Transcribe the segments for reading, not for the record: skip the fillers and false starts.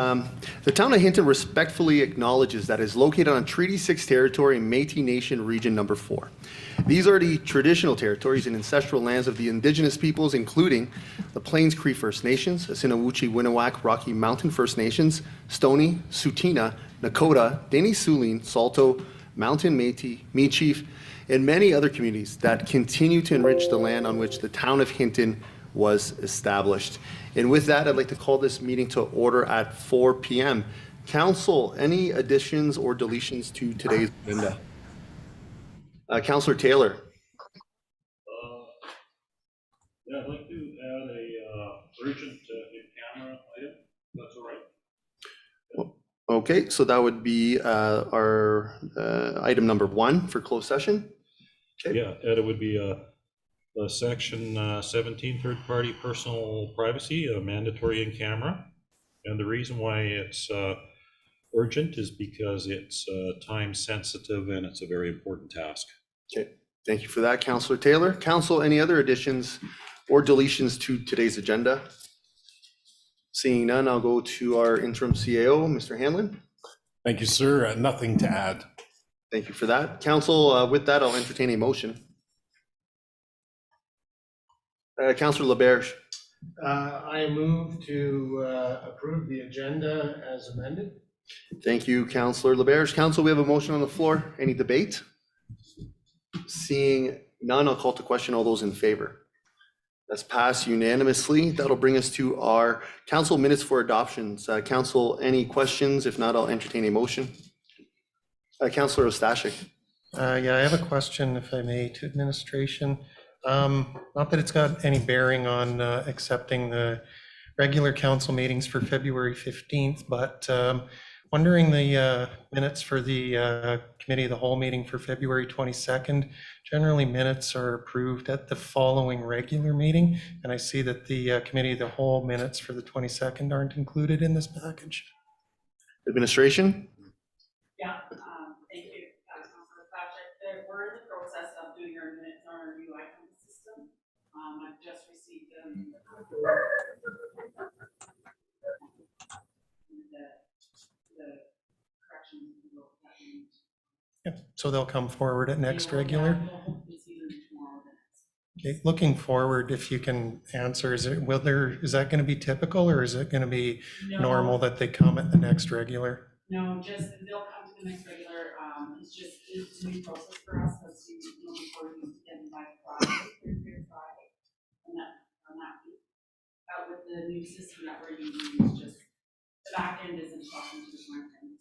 The town of Hinton respectfully acknowledges that it is located on Treaty 6 territory in Métis Nation Region Number 4. These are the traditional territories and ancestral lands of the Indigenous peoples, including the Plains Cree First Nations, Assiniboine, Winniwak, Rocky Mountain First Nations, Stoney, Tsuut'ina, Nakota, Dene Sulin, Saulteaux, Mountain Métis, Michif, and many other communities that continue to enrich the land on which the town of Hinton was established. And with that, I'd like to call this meeting to order at 4 p.m. Council, any additions or deletions to today's agenda? Councillor Taylor. Yeah, I'd like to add a urgent in-camera item, if that's all right. Okay, so that would be our item number 1 for closed session. Okay. Yeah, Ed, it would be section 17, third-party personal privacy, mandatory in camera. And the reason why it's urgent is because it's time sensitive and it's a very important task. Okay, thank you for that, Councillor Taylor. Council, any other additions or deletions to today's agenda? Seeing none, I'll go to our interim CAO, Mr. Hanlon. Thank you, sir. Nothing to add. Thank you for that. Council, with that, I'll entertain a motion. Councillor LaBerge. I move to approve the agenda as amended. Thank you, Councillor LaBerge. Council, we have a motion on the floor. Any debate? Seeing none, I'll call to question. All those in favor? That's passed unanimously. That'll bring us to our council minutes for adoptions. Council, any questions? If not, I'll entertain a motion. Councillor Ostashik. Yeah, I have a question, if I may, to administration. Not that it's got any bearing on accepting the regular council meetings for February 15th, but wondering the minutes for the committee of the whole meeting for February 22nd. Generally, minutes are approved at the following regular meeting, and I see that the committee of the whole minutes for the 22nd aren't included in this package. Administration. Yeah, thank you, Councilor Patrick. We're in the process of doing our minutes on our new item system. I've just received them. The corrections. Yeah, so they'll come forward at next regular. Okay, looking forward, if you can answer, is that going to be typical, or is it going to be normal that they come at the next regular? No, just they'll come to the next regular. It's a new process for us. As you know, before we used to get them by Friday, and that week. With the new system that we're using, it's just the back end isn't talking to the front end.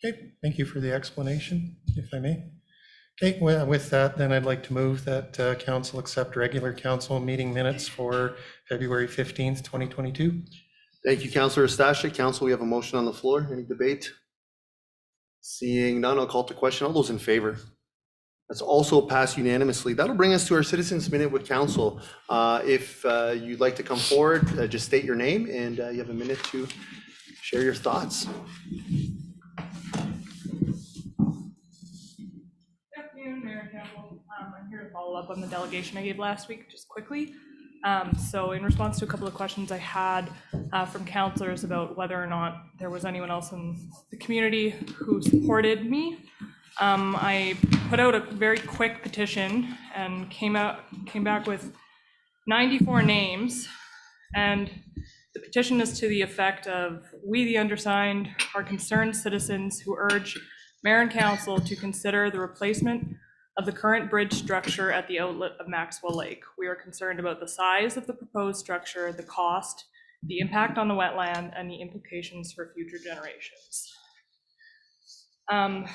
Okay, thank you for the explanation, if I may. Okay, well, with that, then I'd like to move that council accept regular council meeting minutes for February 15th, 2022. Thank you, Councillor Ostashik. Council, we have a motion on the floor. Any debate? Seeing none, I'll call to question. All those in favor? That's also passed unanimously. That'll bring us to our citizens minute with council. If you'd like to come forward, just state your name and you have a minute to share your thoughts. Good afternoon, Mayor Campbell. I'm here to follow up on the delegation I gave last week, just quickly. So in response to a couple of questions I had from councillors about whether or not there was anyone else in the community who supported me, I put out a very quick petition and came back with 94 names, and the petition is to the effect of: we, the undersigned, are concerned citizens who urge Mayor and Council to consider the replacement of the current bridge structure at the outlet of Maxwell Lake. We are concerned about the size of the proposed structure, the cost, the impact on the wetland, and the implications for future generations.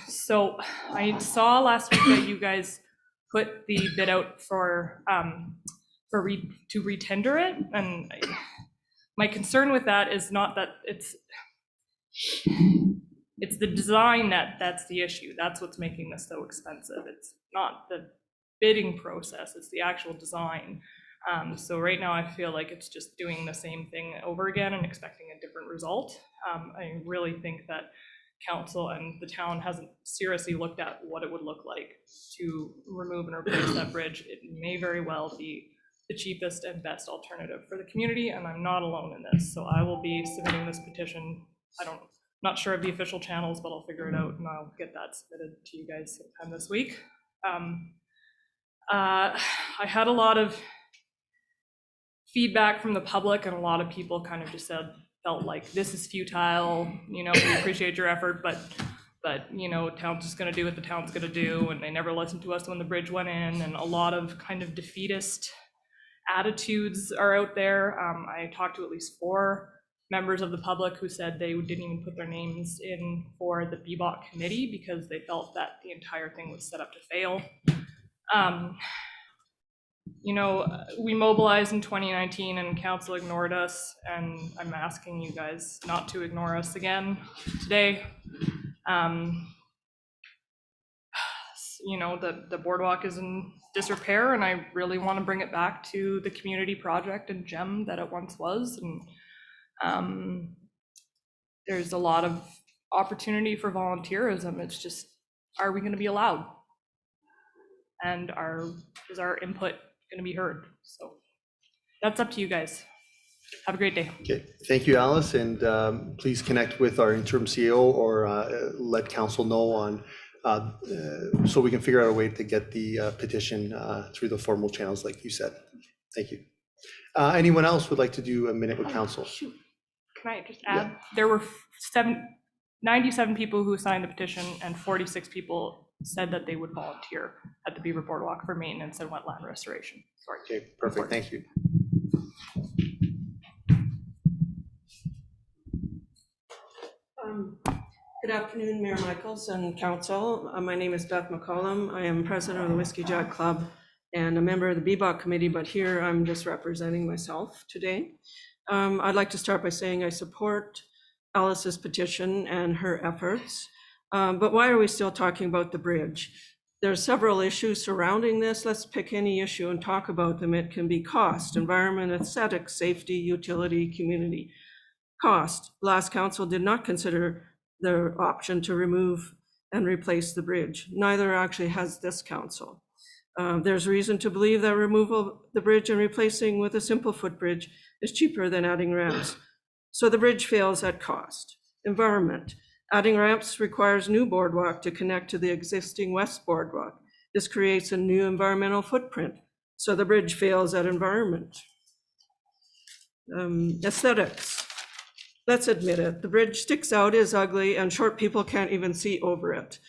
So I saw last week that you guys put the bid out to retender it, and my concern with that is not that it's the design that's the issue. That's what's making this so expensive. It's not the bidding process, it's the actual design. So right now I feel like it's just doing the same thing over again and expecting a different result. I really think that council and the town hasn't seriously looked at what it would look like to remove and replace that bridge. It may very well be the cheapest and best alternative for the community, and I'm not alone in this. So I will be submitting this petition. Not sure of the official channels, but I'll figure it out and I'll get that submitted to you guys sometime this week. I had a lot of feedback from the public, and a lot of people kind of just felt like this is futile, we appreciate your effort, but town's just gonna do what the town's gonna do, and they never listened to us when the bridge went in, and a lot of kind of defeatist attitudes are out there. I talked to at least 4 members of the public who said they didn't even put their names in for the BBOC committee because they felt that the entire thing was set up to fail. We mobilized in 2019 and council ignored us, and I'm asking you guys not to ignore us again today. The boardwalk is in disrepair, and I really want to bring it back to the community project and gem that it once was. And there's a lot of opportunity for volunteerism. It's just, are we going to be allowed? And is our input going to be heard? So that's up to you guys. Have a great day. Okay, thank you, Alice, and please connect with our interim CEO or let council know on, so we can figure out a way to get the petition through the formal channels like you said. Thank you. Anyone else would like to do a minute with council? Shoot. Can I just add? There were 97 people who signed the petition, and 46 people said that they would volunteer at the Beaver Boardwalk for maintenance and wetland restoration. Sorry. Okay, perfect, thank you. Good afternoon, Mayor Michaels and council. My name is Beth McCollum. I am president of the Whiskey Jack Club and a member of the BBOC committee, but here I'm just representing myself today. I'd like to start by saying I support Alice's petition and her efforts, but why are we still talking about the bridge? There are several issues surrounding this. Let's pick any issue and talk about them. It can be cost, environment, aesthetics, safety, utility, community. Cost. Last council did not consider the option to remove and replace the bridge. Neither actually has this council. There's reason to believe that removal of the bridge and replacing with a simple footbridge is cheaper than adding ramps. So the bridge fails at cost. Environment. Adding ramps requires new boardwalk to connect to the existing west boardwalk. This creates a new environmental footprint. So the bridge fails at environment. Aesthetics. Let's admit it, the bridge sticks out, is ugly, and short people can't even see over it.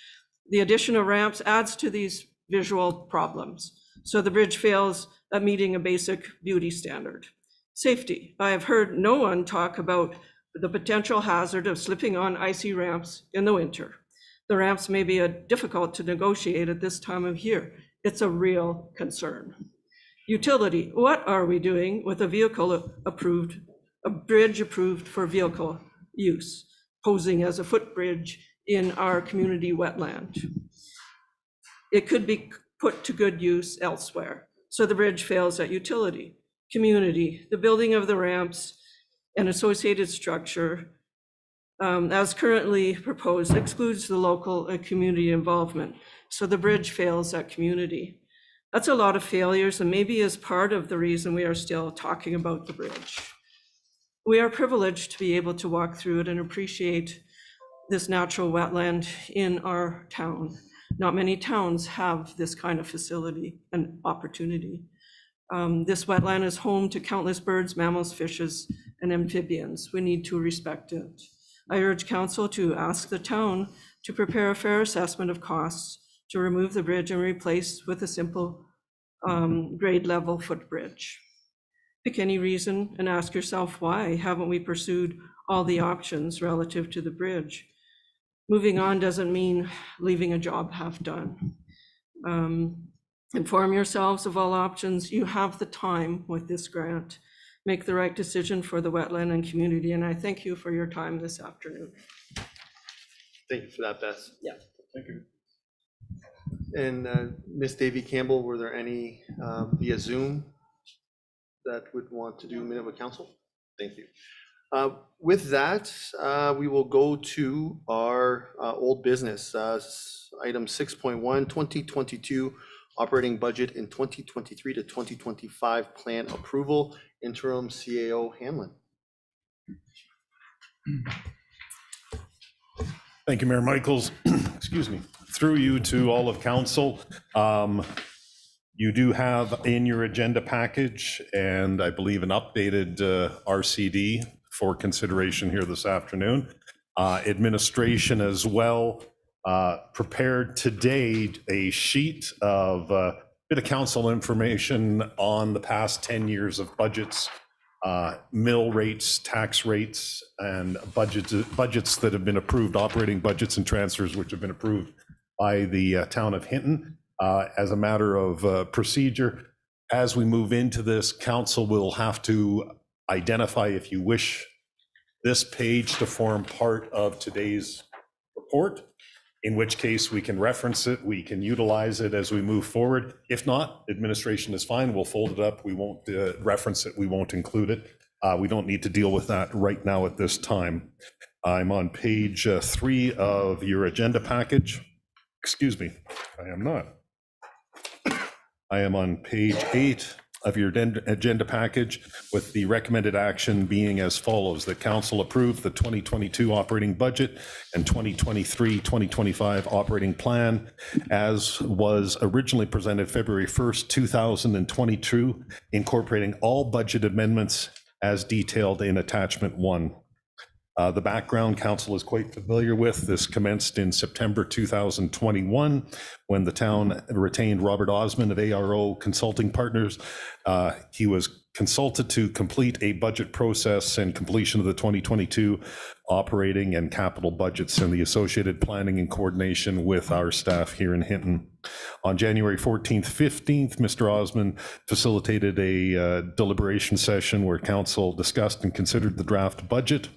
The addition of ramps adds to these visual problems. So the bridge fails at meeting a basic beauty standard. Safety. I have heard no one talk about the potential hazard of slipping on icy ramps in the winter. The ramps may be difficult to negotiate at this time of year. It's a real concern. Utility. What are we doing with a bridge approved for vehicle use, posing as a footbridge in our community wetland? It could be put to good use elsewhere. So the bridge fails at utility. Community, the building of the ramps and associated structure as currently proposed excludes the local and community involvement. So the bridge fails at community. That's a lot of failures, and maybe is part of the reason we are still talking about the bridge. We are privileged to be able to walk through it and appreciate this natural wetland in our town. Not many towns have this kind of facility and opportunity. This wetland is home to countless birds, mammals, fishes, and amphibians. We need to respect it. I urge council to ask the town to prepare a fair assessment of costs to remove the bridge and replace with a simple grade level footbridge. Pick any reason and ask yourself, why haven't we pursued all the options relative to the bridge? Moving on doesn't mean leaving a job half done. Inform yourselves of all options. You have the time with this grant. Make the right decision for the wetland and community, and I thank you for your time this afternoon. Thank you for that, Beth. Yeah. Thank you. And Ms. Davy Campbell, were there any via Zoom that would want to do a minute with council? Thank you. With that, we will go to our old business, item 6.1, 2022 operating budget in 2023 to 2025 plan approval. Interim CAO Hanlon. Thank you, Mayor Michaels. Excuse me. Through you to all of council. You do have in your agenda package, and I believe an updated RCD for consideration here this afternoon. Administration as well prepared today a sheet of bit of council information on the past 10 years of budgets, mill rates, tax rates, and budgets that have been approved, operating budgets and transfers which have been approved by the town of Hinton. As a matter of procedure, as we move into this, council will have to identify, if you wish, this page to form part of today's report, in which case we can reference it, we can utilize it as we move forward. If not, administration is fine, we'll fold it up, we won't reference it, we won't include it. We don't need to deal with that right now at this time. I'm on page 3 of your agenda package. Excuse me, I am not. I am on page 8 of your agenda package, with the recommended action being as follows: that council approve the 2022 operating budget and 2023-2025 operating plan as was originally presented February 1st, 2022, incorporating all budget amendments as detailed in attachment 1. The background council is quite familiar with. This commenced in September 2021 when the town retained Robert Osmond of ARO Consulting Partners. He was consulted to complete a budget process and completion of the 2022 operating and capital budgets and the associated planning and coordination with our staff here in Hinton. On January 14th, 15th, Mr. Osmond facilitated a deliberation session where council discussed and considered the draft budget.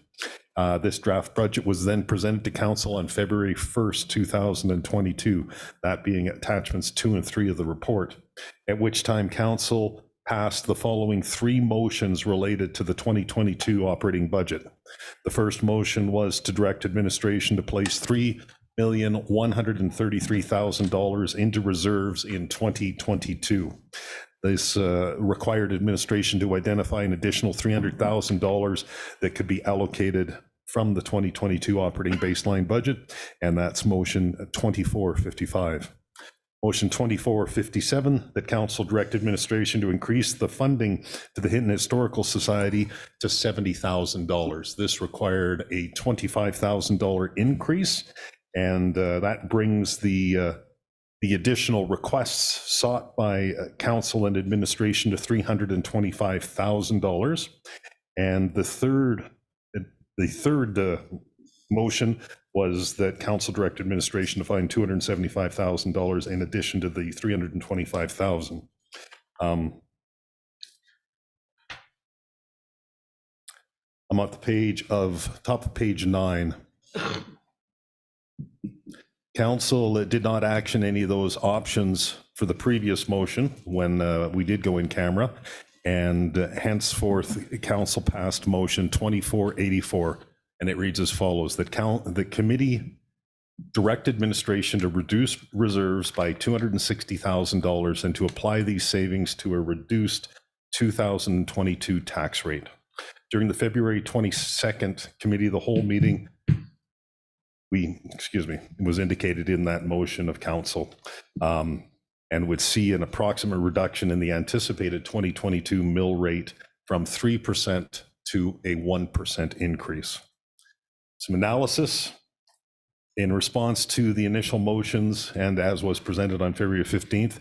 This draft budget was then presented to council on February 1st, 2022, that being attachments 2 and 3 of the report, at which time council passed the following 3 motions related to the 2022 operating budget. The first motion was to direct administration to place $3,133,000 into reserves in 2022. This required administration to identify an additional $300,000 that could be allocated from the 2022 operating baseline budget, and that's motion 2455. Motion 2457, that council direct administration to increase the funding to the Hinton Historical Society to $70,000. This required a $25,000 increase, and that brings the additional requests sought by council and administration to $325,000. And the third motion was that council direct administration to find $275,000 in addition to the $325,000. I'm at the top of page 9. Council did not action any of those options for the previous motion when we did go in camera, and henceforth council passed motion 2484, and it reads as follows: that the committee direct administration to reduce reserves by $260,000 and to apply these savings to a reduced 2022 tax rate. During the February 22nd committee of the whole meeting, it was indicated in that motion of council, and would see an approximate reduction in the anticipated 2022 mill rate from 3% to a 1% increase. Some analysis in response to the initial motions, and as was presented on February 15th,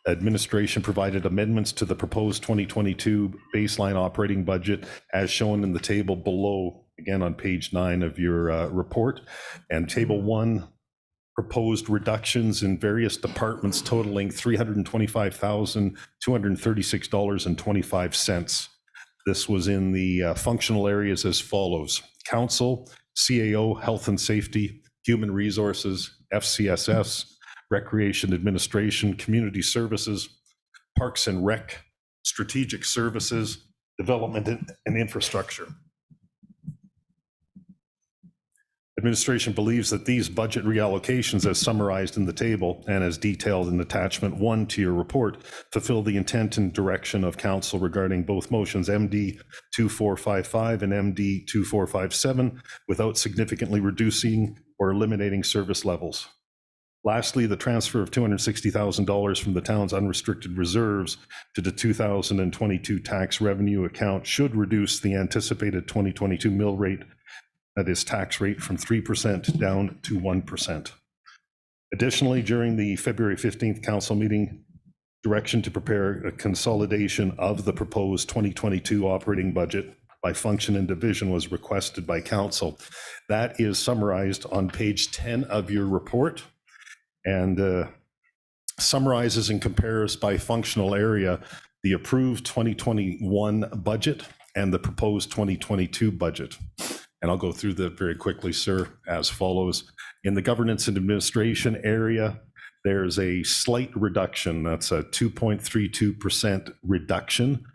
administration provided amendments to the proposed 2022 baseline operating budget as shown in the table below, again on page 9 of your report. And table 1 proposed reductions in various departments totaling $325,236.25. This was in the functional areas as follows: council, CAO, health and safety, human resources, FCSS, recreation administration, community services, parks and rec, strategic services, development and infrastructure. Administration believes that these budget reallocations, as summarized in the table and as detailed in attachment 1 to your report, fulfill the intent and direction of council regarding both motions MD 2455 and MD 2457 without significantly reducing or eliminating service levels. Lastly, the transfer of $260,000 from the town's unrestricted reserves to the 2022 tax revenue account should reduce the anticipated 2022 mill rate, that is tax rate, from 3% down to 1%. Additionally, during the February 15th council meeting, direction to prepare a consolidation of the proposed 2022 operating budget by function and division was requested by council. That is summarized on page 10 of your report, and summarizes and compares by functional area the approved 2021 budget and the proposed 2022 budget. And I'll go through that very quickly, sir, as follows. In the governance and administration area, there's a slight reduction. That's a 2.32% reduction,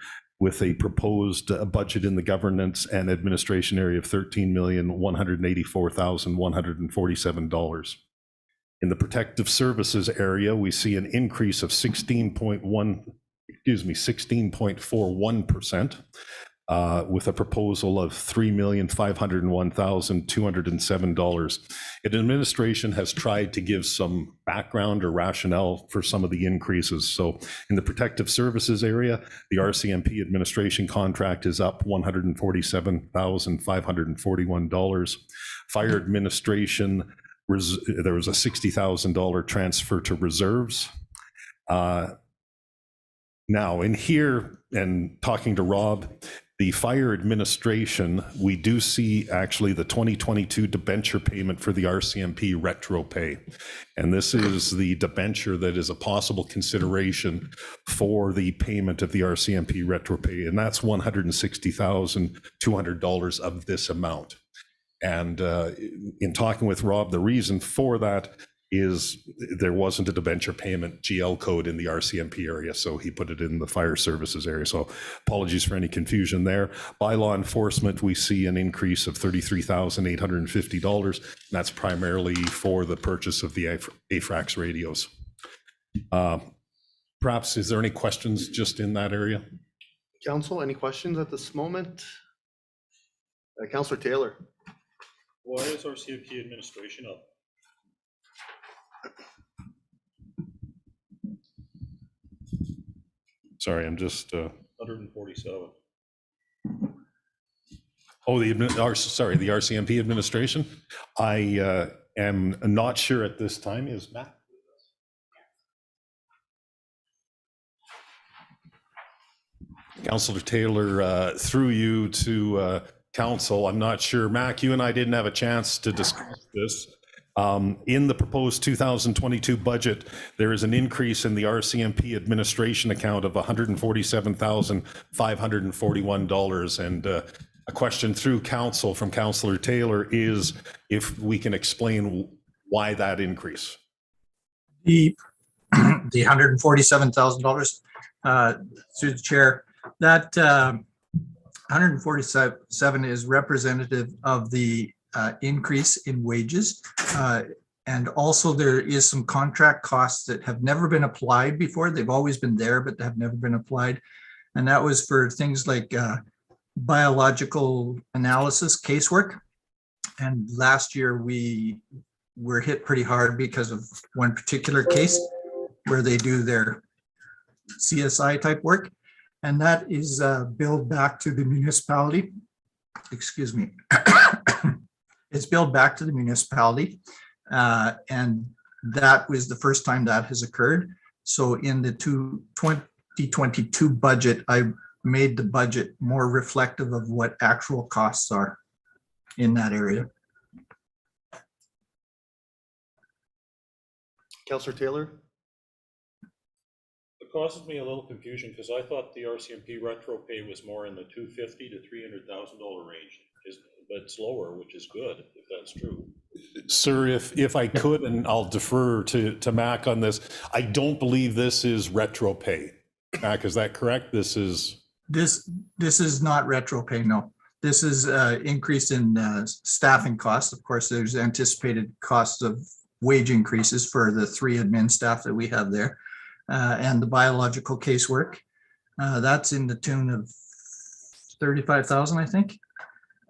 with a proposed budget in the governance and administration area of $13,184,147. In the protective services area, we see an increase of 16.41%, with a proposal of $3,501,207. Administration has tried to give some background or rationale for some of the increases. So in the protective services area, the RCMP administration contract is up $147,541. Fire administration, there was a $60,000 transfer to reserves. Now in here, and talking to Rob, the fire administration, we do see actually the 2022 debenture payment for the RCMP retro pay. And this is the debenture that is a possible consideration for the payment of the RCMP retro pay. And that's $160,200 of this amount. And in talking with Rob, the reason for that is there wasn't a debenture payment GL code in the RCMP area, so he put it in the fire services area. So apologies for any confusion there. By law enforcement, we see an increase of $33,850, and that's primarily for the purchase of the AFRAX radios. Perhaps, is there any questions just in that area? Council, any questions at this moment? Councillor Taylor. Why is RCMP administration up? Sorry, I'm just. 147. Oh, the RCMP administration. I am not sure at this time. Is Matt? Councillor Taylor, through you to council, I'm not sure. Mac, you and I didn't have a chance to discuss this. In the proposed 2022 budget, there is an increase in the RCMP administration account of $147,541. And a question through council from Councillor Taylor is if we can explain why that increase. The $147,000 through the chair, that 147 is representative of the increase in wages. And also there is some contract costs that have never been applied before. They've always been there, but have never been applied. And that was for things like biological analysis casework. And last year we were hit pretty hard because of one particular case where they do their CSI type work. And that is billed back to the municipality. Excuse me. It's billed back to the municipality. And that was the first time that has occurred. So in the 2022 budget, I made the budget more reflective of what actual costs are in that area. Councillor Taylor. It causes me a little confusion because I thought the RCMP retro pay was more in the $250,000 to $300,000 range. But it's lower, which is good, if that's true. Sir, if I could, and I'll defer to Mac on this, I don't believe this is retro pay. Mac, is that correct? This is not retro pay, no. This is increase in staffing costs. Of course, there's anticipated costs of wage increases for the 3 admin staff that we have there, and the biological casework. That's in the tune of 35,000, I think.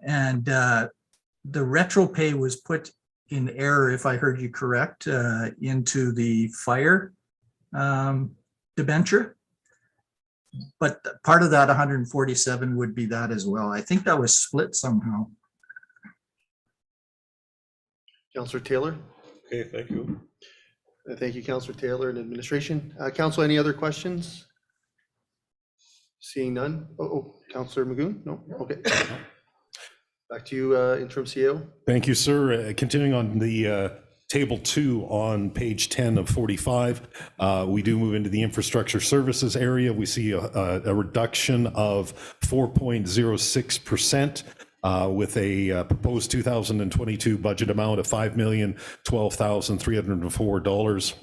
And the retro pay was put in error, if I heard you correct, into the fire debenture. But part of that 147 would be that as well. I think that was split somehow. Councillor Taylor? Okay, thank you. Thank you, Councillor Taylor and administration. Council, any other questions? Seeing none. Councillor Magoon? No? Okay. Back to you, interim CEO. Thank you, sir. Continuing on the table 2 on page 10 of 45, we do move into the infrastructure services area. We see a reduction of 4.06%. With a proposed 2022 budget amount of $5,012,304.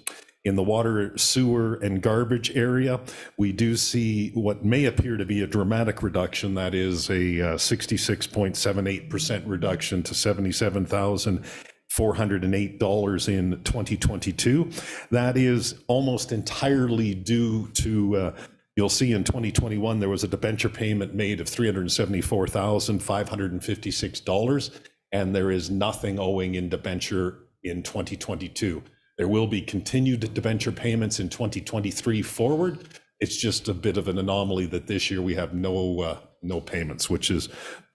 In the water, sewer, and garbage area, we do see what may appear to be a dramatic reduction. That is a 66.78% reduction to $77,408 in 2022. That is almost entirely due to you'll see in 2021, there was a debenture payment made of $374,556, and there is nothing owing in debenture in 2022. There will be continued debenture payments in 2023 forward. It's just a bit of an anomaly that this year we have no payments, which is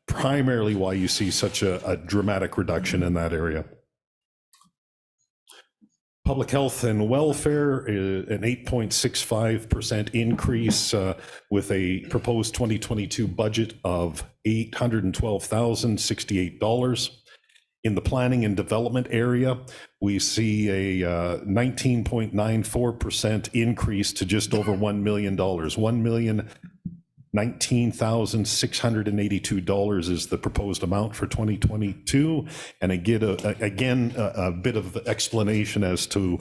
primarily why you see such a dramatic reduction in that area. Public health and welfare, an 8.65% increase with a proposed 2022 budget of $812,068. In the planning and development area, we see a 19.94% increase to just over $1 million. $1,019,682 is the proposed amount for 2022. And again, a bit of explanation as to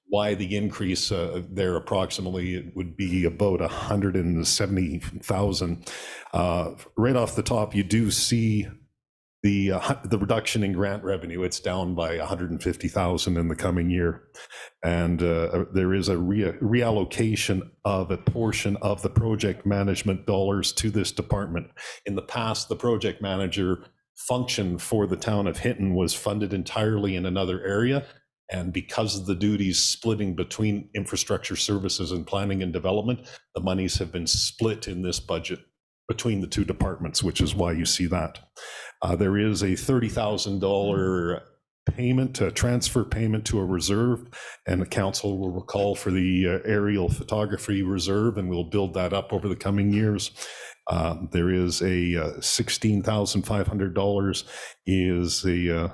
why the increase there approximately it would be about 170,000. Right off the top, you do see the reduction in grant revenue. It's down by 150,000 in the coming year. And there is a reallocation of a portion of the project management dollars to this department. In the past, the project manager function for the town of Hinton was funded entirely in another area. And because of the duties splitting between infrastructure services and planning and development, the monies have been split in this budget between the 2 departments, which is why you see that. There is a $30,000 payment, a transfer payment to a reserve, and the council will recall for the aerial photography reserve, and we'll build that up over the coming years. There is a $16,500 is a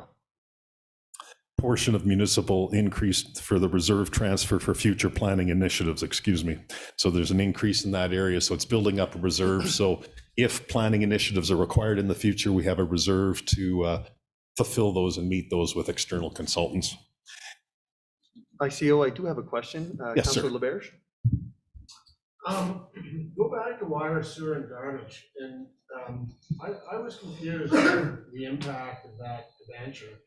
portion of municipal increase for the reserve transfer for future planning initiatives, excuse me. So there's an increase in that area. So it's building up a reserve. So if planning initiatives are required in the future, we have a reserve to fulfill those and meet those with external consultants. ICO, I do have a question. Yes, sir. Councillor LaBerge? Go back to water, sewer, and garbage, and I was confused with the impact of that debenture.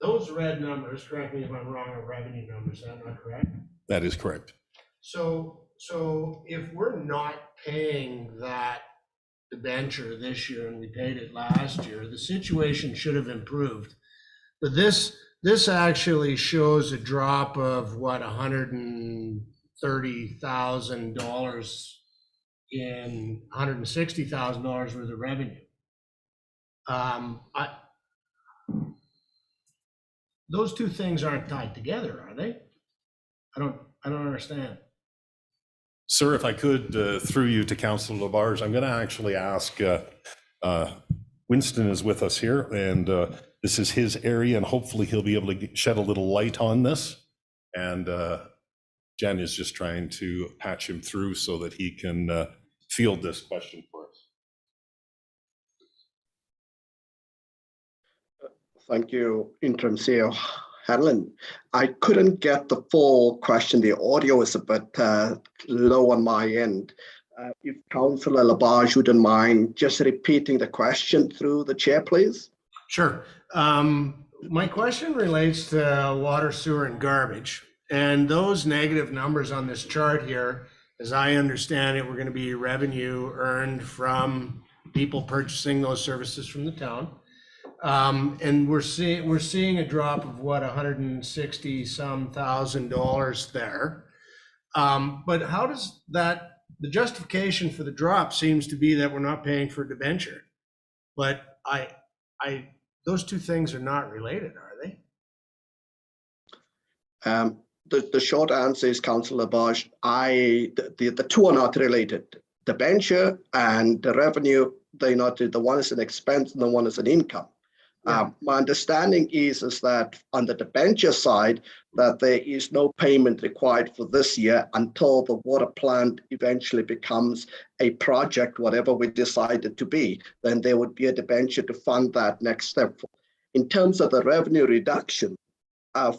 Those red numbers, correct me if I'm wrong, are revenue numbers, is that not correct? That is correct. So if we're not paying that debenture this year and we paid it last year, the situation should have improved. But this actually shows a drop of what, $130,000 in $160,000 worth of revenue. Those 2 things aren't tied together, are they? I don't understand. Sir, if I could, through you to Councillor LaBarge, I'm going to actually ask, Winston is with us here, and this is his area, and hopefully he'll be able to shed a little light on this. And Jen is just trying to patch him through so that he can field this question for us. Thank you, Interim CEO Hanlon. I couldn't get the full question. The audio is a bit low on my end. If Councillor Labarge wouldn't mind just repeating the question through the chair, please. Sure. My question relates to water, sewer, and garbage. And those negative numbers on this chart here, as I understand it, we're going to be revenue earned from people purchasing those services from the town. And we're seeing a drop of what, $160-some thousand there. But how does that, the justification for the drop seems to be that we're not paying for debenture. But those two things are not related, are they? The short answer is, Councillor Labarge, the two are not related. The debenture and the revenue, they're not. The one is an expense and the one is an income. Yeah. My understanding is that on the debenture side, that there is no payment required for this year until the water plant eventually becomes a project, whatever we decide it to be. Then there would be a debenture to fund that next step. In terms of the revenue reduction,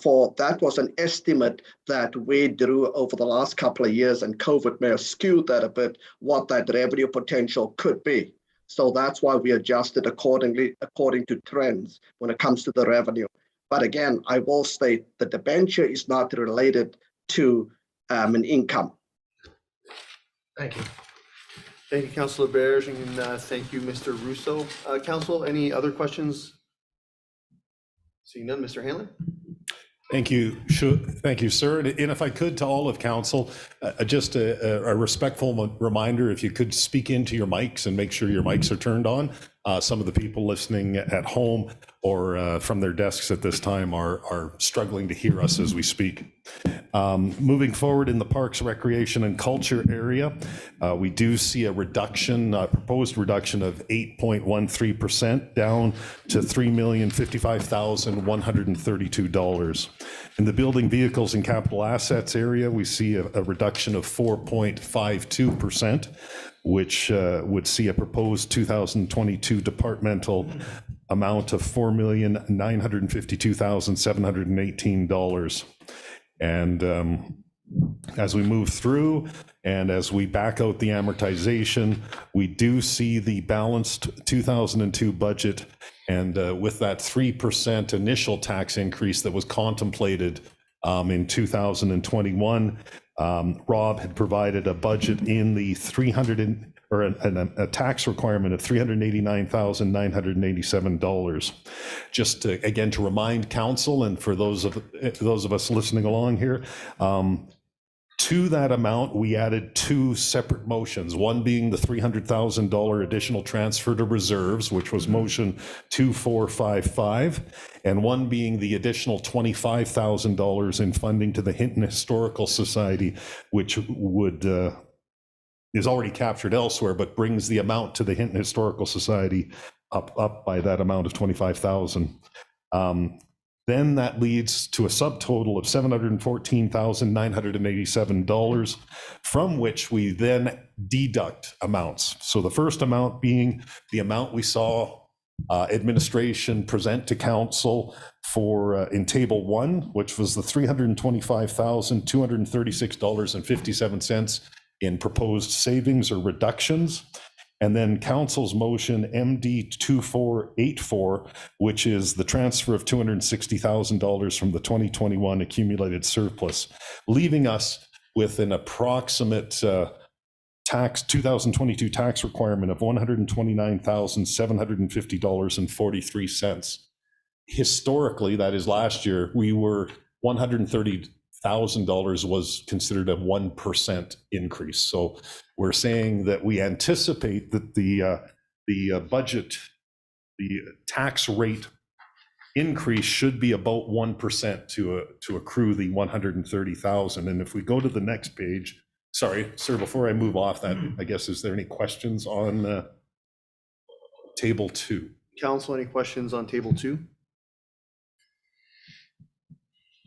for that was an estimate that we drew over the last couple of years, and COVID may have skewed that a bit, what that revenue potential could be. So that's why we adjusted accordingly, according to trends when it comes to the revenue. But again, I will state that the debenture is not related to an income. Thank you. Thank you, Councillor Berge, and thank you, Mr. Russo. Council, any other questions? Seeing none, Mr. Hanlon? Thank you. Thank you, sir. And if I could, to all of council, just a respectful reminder, if you could speak into your mics and make sure your mics are turned on. Some of the people listening at home or from their desks at this time are struggling to hear us as we speak. Moving forward in the Parks, Recreation and Culture area, we do see a reduction, proposed reduction of 8.13%, down to $3,055,132. In the Building, Vehicles and Capital Assets area, we see a reduction of 4.52%, which would see a proposed 2022 departmental amount of $4,952,718. And as we move through and as we back out the amortization, we do see the balanced 2002 budget, and with that 3% initial tax increase that was contemplated in 2021, Rob had provided a budget in the a tax requirement of $389,987. Just to, again, to remind council and for those of us listening along here, to that amount, we added two separate motions, one being the $300,000 additional transfer to reserves, which was motion 2455, and one being the additional $25,000 in funding to the Hinton Historical Society, which would is already captured elsewhere, but brings the amount to the Hinton Historical Society up by that amount of $25,000. Then that leads to a subtotal of $714,987, from which we then deduct amounts. So the first amount being the amount we saw administration present to council for in table 1, which was the $325,236.57 in proposed savings or reductions. And then council's motion MD 2484, which is the transfer of $260,000 from the 2021 accumulated surplus, leaving us with an approximate 2022 tax requirement of $129,750.43. Historically, that is last year, we were $130,000 was considered a 1% increase. So we're saying that we anticipate that the budget, the tax rate increase should be about 1% to accrue the 130,000. And if we go to the next page, sorry, sir, before I move off that, I guess, is there any questions on table 2? Council, any questions on table 2?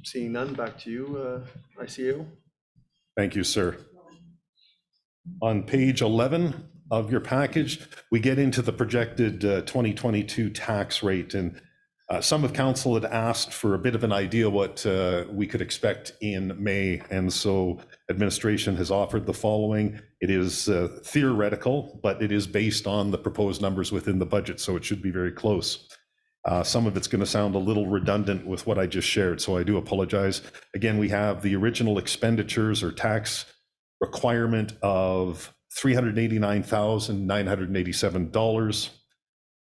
Seeing none, back to you, ICAO. Thank you, sir. On page 11 of your package, we get into the projected 2022 tax rate. And Some of council had asked for a bit of an idea what we could expect in May, and so administration has offered the following. It is theoretical, but it is based on the proposed numbers within the budget, so it should be very close. Some of it's going to sound a little redundant with what I just shared, so I do apologize. Again, we have the original expenditures or tax requirement of $389,987,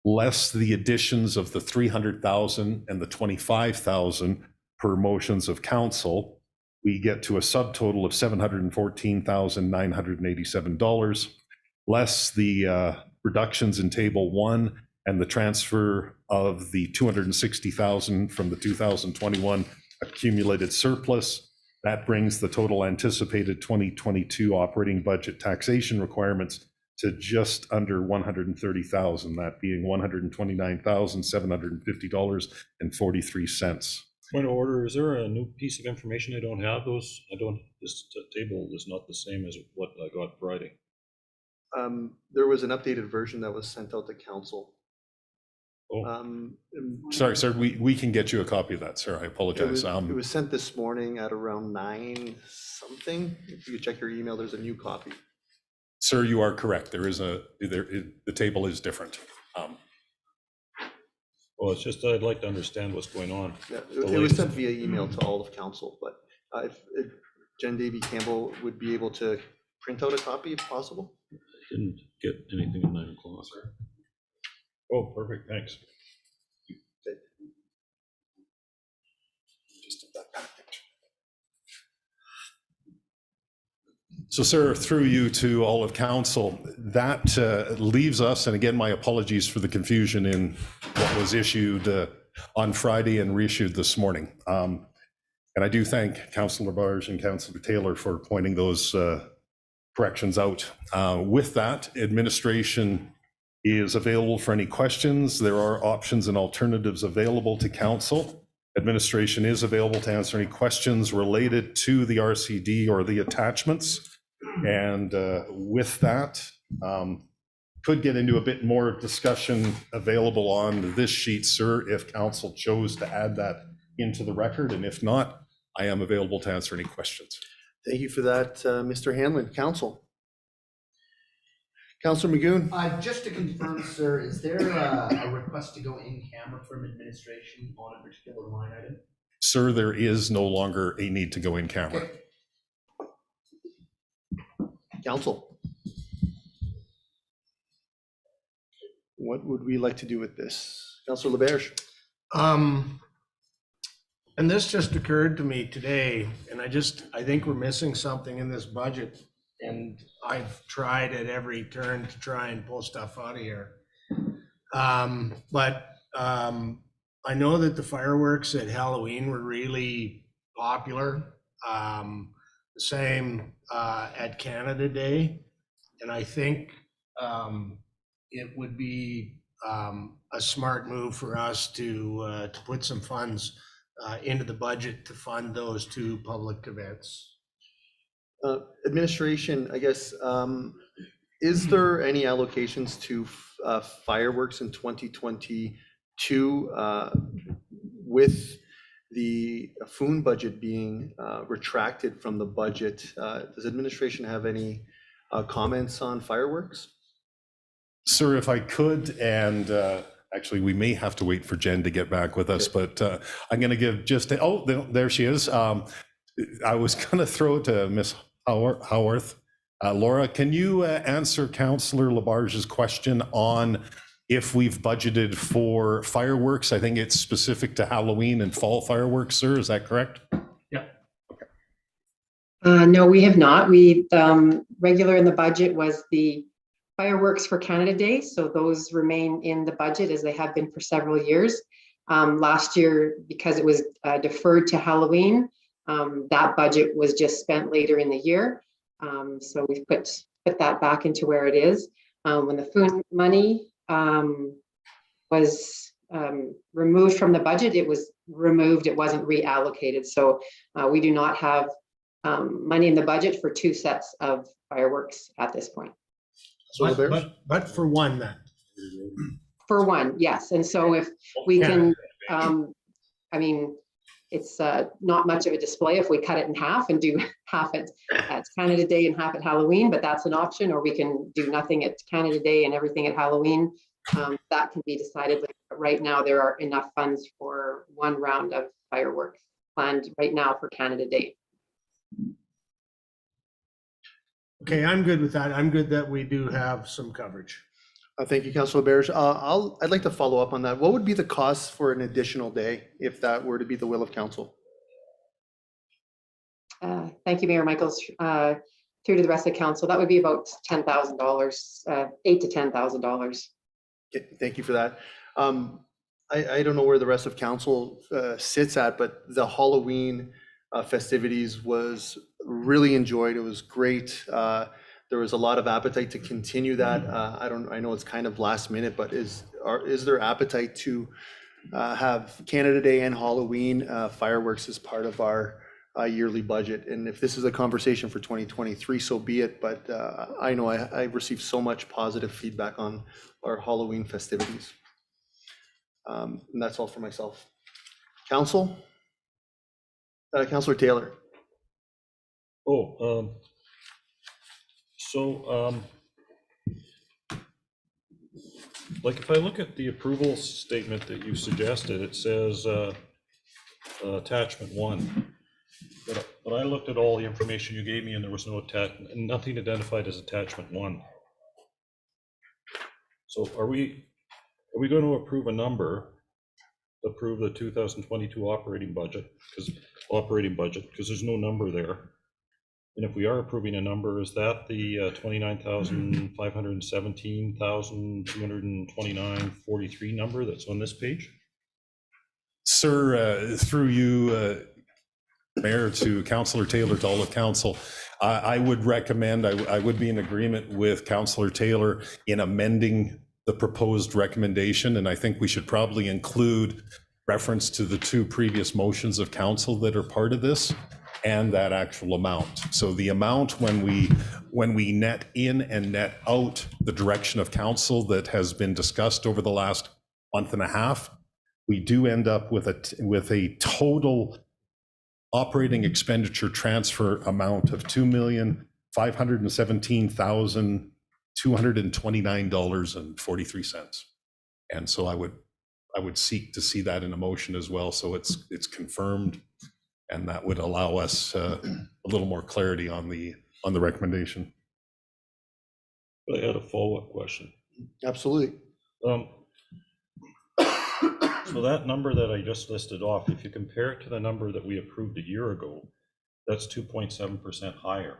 less the additions of the $300,000 and the $25,000 per motions of council. We get to a subtotal of $714,987, less the reductions in Table 1 and the transfer of the $260,000 from the 2021 accumulated surplus. That brings the total anticipated 2022 operating budget taxation requirements to just under $130,000, that being $129,750.43. Point of order, is there a new piece of information I don't have? This table is not the same as what I got Friday. There was an updated version that was sent out to council. Oh. Sorry, sir, we can get you a copy of that, sir. I It apologize. was sent this morning at around 9 something. If you check your email, there's a new copy. Sir, you are correct. The table is different. Well, it's just I'd like to understand what's going on. Yeah, it was sent via email to all of council, but if Jen Davy Campbell would be able to print out a copy if possible. I didn't get anything at 9 o'clock. Oh, perfect, thanks. So, sir, through you to all of council, that leaves us, and again, my apologies for the confusion in what was issued on Friday and reissued this morning. And I do thank Councillor Labarge and Councillor Taylor for pointing those corrections out. With that, administration is available for any questions. There are options and alternatives available to council. Administration is available to answer any questions related to the RCD or the attachments. And with that, could get into a bit more discussion available on this sheet, sir, if council chose to add that into the record. And if not, I am available to answer any questions. Thank you for that, Mr. Hanlon. Council. Councillor Magoon. Just to confirm, sir, is there a request to go in camera from administration on a particular line item? Sir, there is no longer a need to go in camera. Okay. Council. What would we like to do with this? Councillor Laberge. And this just occurred to me today, and I think we're missing something in this budget. And I've tried at every turn to try and pull stuff out of here. But I know that the fireworks at Halloween were really popular. The same at Canada Day. And I think it would be a smart move for us to put some funds into the budget to fund those two public events. Administration, I guess, is there any allocations to fireworks in 2022 with the Foon budget being retracted from the budget? Does administration have any comments on fireworks? Sir, if I could, and actually we may have to wait for Jen to get back with us, but I'm going to give just, there she is. I was going to throw it to Ms. Howarth. Laura, can you answer Councillor Labarge's question on if we've budgeted for fireworks? I think it's specific to Halloween and fall fireworks, sir. Is that correct? Yeah. Okay. No, we have not. We regular in the budget was the fireworks for Canada Day. So those remain in the budget as they have been for several years. Last year, because it was deferred to Halloween, that budget was just spent later in the year. So we've put that back into where it is. When the Foon money was removed from the budget, it was removed, it wasn't reallocated. So we do not have money in the budget for two sets of fireworks at this point. But for one then. For one, yes. And so if we can I mean, it's not much of a display if we cut it in half and do half at Canada Day and half at Halloween, but that's an option, or we can do nothing at Canada Day and everything at Halloween. That can be decided. But right now, there are enough funds for one round of fireworks planned right now for Canada Day. Okay, I'm good with that. I'm good that we do have some coverage. Thank you, Councilor Barish. I'd like to follow up on that. What would be the cost for an additional day if that were to be the will of council? Thank you, Mayor Michaels. Through to the rest of council, that would be about $10,000, $8,000 to $10,000. Okay, thank you for that. I don't know where the rest of council sits at, but the Halloween festivities was really enjoyed. It was great. There was a lot of appetite to continue that. I know it's kind of last minute, but is there appetite to have Canada Day and Halloween fireworks as part of our yearly budget? And if this is a conversation for 2023, so be it. But I know I received so much positive feedback on our Halloween festivities. And that's all for myself. Council? Councilor Taylor. Like if I look at the approval statement that you suggested, it says attachment 1. But I looked at all the information you gave me and there was nothing identified as attachment 1. So are we going to approve a number, approve the 2022 operating budget because there's no number there? And if we are approving a number, is that the 29,517,229.43 number that's on this page? Sir, through you, Mayor, to Councillor Taylor, to all of council, I would recommend, I would be in agreement with Councillor Taylor in amending the proposed recommendation, and I think we should probably include reference to the 2 previous motions of council that are part of this, and that actual amount. So the amount when we net in and net out the direction of council that has been discussed over the last month and a half, we do end up with a total operating expenditure transfer amount of $2,517,229.43. And so I would seek to see that in a motion as well, so it's confirmed. And that would allow us a little more clarity on the recommendation. I had a follow-up question. Absolutely. So that number that I just listed off, if you compare it to the number that we approved a year ago, that's 2.7% higher,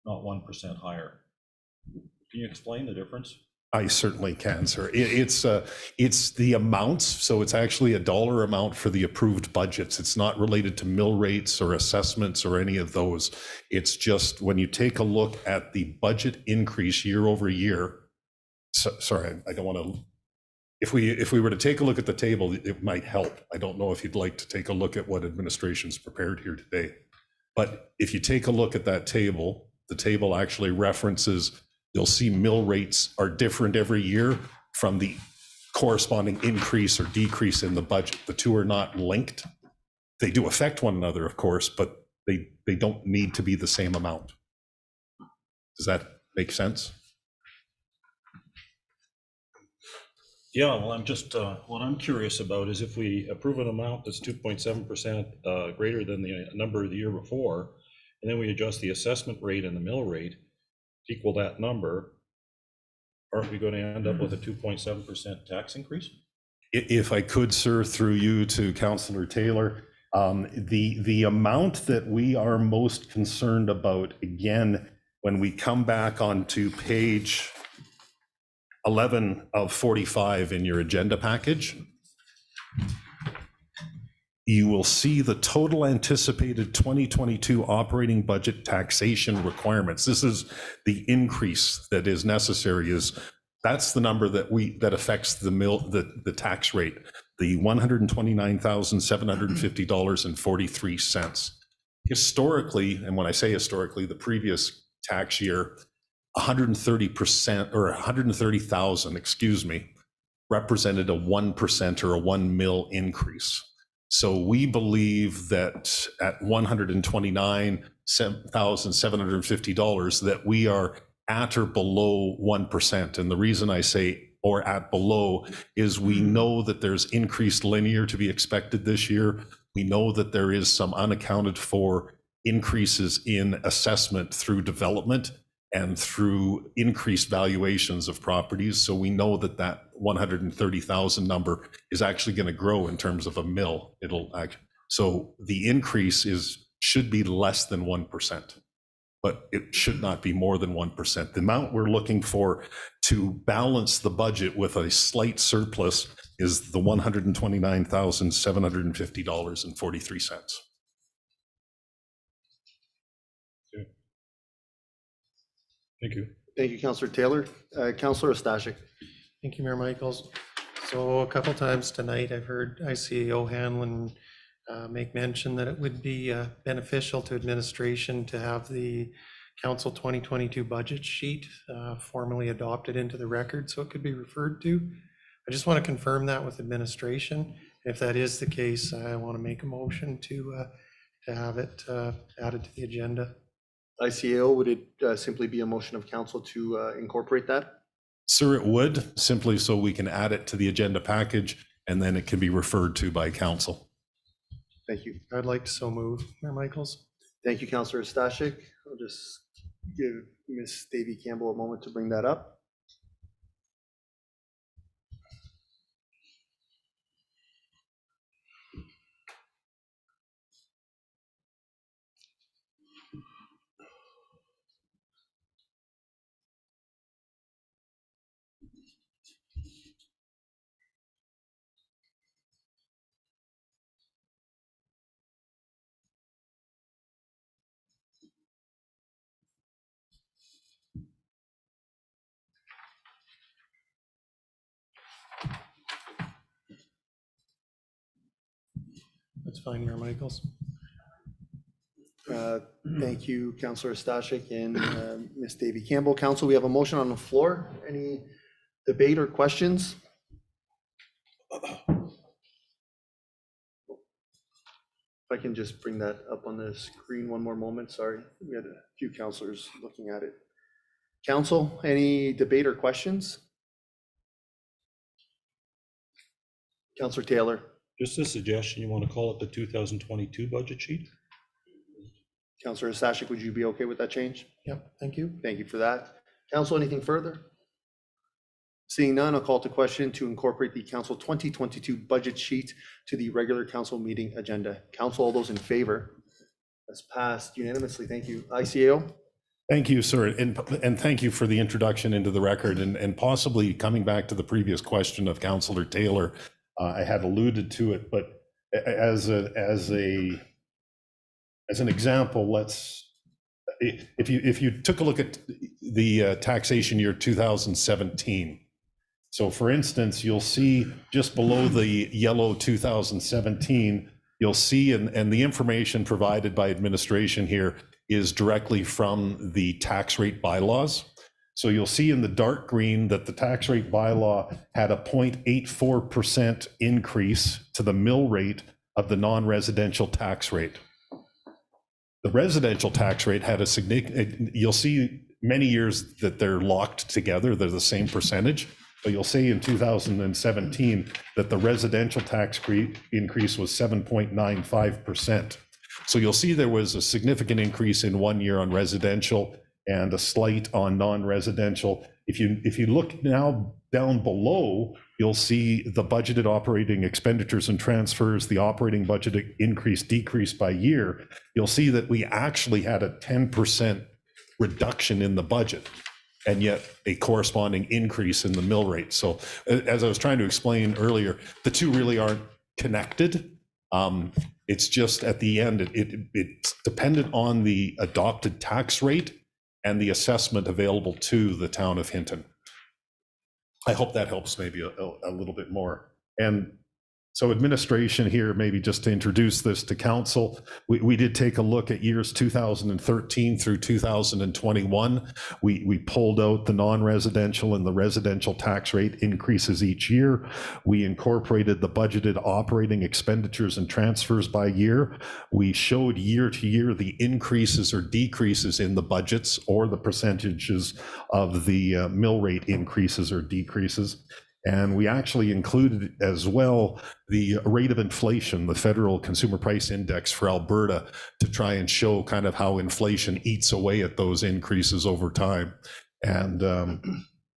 not 1% higher. Can you explain the difference? I certainly can, sir. It's the amounts, so it's actually a dollar amount for the approved budgets. It's not related to mill rates or assessments or any of those. It's just when you take a look at the budget increase year over year. Sorry, I don't want to. If we were to take a look at the table, it might help. I don't know if you'd like to take a look at what administration's prepared here today, but if you take a look at that table, the table actually references. You'll see mill rates are different every year from the corresponding increase or decrease in the budget. The 2 are not linked. They do affect one another, of course, but they don't need to be the same amount. Does that make sense? Yeah, well, I'm just, what I'm curious about is if we approve an amount that's 2.7% greater than the number of the year before, and then we adjust the assessment rate and the mill rate, equal that number, aren't we going to end up with a 2.7% tax increase? If I could, sir, through you to Councillor Taylor, the amount that we are most concerned about, again, when we come back onto page 11 of 45 in your agenda package, you will see the total anticipated 2022 operating budget taxation requirements. This is the increase that is necessary. That's the number that affects the tax rate, the $129,750.43. Historically, and when I say historically, the previous tax year, 130% or 130,000, excuse me, represented a 1% or a 1 mil increase. So we believe that at $129,750 that we are at or below 1%. And the reason I say or at below is we know that there's increased linear to be expected this year. We know that there is some unaccounted for increases in assessment through development and through increased valuations of properties. So we know that that 130,000 number is actually going to grow in terms of a mill. So the increase should be less than 1%, but it should not be more than 1%. The amount we're looking for to balance the budget with a slight surplus is the $129,750.43. Thank you. Thank you, Councillor Taylor. Councillor Ostashik. Thank you, Mayor Michaels. So a couple times tonight, I've heard ICAO Hanlon make mention that it would be beneficial to administration to have the Council 2022 budget sheet formally adopted into the record so it could be referred to. I just want to confirm that with administration. If that is the case, I want to make a motion to have it added to the agenda. ICAO, would it simply be a motion of council to incorporate that? Sir, it would, simply so we can add it to the agenda package and then it can be referred to by council. Thank you. I'd like to so move, Mayor Michaels. Thank you, Councillor Stashik. I'll just give Ms. Davy Campbell a moment to bring that up. That's fine, Mayor Michaels. Thank you, Councillor Stashik and Ms. Davy Campbell. Council, we have a motion on the floor. Any debate or questions? If I can just bring that up on the screen one more moment, sorry. We had a few councillors looking at it. Council, any debate or questions? Councillor Taylor. Just a suggestion, you want to call it the 2022 budget sheet? Councillor Stashik, would you be okay with that change? Yep, thank you. Thank you for that. Council, anything further? Seeing none, I'll call to question to incorporate the Council 2022 budget sheet to the regular council meeting agenda. Council, all those in favor? That's passed unanimously. Thank you. ICAO? Thank you, sir. And thank you for the introduction into the record and possibly coming back to the previous question of Councillor Taylor. I had alluded to it, but as an example, if you took a look at the taxation year 2017. So for instance, you'll see just below the yellow 2017, you'll see, and the information provided by administration here is directly from the tax rate bylaws. So you'll see in the dark green that the tax rate bylaw had a 0.84% increase to the mill rate of the non-residential tax rate. The residential tax rate had a significant, you'll see many years that they're locked together, they're the same percentage, but you'll see in 2017 that the residential tax increase was 7.95%. So you'll see there was a significant increase in 1 year on residential and a slight on non-residential. If you look now down below, you'll see the budgeted operating expenditures and transfers, the operating budget increase, decrease by year. You'll see that we actually had a 10% reduction in the budget and yet a corresponding increase in the mill rate. So as I was trying to explain earlier, the two really aren't connected. It's just at the end, it's dependent on the adopted tax rate and the assessment available to the town of Hinton. I hope that helps maybe a little bit more. And So administration here, maybe just to introduce this to council, we did take a look at years 2013 through 2021. We pulled out the non-residential and the residential tax rate increases each year. We incorporated the budgeted operating expenditures and transfers by year. We showed year to year the increases or decreases in the budgets or the percentages of the mill rate increases or decreases. And we actually included as well the rate of inflation, the Federal Consumer Price Index for Alberta, to try and show kind of how inflation eats away at those increases over time. And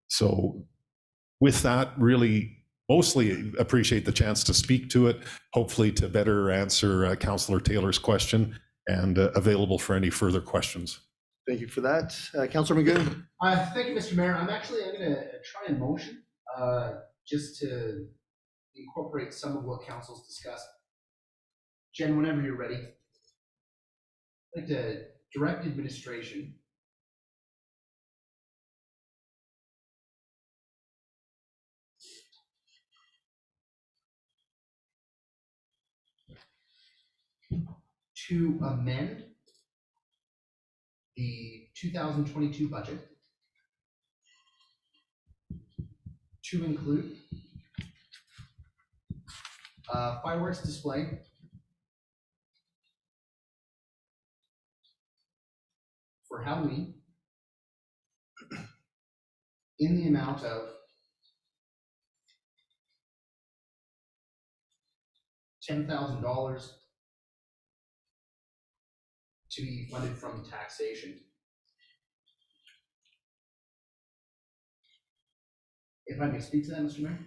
so with that, really mostly appreciate the chance to speak to it, hopefully to better answer Councillor Taylor's question, and available for any further questions. Thank you for that. Councillor Magoon. Thank you, Mr. Mayor. I'm going to try and motion just to incorporate some of what council's discussed. Jen, whenever you're ready, I'd like to direct administration to amend the 2022 budget to include fireworks display for Halloween in the amount of $10,000 to be funded from taxation. If I may speak to that, Mr. Mayor?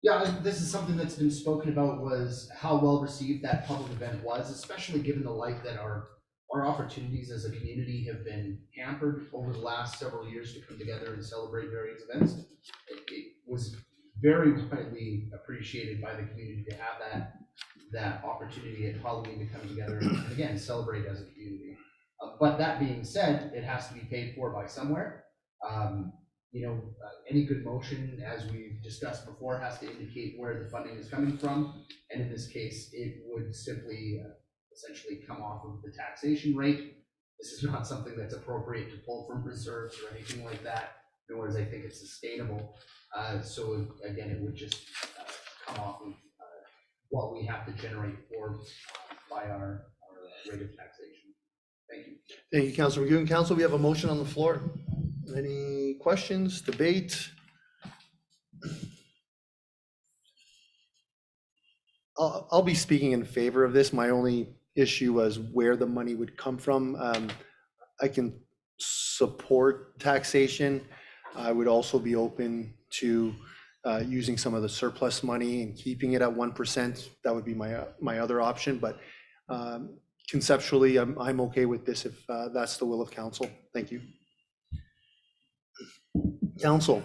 Yeah, this is something that's been spoken about, was how well received that public event was, especially given the light that our opportunities as a community have been hampered over the last several years to come together and celebrate various events. It was very widely appreciated by the community to have that opportunity at Halloween to come together and again, celebrate as a community. But that being said, it has to be paid for by somewhere. Any good motion, as we've discussed before, has to indicate where the funding is coming from. And in this case, it would simply essentially come off of the taxation rate. This is not something that's appropriate to pull from reserves or anything like that, nor is I think it's sustainable. So again, it would just come off of what we have to generate for by our rate of taxation. Thank you. Thank you, Councillor Magoon. Council, we have a motion on the floor. Any questions, debate? I'll be speaking in favor of this. My only issue was where the money would come from. I can support taxation. I would also be open to using some of the surplus money and keeping it at 1%. That would be my other option, but conceptually, I'm okay with this if that's the will of council. Thank you. Councillor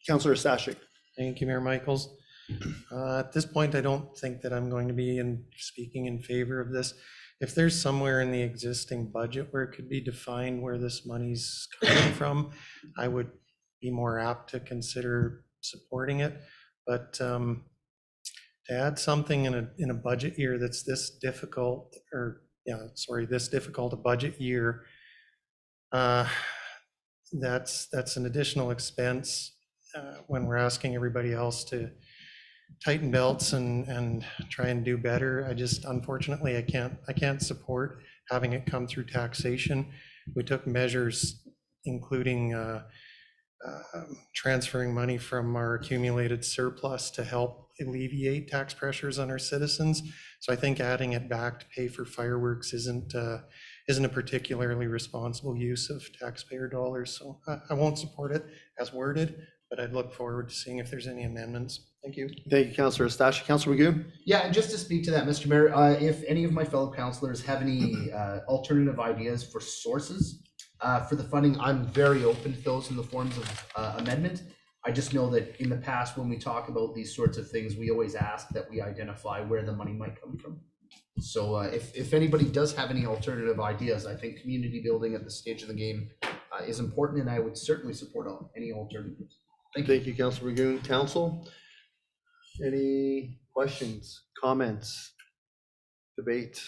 Stashik. Thank you, Mayor Michaels. At this point, I don't think that I'm going to be speaking in favor of this. If there's somewhere in the existing budget where it could be defined where this money's coming from, I would be more apt to consider supporting it. But to add something in a budget year that's this difficult, this difficult a budget year, that's an additional expense when we're asking everybody else to tighten belts and try and do better. Unfortunately, I can't support having it come through taxation. We took measures, including transferring money from our accumulated surplus to help alleviate tax pressures on our citizens. So I think adding it back to pay for fireworks isn't a particularly responsible use of taxpayer dollars. So I won't support it as worded, but I'd look forward to seeing if there's any amendments. Thank you. Thank you, Councillor Stashik. Councillor Magoon. Yeah, and just to speak to that, Mr. Mayor, if any of my fellow councillors have any alternative ideas for sources for the funding, I'm very open to those in the forms of amendment. I just know that in the past, when we talk about these sorts of things, we always ask that we identify where the money might come from. So if anybody does have any alternative ideas, I think community building at this stage of the game is important, and I would certainly support any alternatives. Thank you, Councillor Magoon. Council? Any questions, comments, debate?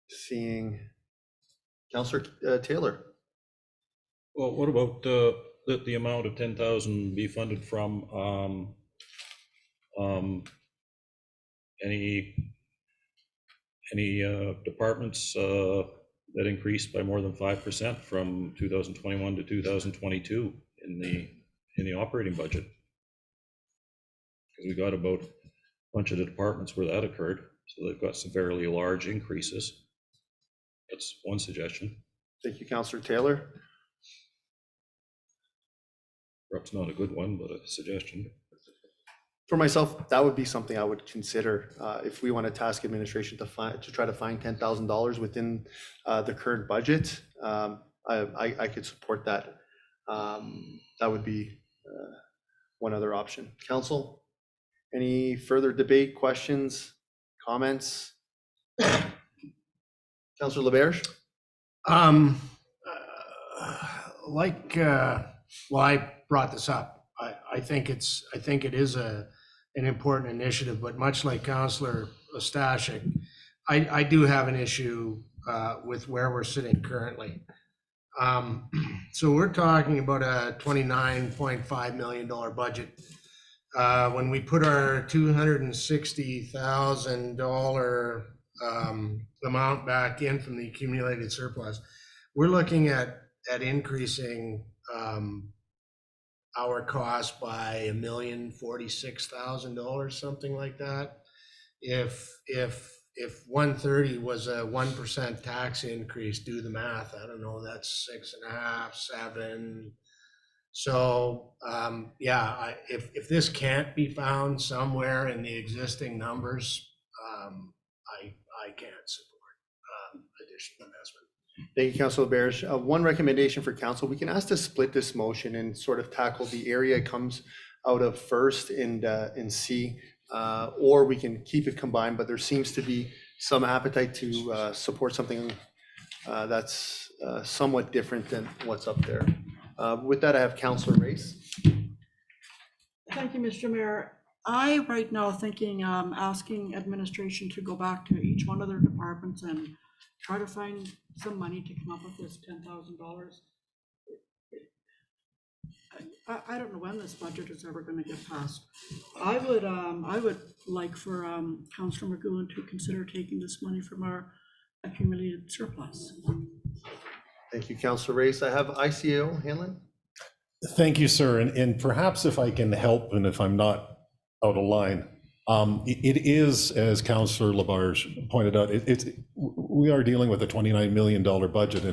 Seeing Counselor Taylor. Well, what about the amount of 10,000 be funded from any departments that increased by more than 5% from 2021 to 2022 in the operating budget? Because we got about a bunch of the departments where that occurred, so they've got some fairly large increases. That's one suggestion. Thank you, Counselor Taylor. Perhaps not a good one, but a suggestion. For myself, that would be something I would consider if we want to task administration to try to find $10,000 within the current budget. I could support that. That would be one other option. Council, any further debate, questions, comments? Councilor LaBerge? Well, I brought this up. I think it is an important initiative, but much like Councillor Ostashik, I do have an issue with where we're sitting currently. So we're talking about a $29.5 million budget. When we put our $260,000 amount back in from the accumulated surplus, we're looking at increasing our cost by $1,046,000, something like that. If 130 was a 1% tax increase, do the math. I don't know, that's 6.5, 7. So yeah, if this can't be found somewhere in the existing numbers, I can't support additional investment. Thank you, Councilor LaBerge. One recommendation for council, we can ask to split this motion and sort of tackle the area it comes out of first in C, or we can keep it combined, but there seems to be some appetite to support something that's somewhat different than what's up there. With that, I have Councilor Race. Thank you, Mr. Mayor. I right now thinking, asking administration to go back to each one of their departments and try to find some money to come up with this $10,000. I don't know when this budget is ever going to get passed. I would like for Councillor McGowan to consider taking this money from our accumulated surplus. Thank you, Councilor Race. I have ICAO Hanlon. Thank you, sir. And perhaps if I can help, and if I'm not out of line, it is, as Councillor LaBerge pointed out, we are dealing with a $29 million budget,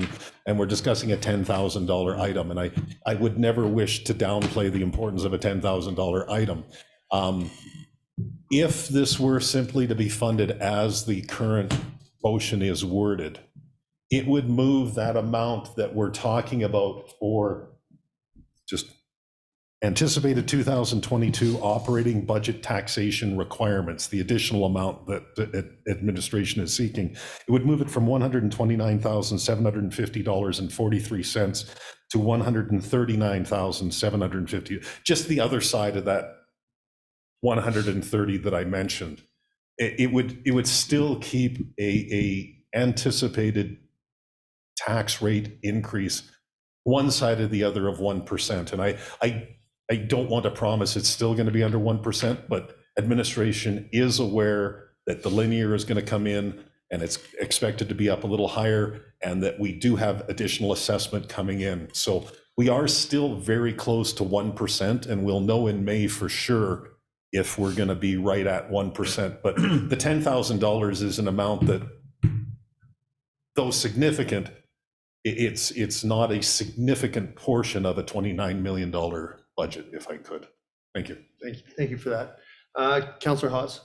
and we're discussing a $10,000 item. And I would never wish to downplay the importance of a $10,000 item. If this were simply to be funded as the current motion is worded, it would move that amount that we're talking about for just anticipated 2022 operating budget taxation requirements, the additional amount that administration is seeking. It would move it from $129,750.43 to $139,750, just the other side of that 130 that I mentioned. It would still keep a anticipated tax rate increase one side or the other of 1%. And I don't want to promise it's still going to be under 1%, but administration is aware that the linear is going to come in and it's expected to be up a little higher, and that we do have additional assessment coming in. So we are still very close to 1%, and we'll know in May for sure if we're going to be right at 1%. But the $10,000 is an amount that, though significant, it's not a significant portion of a $29 million budget, if I could. Thank you. Thank you for that. Councillor Hawes.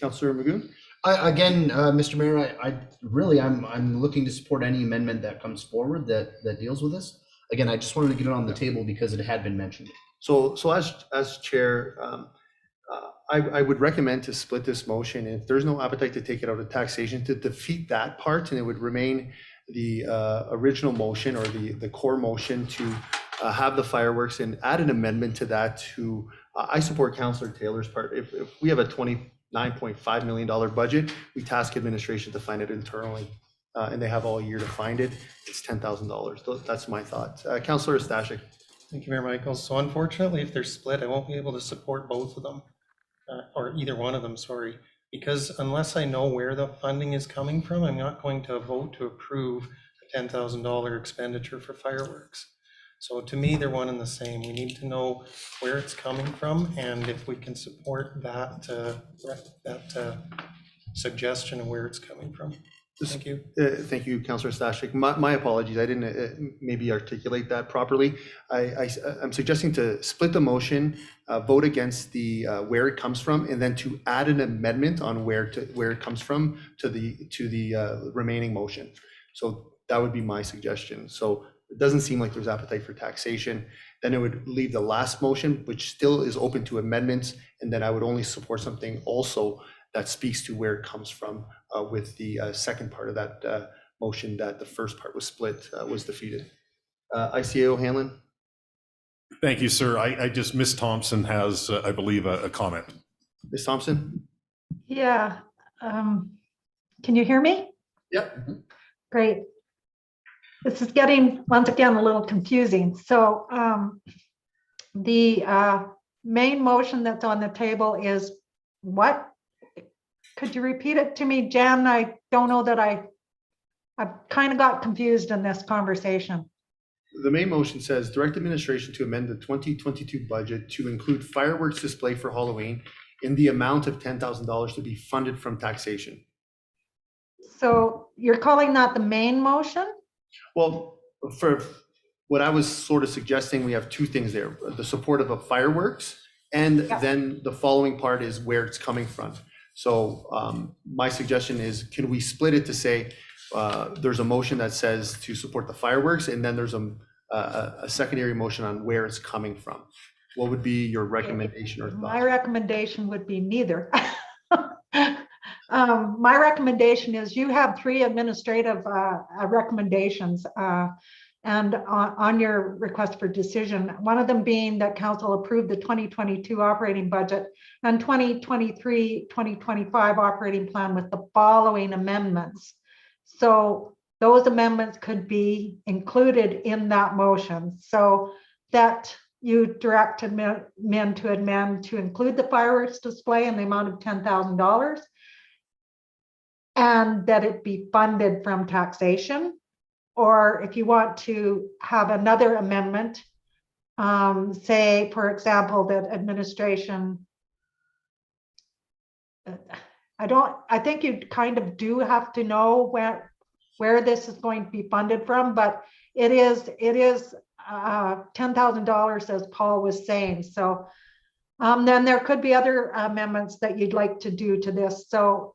Councillor Magoon. Again, Mr. Mayor, I'm looking to support any amendment that comes forward that deals with this. Again, I just wanted to get it on the table because it had been mentioned. So as chair, I would recommend to split this motion. If there's no appetite to take it out of taxation, to defeat that part, and it would remain the original motion or the core motion to have the fireworks and add an amendment to that to, I support Councillor Taylor's part. If we have a $29.5 million budget, we task administration to find it internally, and they have all year to find it. It's $10,000. That's my thought. Councillor Stashik. Thank you, Mayor Michaels. So unfortunately, if they're split, I won't be able to support both of them, or either one of them, sorry. Because unless I know where the funding is coming from, I'm not going to vote to approve a $10,000 expenditure for fireworks. So to me, they're one and the same. We need to know where it's coming from, and if we can support that, suggestion of where it's coming from. Thank you. Thank you, Councillor Stashik. My apologies, I didn't maybe articulate that properly. I'm suggesting to split the motion, vote against the where it comes from, and then to add an amendment on where it comes from to the remaining motion. So that would be my suggestion. So it doesn't seem like there's appetite for taxation. Then it would leave the last motion, which still is open to amendments, and then I would only support something also that speaks to where it comes from with the second part of that motion, that the first part was split, was defeated. ICA O'Hanlon. Thank you, sir. I just, Ms. Thompson has, I believe, a comment. Ms. Thompson? Yeah. Can you hear me? Yep. Great. This is getting, once again, a little confusing. So the main motion that's on the table is what? Could you repeat it to me, Jen? I don't know that I've kind of got confused in this conversation. The main motion says direct administration to amend the 2022 budget to include fireworks display for Halloween in the amount of $10,000 to be funded from taxation. So you're calling that the main motion? Well, for what I was sort of suggesting, we have two things there, the support of a fireworks, and then the following part is where it's coming from. So my suggestion is, can we split it to say there's a motion that says to support the fireworks, and then there's a secondary motion on where it's coming from? What would be your recommendation or thought? My recommendation would be neither. My recommendation is you have three administrative recommendations and on your request for decision, one of them being that council approved the 2022 operating budget and 2023-2025 operating plan with the following amendments. So those amendments could be included in that motion, so that you direct men to amend to include the fireworks display in the amount of $10,000 and that it be funded from taxation. Or if you want to have another amendment, say, for example, that administration, I think you kind of do have to know where this is going to be funded from, but it is $10,000, as Paul was saying. So then there could be other amendments that you'd like to do to this. So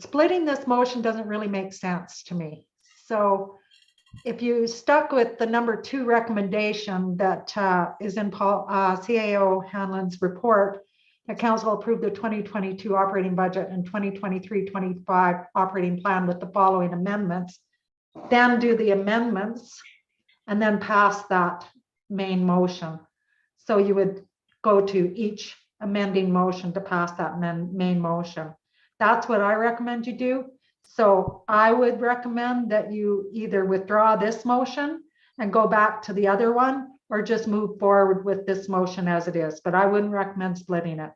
splitting this motion doesn't really make sense to me. So if you stuck with the number 2 recommendation that is in CAO Hanlon's report, that council approved the 2022 operating budget and 2023-25 operating plan with the following amendments, then do the amendments and then pass that main motion. So you would go to each amending motion to pass that main motion. That's what I recommend you do. So I would recommend that you either withdraw this motion and go back to the other one, or just move forward with this motion as it is. But I wouldn't recommend splitting it.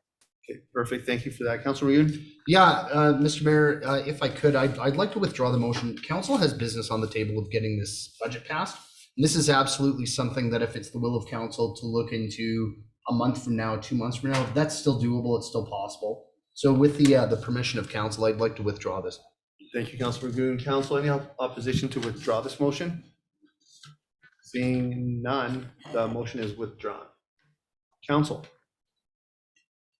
Okay, perfect. Thank you for that. Councilor Magoon? Yeah, Mr. Mayor, if I could, I'd like to withdraw the motion. Council has business on the table of getting this budget passed. And this is absolutely something that if it's the will of council to look into a month from now, 2 months from now, that's still doable. It's still possible. So with the permission of council, I'd like to withdraw this. Thank you, Councilor Magoon. Council, any opposition to withdraw this motion? Seeing none, the motion is withdrawn. Council,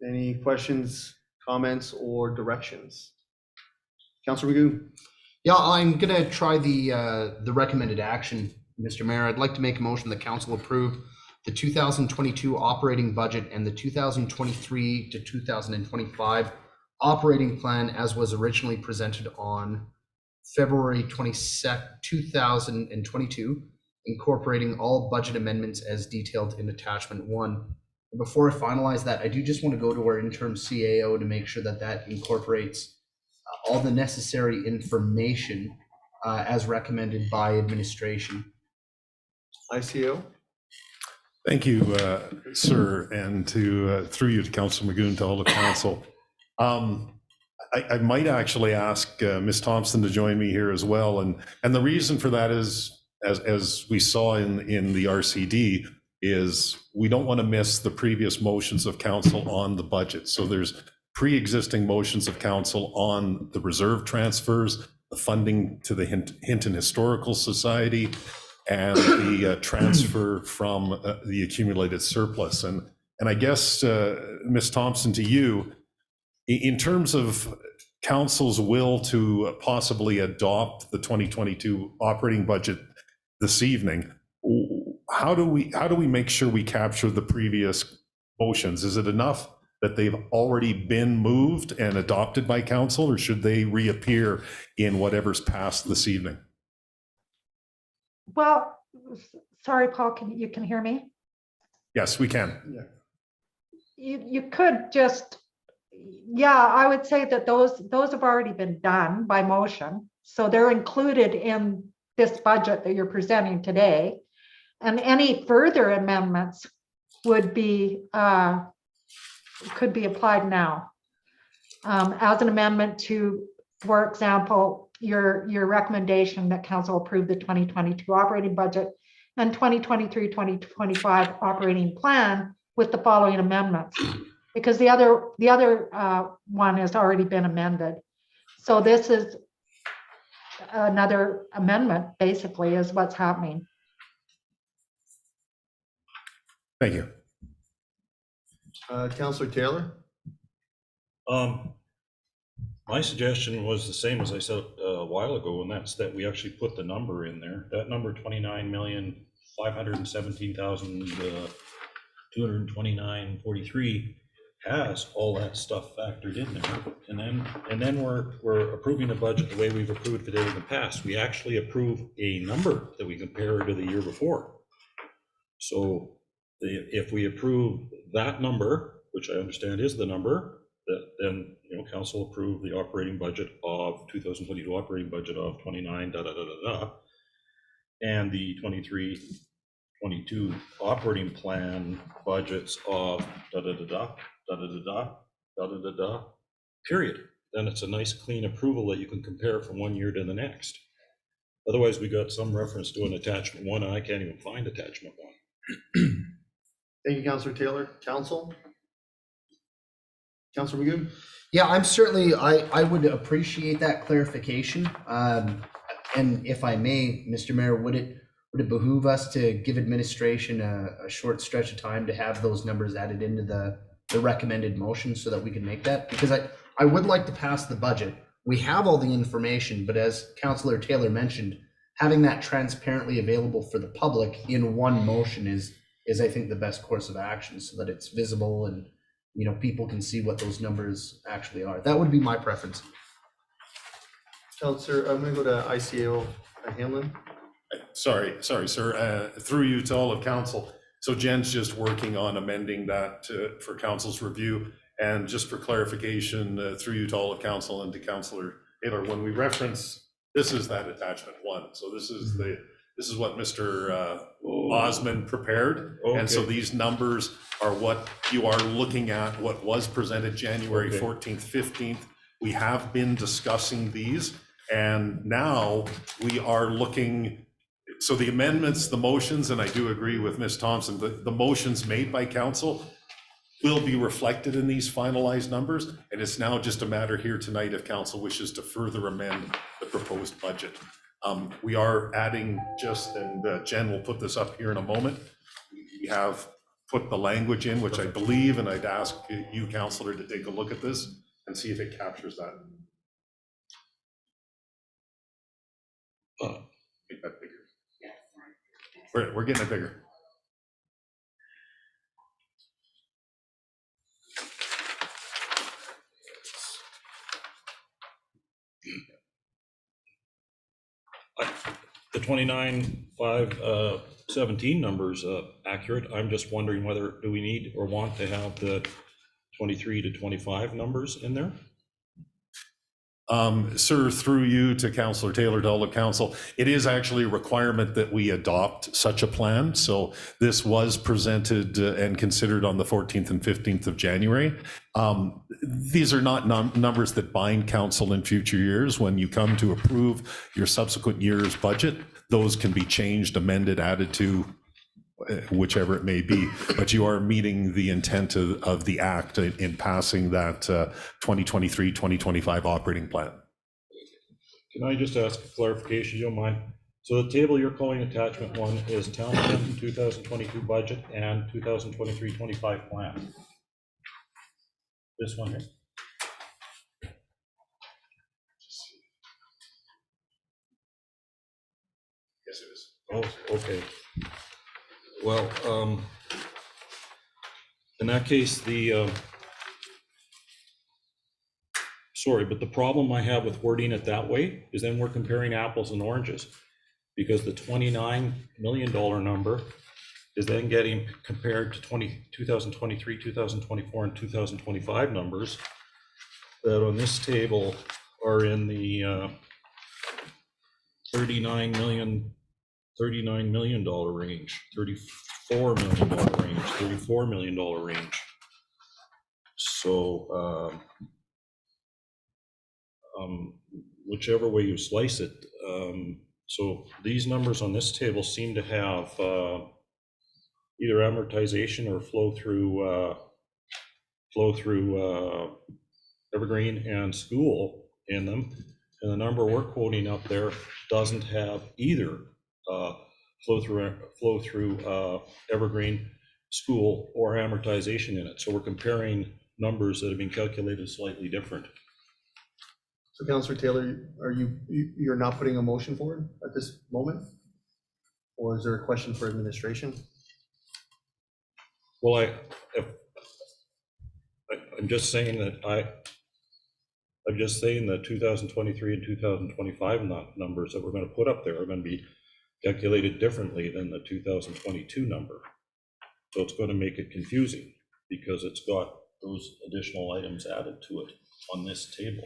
any questions, comments, or directions? Councilor Magoon? Yeah, I'm gonna try the recommended action, Mr. Mayor. I'd like to make a motion that council approve the 2022 operating budget and the 2023 to 2025 operating plan as was originally presented on February 22nd, 2022, incorporating all budget amendments as detailed in attachment 1. Before I finalize that, I do just want to go to our interim CAO to make sure that that incorporates all the necessary information as recommended by administration. ICO? Thank you, sir, and through you to Councilor Magoon, to all the council. I might actually ask Ms. Thompson to join me here as well, and the reason for that is, as we saw in the RCD, is we don't want to miss the previous motions of council on the budget. So there's pre-existing motions of council on the reserve transfers, the funding to the Hinton Historical Society, and the transfer from the accumulated surplus. And I guess, Ms. Thompson, to you, in terms of council's will to possibly adopt the 2022 operating budget this evening, how do we make sure we capture the previous motions? Is it enough that they've already been moved and adopted by council, or should they reappear in whatever's passed this evening? Well, sorry, Paul, you can hear me? Yes, we can. You could just, yeah, I would say that those have already been done by motion. So they're included in this budget that you're presenting today. And any further amendments would be, could be applied now. As an amendment to, for example, your recommendation that council approve the 2022 operating budget and 2023-2025 operating plan with the following amendments, because the other one has already been amended. So this is another amendment, basically, is what's happening. Thank you. Councillor Taylor? My suggestion was the same as I said a while ago, and that's that we actually put the number in there. That number, 29,517,229.43, has all that stuff factored in there. And then we're approving a budget the way we've approved it in the past. We actually approve a number that we compare to the year before. So if we approve that number, which I understand is the number, then council approved the operating budget of 2022 operating budget of 29 and the 23-22 operating plan budgets of period. Then it's a nice clean approval that you can compare from one year to the next. Otherwise, we got some reference to an attachment 1, and I can't even find attachment 1. Thank you, Councillor Taylor. Council? Councillor Magoon? Yeah, I'm certainly, I would appreciate that clarification. And if I may, Mr. Mayor, would it behoove us to give administration a short stretch of time to have those numbers added into the recommended motion so that we can make that? Because I would like to pass the budget. We have all the information, but as Councillor Taylor mentioned, having that transparently available for the public in one motion is I think the best course of action, so that it's visible and people can see what those numbers actually are. That would be my preference. Councillor, I'm going to go to ICAO Hanlon. Sorry, sir. Through you to all of council. So Jen's just working on amending that for council's review. And just for clarification, through you to all of council and to Councillor Taylor, when we reference, this is that attachment 1. So this is what Mr. Osmond prepared. Okay. And so these numbers are what you are looking at, what was presented January 14th, 15th. We have been discussing these, and now we are looking, so the amendments, the motions, and I do agree with Ms. Thompson, the motions made by council will be reflected in these finalized numbers, and it's now just a matter here tonight if council wishes to further amend the proposed budget. We are adding and Jen will put this up here in a moment. We have put the language in, which I believe, and I'd ask you, Councillor, to take a look at this and see if it captures that. Make that bigger. We're getting it bigger. 29,517 numbers accurate. I'm just wondering whether do we need or want to have the 23 to 25 numbers in there? Sir, through you to Councillor Taylor, to all of council, it is actually a requirement that we adopt such a plan. So this was presented and considered on the 14th and 15th of January. These are not numbers that bind council in future years. When you come to approve your subsequent year's budget, those can be changed, amended, added to, whichever it may be, but you are meeting the intent of the act in passing that 2023-2025 operating plan. Can I just ask a clarification, you don't mind? So the table you're calling attachment 1 is Town of Hinton 2022 budget and 2023-25 plan. This one here? Yes, it is. Oh, okay. Well, in that case, sorry, but the problem I have with wording it that way is then we're comparing apples and oranges, because the $29 million number is then getting compared to 2023, 2024, and 2025 numbers that on this table are in the $39 million range, $34 million range, $34 million range. So whichever way you slice it, so these numbers on this table seem to have either amortization or flow through Evergreen and school in them, and the number we're quoting up there doesn't have either flow through Evergreen, school, or amortization in it. So we're comparing numbers that have been calculated slightly different. So Councillor Taylor, you're not putting a motion forward at this moment? Or is there a question for administration? Well, I'm just saying that I'm just saying that 2023 and 2025 numbers that we're going to put up there are going to be calculated differently than the 2022 number. So it's going to make it confusing because it's got those additional items added to it on this table.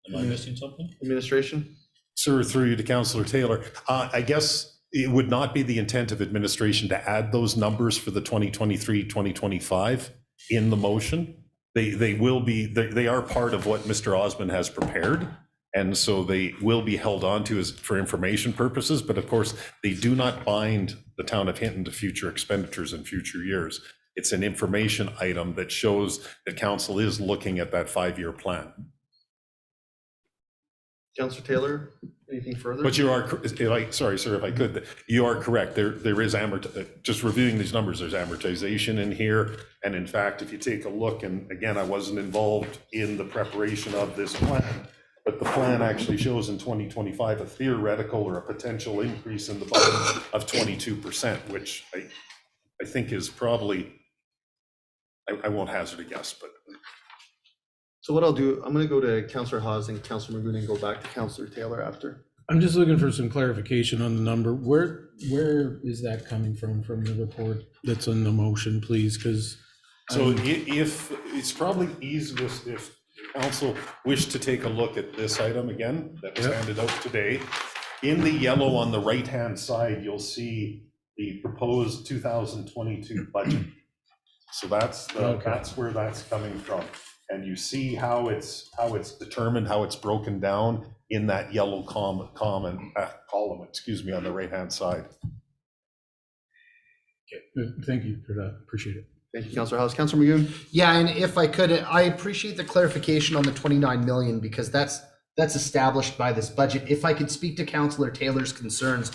Am I missing something? Administration? Sir, through you to Councillor Taylor, I guess it would not be the intent of administration to add those numbers for the 2023-2025 in the motion. They will be, they are part of what Mr. Osmond has prepared. And so they will be held on to as for information purposes, but of course, they do not bind the town of Hinton to future expenditures in future years. It's an information item that shows that council is looking at that 5-year plan. Councillor Taylor, anything further? But you are, sorry, sir, if I could, you are correct. There is just reviewing these numbers, there's amortization in here. And in fact, if you take a look, and again, I wasn't involved in the preparation of this plan, but the plan actually shows in 2025 a theoretical or a potential increase in the budget of 22%, which I think is probably, I won't hazard a guess, but. So what I'll do, I'm going to go to Councillor Haas and Councillor Magoon and go back to Councillor Taylor after. I'm just looking for some clarification on the number. Where is that coming from the report that's in the motion, please? Because so if it's probably easiest if council wish to take a look at this item again that was handed out today. In the yellow on the right-hand side, you'll see the proposed 2022 budget. So that's where that's coming from. And you see how it's determined, how it's broken down in that yellow column, excuse me, on the right-hand side. okay, thank you for that. Appreciate it. Thank you, Councillor Haas. Councillor Magoon? Yeah, and if I could, I appreciate the clarification on the 29 million because that's established by this budget. If I could speak to Councillor Taylor's concerns,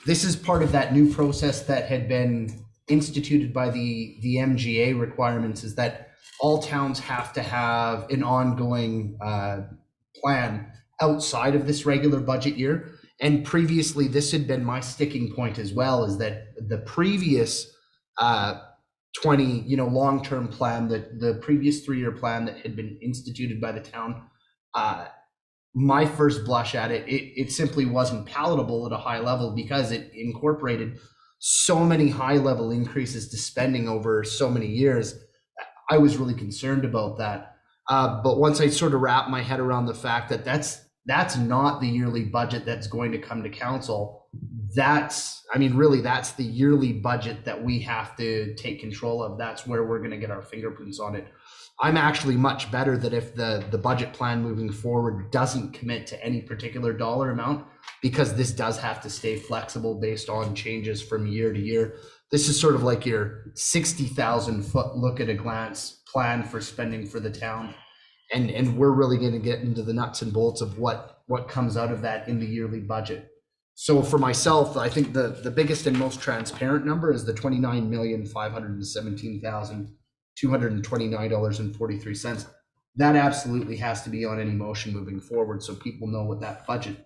this is part of that new process that had been instituted by the MGA requirements, is that all towns have to have an ongoing plan outside of this regular budget year. And previously, this had been my sticking point as well, is that the previous 20, long-term plan, that the previous 3-year plan that had been instituted by the town my first blush at it, it simply wasn't palatable at a high level because it incorporated so many high level increases to spending over so many years. I was really concerned about that. But once I sort of wrapped my head around the fact that that's not the yearly budget that's going to come to council, that's the yearly budget that we have to take control of. That's where we're going to get our fingerprints on it. I'm actually much better that if the budget plan moving forward doesn't commit to any particular dollar amount, because this does have to stay flexible based on changes from year to year. This is sort of like your 60,000 foot look at a glance plan for spending for the town. And we're really going to get into the nuts and bolts of what comes out of that in the yearly budget. So for myself, I think the biggest and most transparent number is the $29,517,229.43. That absolutely has to be on any motion moving forward so people know what that budget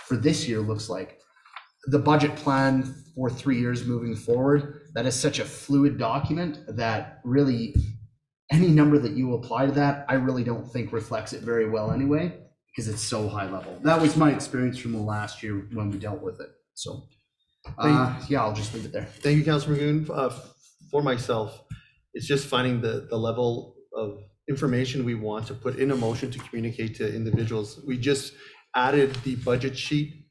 for this year looks like. The budget plan for 3 years moving forward, that is such a fluid document that really any number that you apply to that, I really don't think reflects it very well anyway, because it's so high level. That was my experience from the last year when we dealt with it. So yeah, I'll just leave it there. Thank you, Councilor Magoon. For myself, it's just finding the level of information we want to put in a motion to communicate to individuals. We just added the budget sheet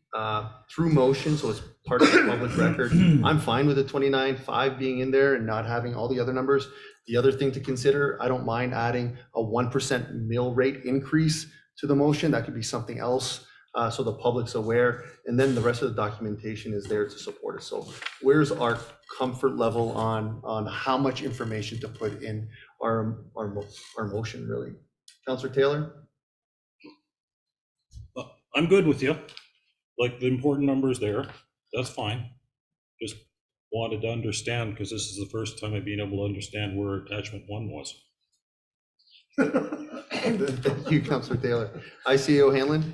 through motion, so it's part of the public record. I'm fine with the 29.5 being in there and not having all the other numbers. The other thing to consider, I don't mind adding a 1% mill rate increase to the motion. That could be something else, so the public's aware. And then the rest of the documentation is there to support it. So where's our comfort level on how much information to put in our motion, really? Councilor Taylor? I'm good with you. Like, the important numbers there, that's fine. Just wanted to understand, because this is the first time I've been able to understand where attachment 1 was. Thank you, Councilor Taylor. ICA O'Hanlon?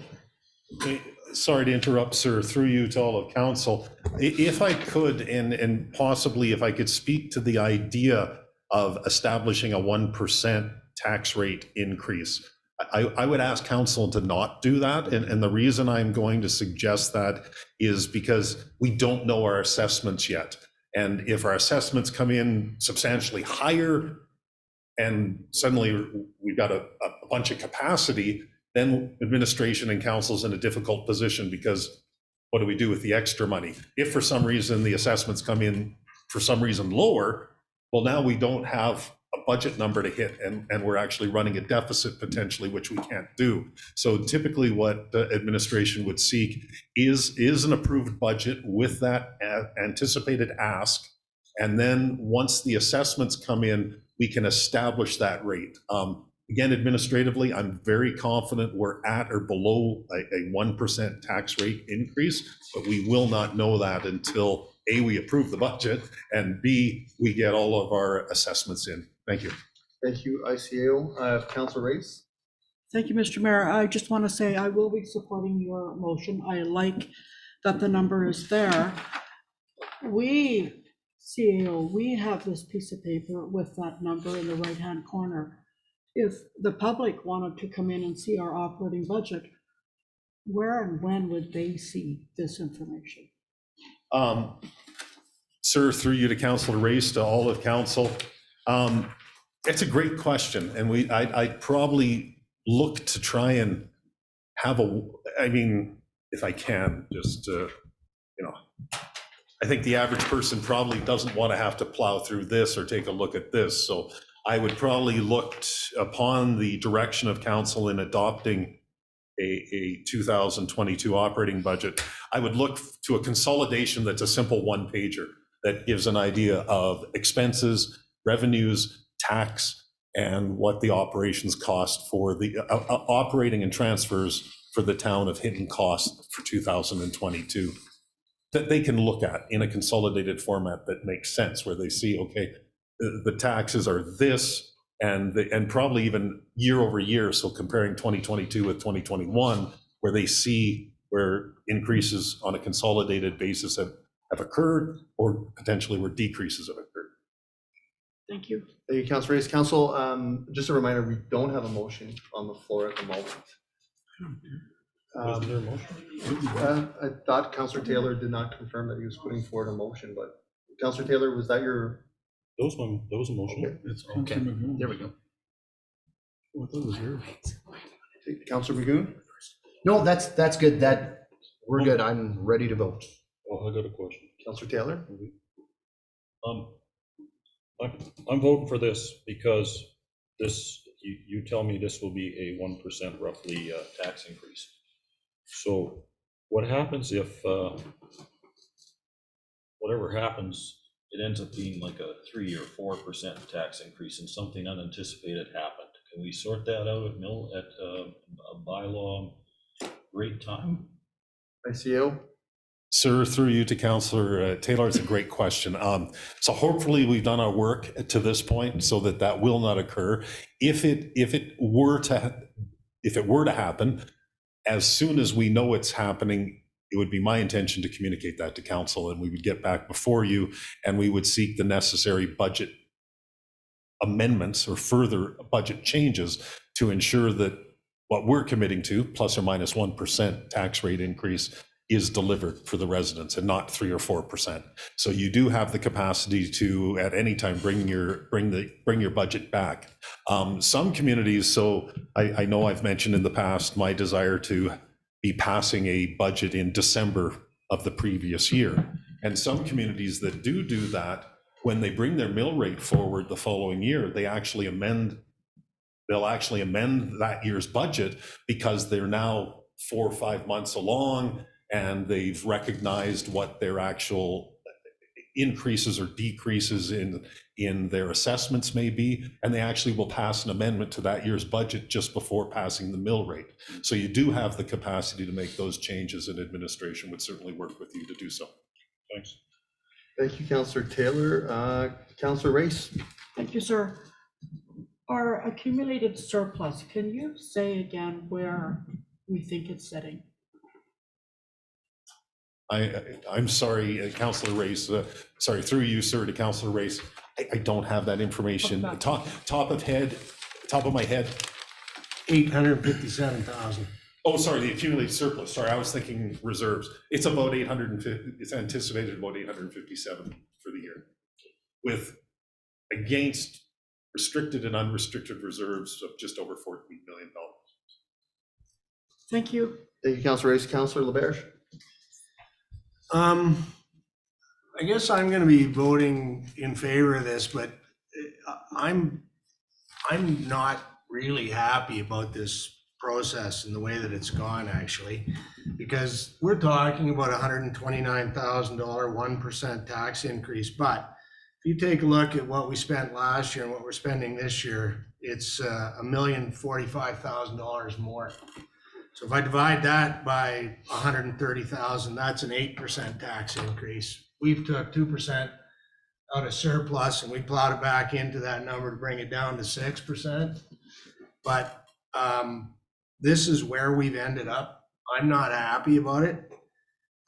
Sorry to interrupt, sir, through you to all of council. If I could, and possibly if I could speak to the idea of establishing a 1% tax rate increase. I would ask council to not do that. And the reason I'm going to suggest that is because we don't know our assessments yet. And if our assessments come in substantially higher and suddenly we've got a bunch of capacity, then administration and council's in a difficult position, because what do we do with the extra money? If for some reason the assessments come in for some reason lower, well, now we don't have a budget number to hit, and we're actually running a deficit potentially, which we can't do. So typically what the administration would seek is an approved budget with that anticipated ask. And then once the assessments come in, we can establish that rate. Again, administratively, I'm very confident we're at or below a 1% tax rate increase, but we will not know that until A, we approve the budget, and B, we get all of our assessments in. Thank you. Thank you, ICAO. Councilor Race? Thank you, Mr. Mayor. I just want to say I will be supporting your motion. I like that the number is there. We, CAO, we have this piece of paper with that number in the right-hand corner. If the public wanted to come in and see our operating budget, where and when would they see this information? Sir, through you to Councilor Race, to all of council. It's a great question, and I'd probably look to try and have if I can, just I think the average person probably doesn't want to have to plow through this or take a look at this. So I would probably look upon the direction of council in adopting a 2022 operating budget. I would look to a consolidation that's a simple one-pager that gives an idea of expenses, revenues, tax, and what the operations cost for the operating and transfers for the town of Hinton cost for 2022. That they can look at in a consolidated format that makes sense, where they see, okay, the taxes are this, and probably even year over year, so comparing 2022 with 2021, where they see where increases on a consolidated basis have occurred, or potentially where decreases have occurred. Thank you. Thank you, Councilor Race. Council, just a reminder, we don't have a motion on the floor at the moment. Wasn't there a motion? I thought Counselor Taylor did not confirm that he was putting forward a motion, but Counselor Taylor, was that your? There was a motion. It's Okay, Councilor Magoon. there we go. Oh, I thought it was yours. Counselor Magoon? No, that's good. We're good. I'm ready to vote. Oh, I got a question. Counselor Taylor? I'm voting for this because this, you tell me this will be a 1% roughly tax increase. So what happens if, whatever happens, it ends up being like a 3 or 4% tax increase and something unanticipated happened? Can we sort that out at a bylaw rate time? ICO? Sir, through you to Councillor Taylor, it's a great question. So hopefully we've done our work to this point so that that will not occur. If it were to happen, as soon as we know it's happening, it would be my intention to communicate that to council, and we would get back before you and we would seek the necessary budget amendments or further budget changes to ensure that what we're committing to, plus or minus 1% tax rate increase, is delivered for the residents and not 3 or 4%. So you do have the capacity to, at any time, bring your budget back. Some communities, so I know I've mentioned in the past my desire to be passing a budget in December of the previous year. And some communities that do that, when they bring their mill rate forward the following year, they'll actually amend that year's budget because they're now 4 or 5 months along and they've recognized what their actual increases or decreases in their assessments may be, and they actually will pass an amendment to that year's budget just before passing the mill rate. So you do have the capacity to make those changes, and administration would certainly work with you to do so. Thanks. Thank you, Counselor Taylor. Counselor Race? Thank you, sir. Our accumulated surplus, can you say again where we think it's sitting? I'm sorry, Councillor Race, sorry, through you, sir, to Councillor Race. I don't have that information. Top of my head. 857,000. Oh, sorry, the accumulated surplus. Sorry, I was thinking reserves. It's about 850, it's anticipated about 857 for the year, with against restricted and unrestricted reserves of just over $14 million. Thank you. Thank you, Counselor Race. Counselor LaBerge? I guess I'm going to be voting in favor of this, but I'm not really happy about this process and the way that it's gone, actually, because we're talking about $129,000 1% tax increase. But if you take a look at what we spent last year and what we're spending this year, it's $1,045,000 more. So if I divide that by 130,000, that's an 8% tax increase. We've took 2% out of surplus and we plowed it back into that number to bring it down to 6%. But this is where we've ended up. I'm not happy about it.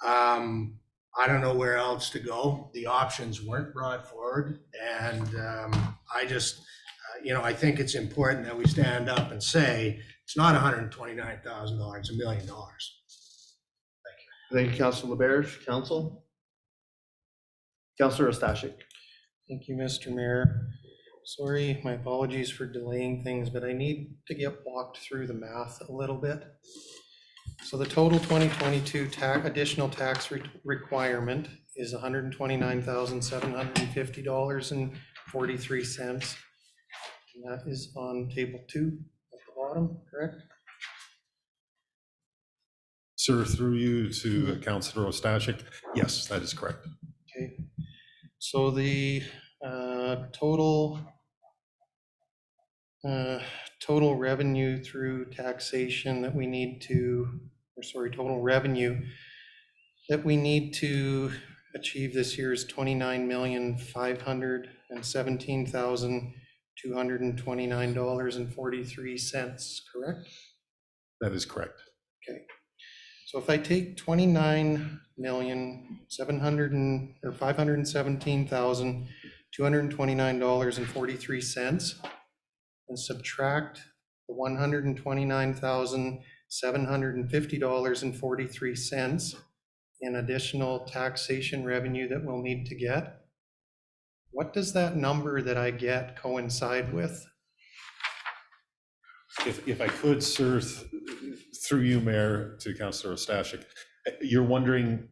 I don't know where else to go. The options weren't brought forward. And I just, I think it's important that we stand up and say, it's not $129,000, it's $1 million. Thank you. Thank you, Counselor LaBerge. Council? Counselor Ostashik? Thank you, Mr. Mayor. Sorry, my apologies for delaying things, but I need to get walked through the math a little bit. So the total 2022 additional tax requirement is $129,750.43. And that is on table 2 at the bottom, correct? Sir, through you to Councillor Ostashik. Yes, that is correct. Okay. So the total revenue through taxation that we need to, total revenue that we need to achieve this year is $29,517,229.43, correct? That is correct. Okay. So if I take $29,517,229.43 and subtract the $129,750 $750.43 in additional taxation revenue that we'll need to get. What does that number that I get coincide with? If I could, sir, through you, Mayor, to Councillor Ostashik, you're wondering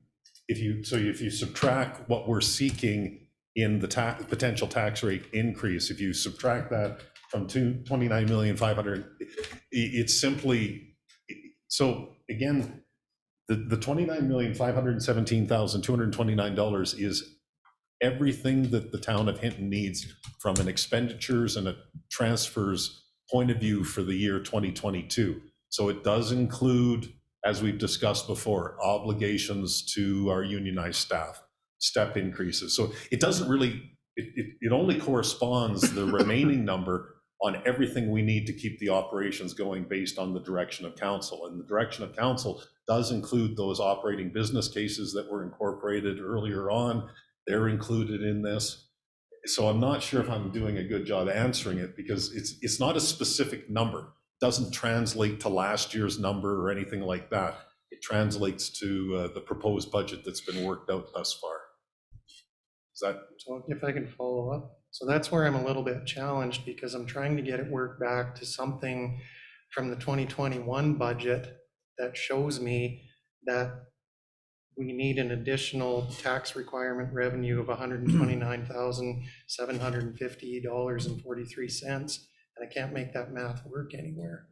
if you subtract what we're seeking in the potential tax rate increase, if you subtract that from 29,500,000, it's simply, so again, the $29,517,229 is everything that the town of Hinton needs from an expenditures and a transfers point of view for the year 2022. So it does include, as we've discussed before, obligations to our unionized staff, step increases. So it doesn't really, it only corresponds the remaining number on everything we need to keep the operations going based on the direction of council. And the direction of council does include those operating business cases that were incorporated earlier on. They're included in this. So I'm not sure if I'm doing a good job answering it, because it's not a specific number. It doesn't translate to last year's number or anything like that. It translates to the proposed budget that's been worked out thus far. Is that? So if I can follow up. So that's where I'm a little bit challenged, because I'm trying to get it worked back to something from the 2021 budget that shows me that we need an additional tax requirement revenue of $129,750.43, and I can't make that math work anywhere.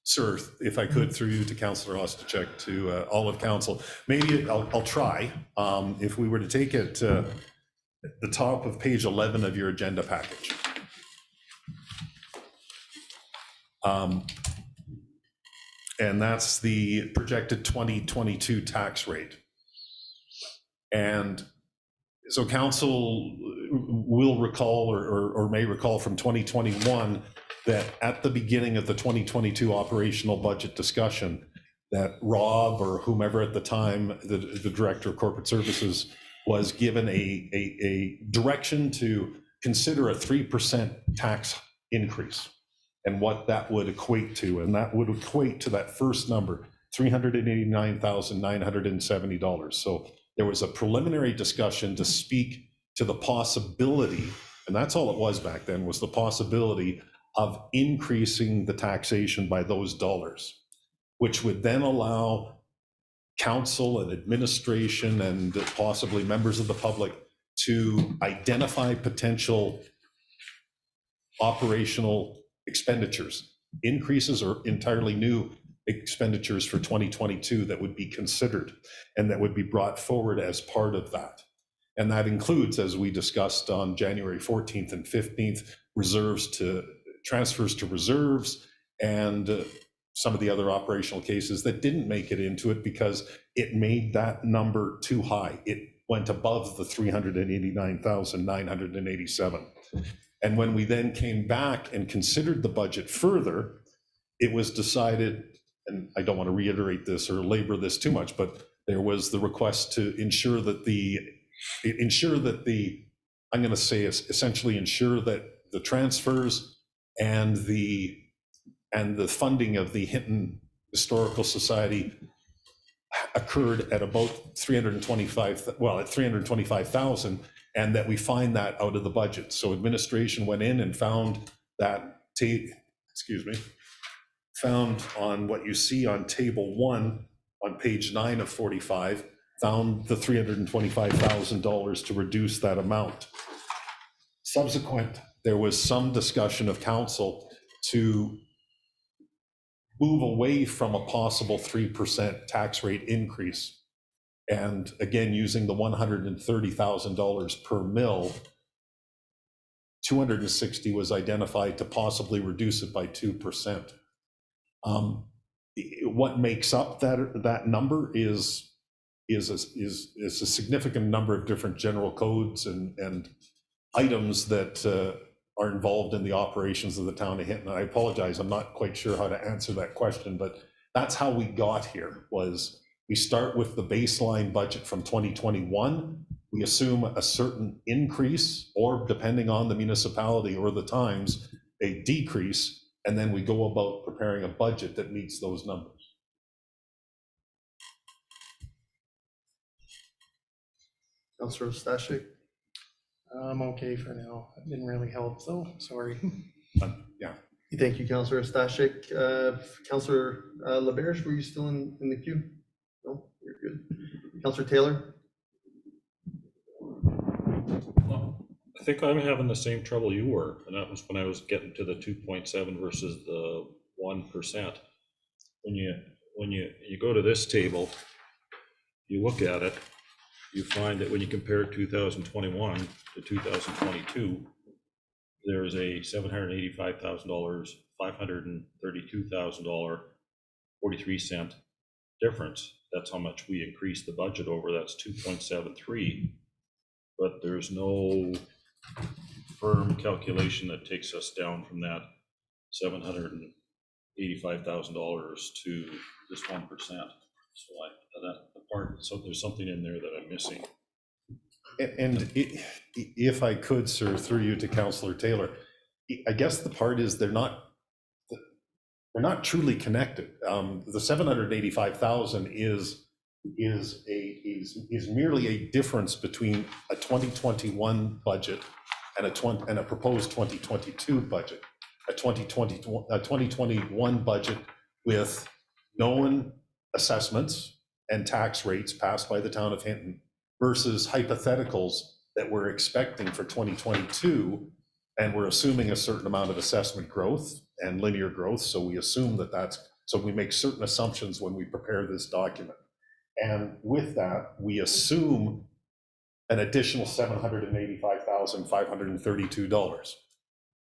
Sir, if I could, through you to Councillor Ostachek, to all of council, maybe I'll try. If we were to take it at the top of page 11 of your agenda package. And that's the projected 2022 tax rate. And so council will recall or may recall from 2021 that at the beginning of the 2022 operational budget discussion, that Rob or whomever at the time, the Director of Corporate Services, was given a direction to consider a 3% tax increase and what that would equate to. And that would equate to that first number, $389,970. So there was a preliminary discussion to speak to the possibility, and that's all it was back then, was the possibility of increasing the taxation by those dollars, which would then allow council and administration and possibly members of the public to identify potential operational expenditures, increases or entirely new expenditures for 2022 that would be considered and that would be brought forward as part of that. And that includes, as we discussed on January 14th and 15th, transfers to reserves and some of the other operational cases that didn't make it into it because it made that number too high. It went above the 389,987. And when we then came back and considered the budget further, it was decided, and I don't want to reiterate this or labor this too much, but there was the request to ensure that I'm going to say essentially ensure that the transfers and the funding of the Hinton Historical Society occurred at about 325,000, and that we find that out of the budget. So administration went in and found that, found on what you see on table 1 on page 9 of 45, found the $325,000 to reduce that amount. Subsequent, there was some discussion of council to move away from a possible 3% tax rate increase. And again, using the $130,000 per mill, 260 was identified to possibly reduce it by 2%. What makes up that number is a significant number of different general codes and items that are involved in the operations of the town of Hinton. I apologize, I'm not quite sure how to answer that question, but that's how we got here. Was we start with the baseline budget from 2021, we assume a certain increase, or depending on the municipality or the times, a decrease, and then we go about preparing a budget that meets those numbers. Councillor Stashik? I'm okay for now. It didn't really help, though. Sorry. Yeah. Thank you, Councillor Stashik. Councillor LaBerge, were you still in the queue? No, you're good. Councillor Taylor? I think I'm having the same trouble you were, and that was when I was getting to the 2.7 versus the 1%. When you go to this table, you look at it, you find that when you compare 2021 to 2022, there's a $785,000, $532,000, 43-cent difference. That's how much we increased the budget over. That's 2.73. But there's no firm calculation that takes us down from that $785,000 to this 1%. So so there's something in there that I'm missing. And if I could, sir, through you to Councillor Taylor, I guess the part is they're not truly connected. The 785,000 is merely a difference between a 2021 budget and a proposed 2022 budget. A 2021 budget with known assessments and tax rates passed by the town of Hinton versus hypotheticals that we're expecting for 2022, and we're assuming a certain amount of assessment growth and linear growth. So we assume so we make certain assumptions when we prepare this document. And with that, we assume an additional $785,532.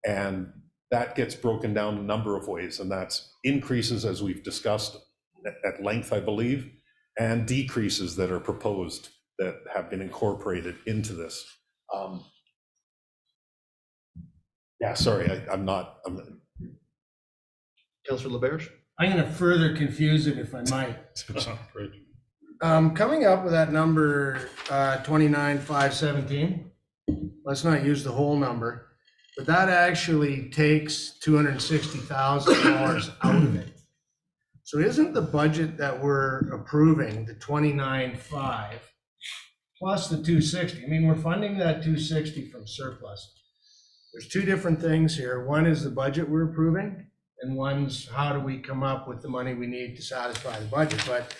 And that gets broken down a number of ways, and that's increases, as we've discussed at length, I believe, and decreases that are proposed that have been incorporated into this. Yeah, sorry, I'm not. Councillor LaBerge? I'm going to further confuse it if I might. Great. Coming up with that number, 29,517, let's not use the whole number, but that actually takes $260,000 out of it. So isn't the budget that we're approving, the 29.5 plus the 260? I mean, we're funding that 260 from surplus. There's two different things here. One is the budget we're approving, and one's how do we come up with the money we need to satisfy the budget. But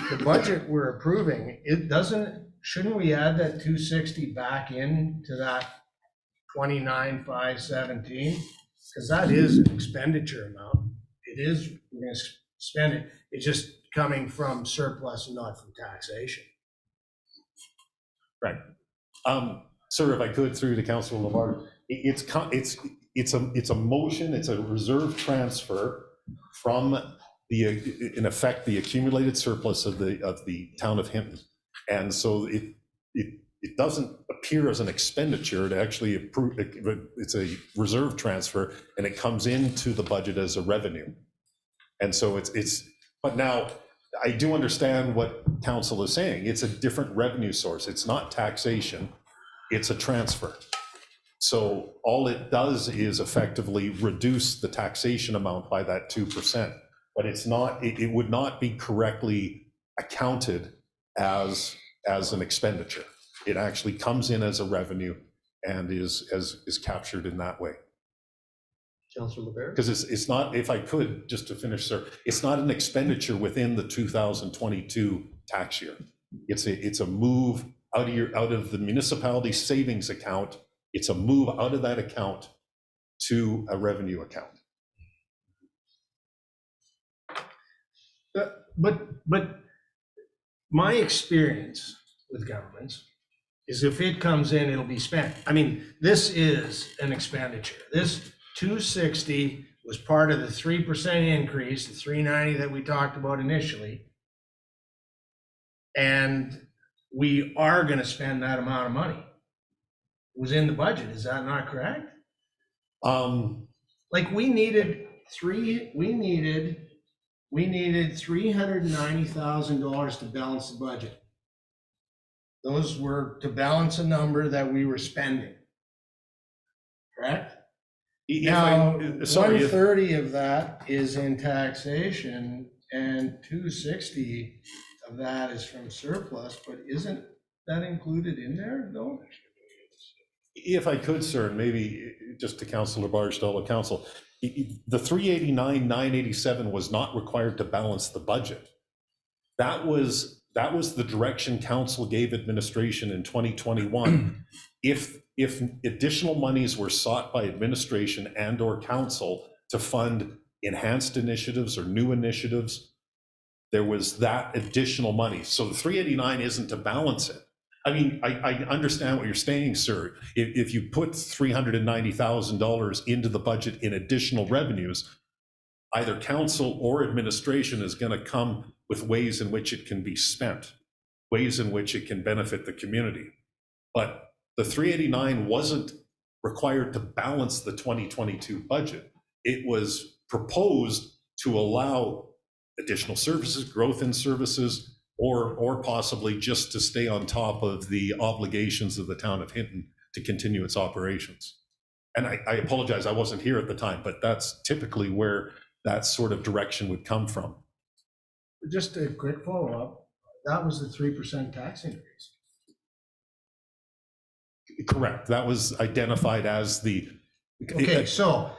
the budget we're approving, shouldn't we add that 260 back into that 29,517? Because that is an expenditure amount. It is, we're going to spend it. It's just coming from surplus and not from taxation. Right. Sir, if I could, through to Councilor Lamar, it's a motion, it's a reserve transfer from in effect, the accumulated surplus of the town of Hinton. And so it doesn't appear as an expenditure. It actually it's a reserve transfer, and it comes into the budget as a revenue. And so but now I do understand what council is saying. It's a different revenue source. It's not taxation, it's a transfer. So all it does is effectively reduce the taxation amount by that 2%, but it's not, it would not be correctly accounted as an expenditure. It actually comes in as a revenue and is captured in that way. Councillor LaBerge? Because it's not, if I could, just to finish, sir, it's not an expenditure within the 2022 tax year. It's a move out of the municipality savings account. It's a move out of that account to a revenue account. But my experience with governments is if it comes in, it'll be spent. I mean, this is an expenditure. This 260 was part of the 3% increase, the 390 that we talked about initially. And we are going to spend that amount of money. It was in the budget. Is that not correct? Like we needed $390,000 to balance the budget. Those were to balance a number that we were spending. Correct? Now, Sorry, if- 130 of that is in taxation and 260 of that is from surplus, but isn't that included in there though? If I could, sir, and maybe just to Councillor Barge, to all of council, the 389, 987 was not required to balance the budget. That was the direction council gave administration in 2021. If additional monies were sought by administration and or council to fund enhanced initiatives or new initiatives, there was that additional money. So the 389 isn't to balance it. I mean, I understand what you're saying, sir. If you put $390,000 into the budget in additional revenues, either council or administration is going to come with ways in which it can be spent, ways in which it can benefit the community. But the 389 wasn't required to balance the 2022 budget. It was proposed to allow additional services, growth in services, or possibly just to stay on top of the obligations of the town of Hinton to continue its operations. And I apologize, I wasn't here at the time, but that's typically where that sort of direction would come from. Just a quick follow-up, that was the 3% tax increase. Correct, that was identified as the. Okay, so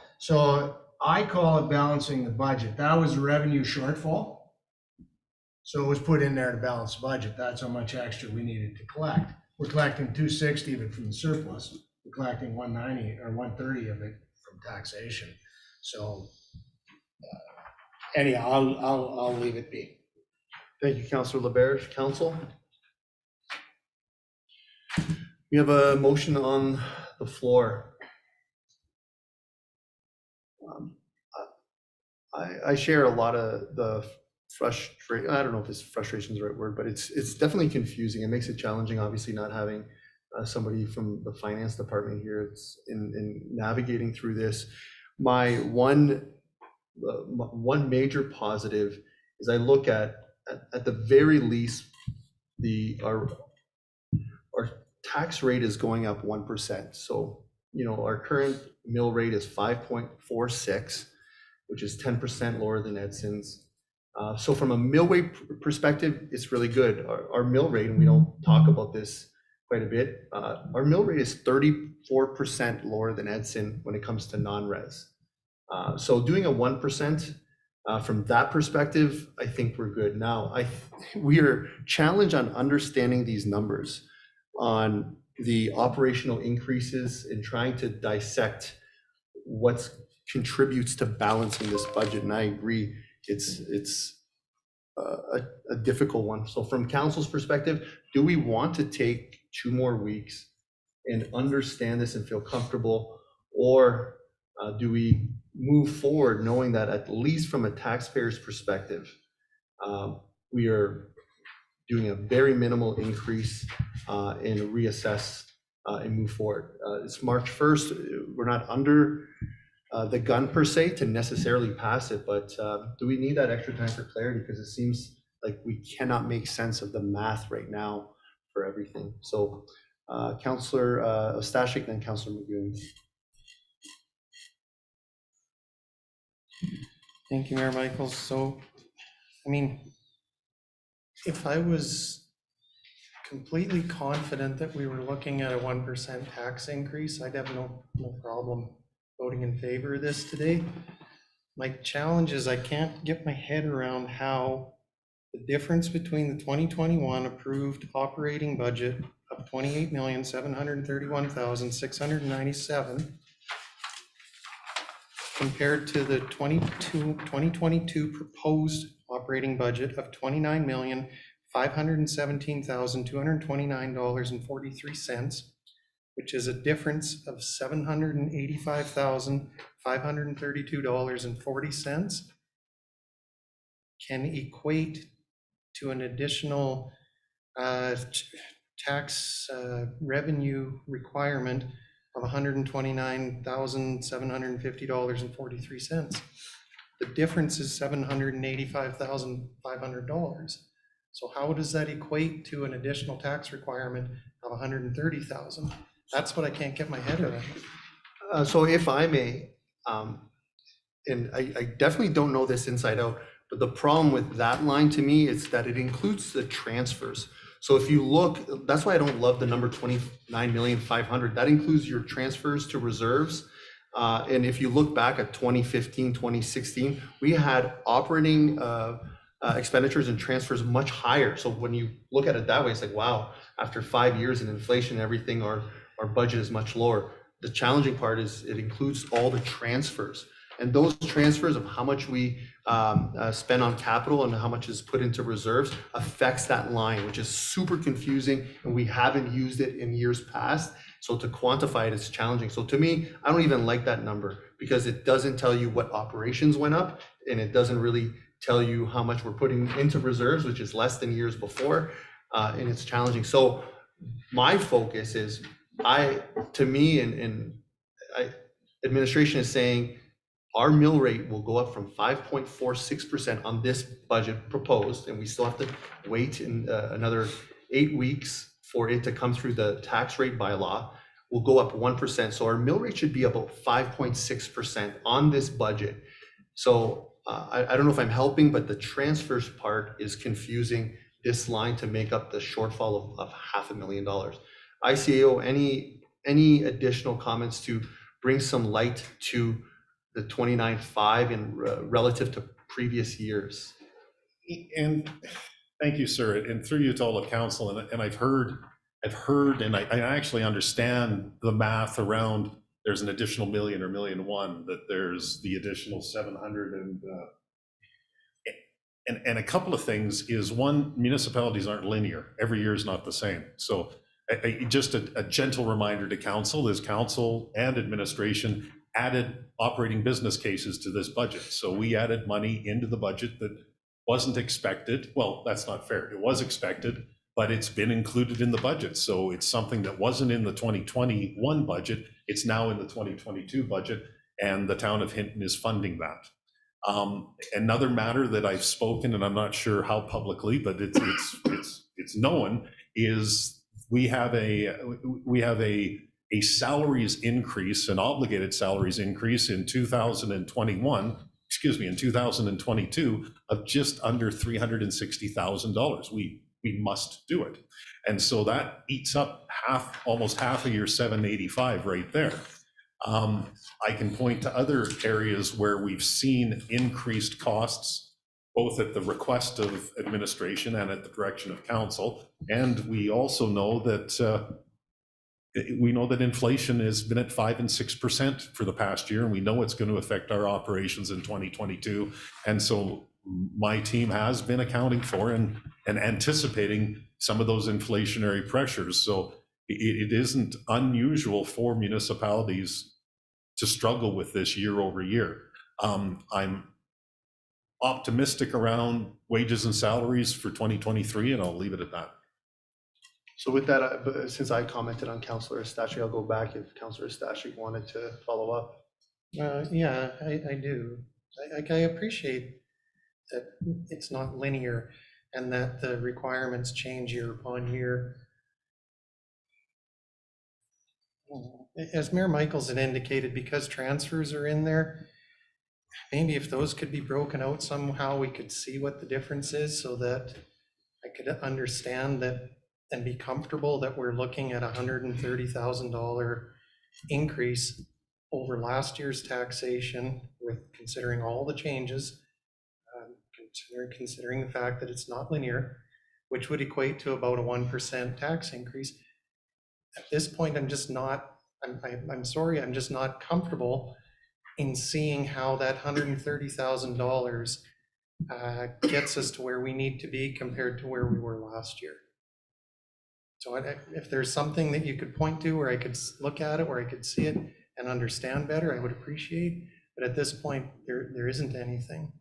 I call it balancing the budget. That was a revenue shortfall. So it was put in there to balance the budget. That's how much extra we needed to collect. We're collecting 260 of it from the surplus. We're collecting 190 or 130 of it from taxation. So anyhow, I'll leave it be. Thank you, Councillor LeBerge. Council? We have a motion on the floor. I share a lot of the frustration. I don't know if this frustration is the right word, but it's definitely confusing. It makes it challenging, obviously, not having somebody from the finance department here. It's in navigating through this. My one major positive is I look at the very least, our tax rate is going up 1%. So, our current mill rate is 5.46, which is 10% lower than Edson's. So from a mill rate perspective, it's really good. Our mill rate, and we don't talk about this quite a bit, our mill rate is 34% lower than Edson when it comes to non-res. So doing a 1%, from that perspective, I think we're good. Now, we are challenged on understanding these numbers, on the operational increases and trying to dissect what contributes to balancing this budget. And I agree, it's a difficult one. So from council's perspective, do we want to take 2 more weeks and understand this and feel comfortable, or do we move forward knowing that at least from a taxpayer's perspective, we are doing a very minimal increase and reassess and move forward. It's March 1st. We're not under the gun per se to necessarily pass it, but do we need that extra time for clarity? Because it seems like we cannot make sense of the math right now for everything. So Councillor Ostashik, then Councillor McGoon. Thank you, Mayor Michaels. So, I mean, if I was completely confident that we were looking at a 1% tax increase, I'd have no problem voting in favor of this today. My challenge is I can't get my head around how the difference between the 2021 approved operating budget of $28,731,697 compared to the 2022 proposed operating budget of $29,517,229.43, which is a difference of $785,532.40, can equate to an additional tax revenue requirement of $129,750.43. The difference is $785,500. So how does that equate to an additional tax requirement of 130,000? That's what I can't get my head around. So if I may, and I definitely don't know this inside out, but the problem with that line to me is that it includes the transfers. So if you look, that's why I don't love the number 29,500,000. That includes your transfers to reserves. And if you look back at 2015, 2016, we had operating expenditures and transfers much higher. So when you look at it that way, it's like, wow, after 5 years in inflation and everything, our budget is much lower. The challenging part is it includes all the transfers. And those transfers of how much we spend on capital and how much is put into reserves affects that line, which is super confusing, and we haven't used it in years past. So to quantify it is challenging. So to me, I don't even like that number because it doesn't tell you what operations went up, and it doesn't really tell you how much we're putting into reserves, which is less than years before, and it's challenging. So my focus is, administration is saying our mill rate will go up from 5.46% on this budget proposed, and we still have to wait in another 8 weeks for it to come through the tax rate bylaw. Will go up 1%. So our mill rate should be about 5.6% on this budget. So I don't know if I'm helping, but the transfers part is confusing this line to make up the shortfall of $500,000. ICAO, any additional comments to bring some light to the 29.5 in relative to previous years? And thank you, sir. And through you to all of council, and I've heard, and I actually understand the math around there's an additional million or $1.1 million, that there's the additional 700 and a couple of things is, one, municipalities aren't linear. Every year is not the same. So just a gentle reminder to council is council and administration added operating business cases to this budget. So we added money into the budget that wasn't expected. Well, that's not fair. It was expected, but it's been included in the budget. So it's something that wasn't in the 2021 budget. It's now in the 2022 budget, and the town of Hinton is funding that. Another matter that I've spoken, and I'm not sure how publicly, but it's known, is we have a salaries increase, an obligated salaries increase in 2022 of just under $360,000. We must do it. And so that eats up almost half of your 785 right there. I can point to other areas where we've seen increased costs, both at the request of administration and at the direction of council. And we also know that inflation has been at 5% and 6% for the past year, and we know it's going to affect our operations in 2022. And so my team has been accounting for and anticipating some of those inflationary pressures. So it isn't unusual for municipalities to struggle with this year over year. I'm optimistic around wages and salaries for 2023, and I'll leave it at that. So with that, since I commented on Councillor Stashik, I'll go back if Councillor Stashik wanted to follow up. Yeah, I do. I appreciate that it's not linear and that the requirements change year upon year. As Mayor Michaels had indicated, because transfers are in there, maybe if those could be broken out somehow, we could see what the difference is so that I could understand that and be comfortable that we're looking at $130,000 increase over last year's taxation, with considering all the changes, considering the fact that it's not linear, which would equate to about a 1% tax increase. At this point, I'm just not comfortable in seeing how that $130,000 gets us to where we need to be compared to where we were last year. So if there's something that you could point to where I could look at it, where I could see it and understand better, I would appreciate. But at this point, there isn't anything.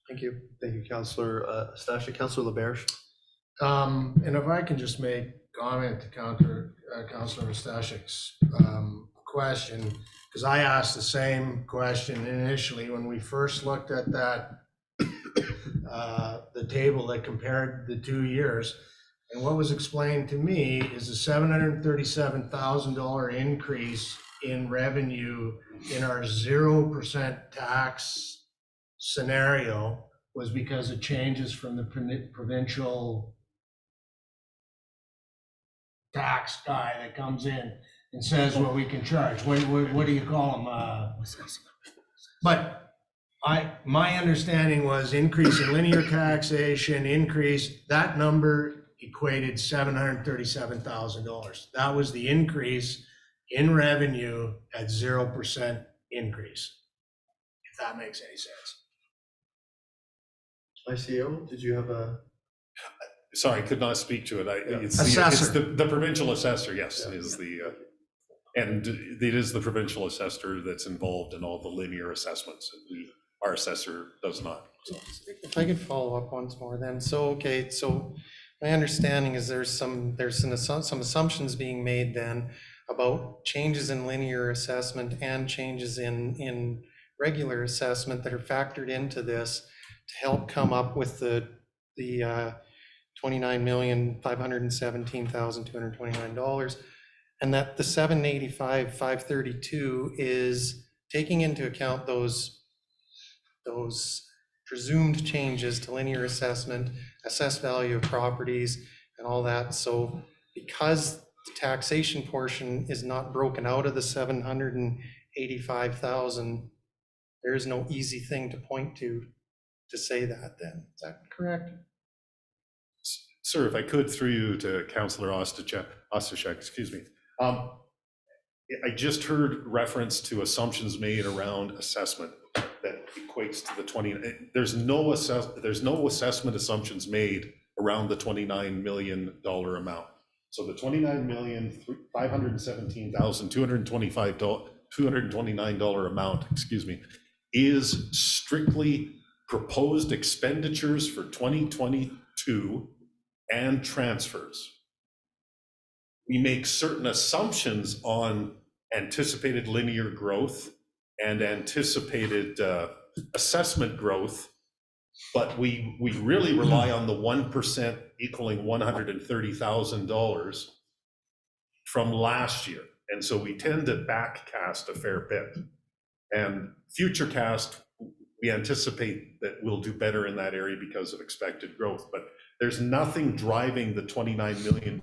Thank you. Thank you, Councillor Stashik. Councillor LaBerge. And if I can just make comment to counter Councillor Stashik's question, because I asked the same question initially when we first looked at that the table that compared the 2 years. And what was explained to me is a $737,000 increase in revenue in our 0% tax scenario was because of changes from the provincial tax guy that comes in and says what we can charge. What do you call them? But my understanding was increase in linear taxation, that number equated $737,000. That was the increase in revenue at 0% increase, if that makes any sense. ICO, did you have a? Sorry, I could not speak to it. It's Assessor. the provincial assessor, yes, is the, and it is the provincial assessor that's involved in all the linear assessments. Our assessor does not. So. If I could follow up once more then. So, okay, so my understanding is there's some assumptions being made then about changes in linear assessment and changes in regular assessment that are factored into this to help come up with the $29,517,229, and that the $785,532 is taking into account those presumed changes to linear assessment, assessed value of properties, and all that. So because the taxation portion is not broken out of the 785,000, there is no easy thing to point to say that then. Is that correct? Sir, if I could, through you to Councillor Ostashek, excuse me. I just heard reference to assumptions made around assessment that equates to the 20. There's no assessment assumptions made around the $29 million amount. So the $29,517,229 amount, excuse me, is strictly proposed expenditures for 2022 and transfers. We make certain assumptions on anticipated linear growth and anticipated assessment growth, but we really rely on the 1% equaling $130,000 from last year. And so we tend to backcast a fair bit. And futurecast, we anticipate that we'll do better in that area because of expected growth. But there's nothing driving the $29 million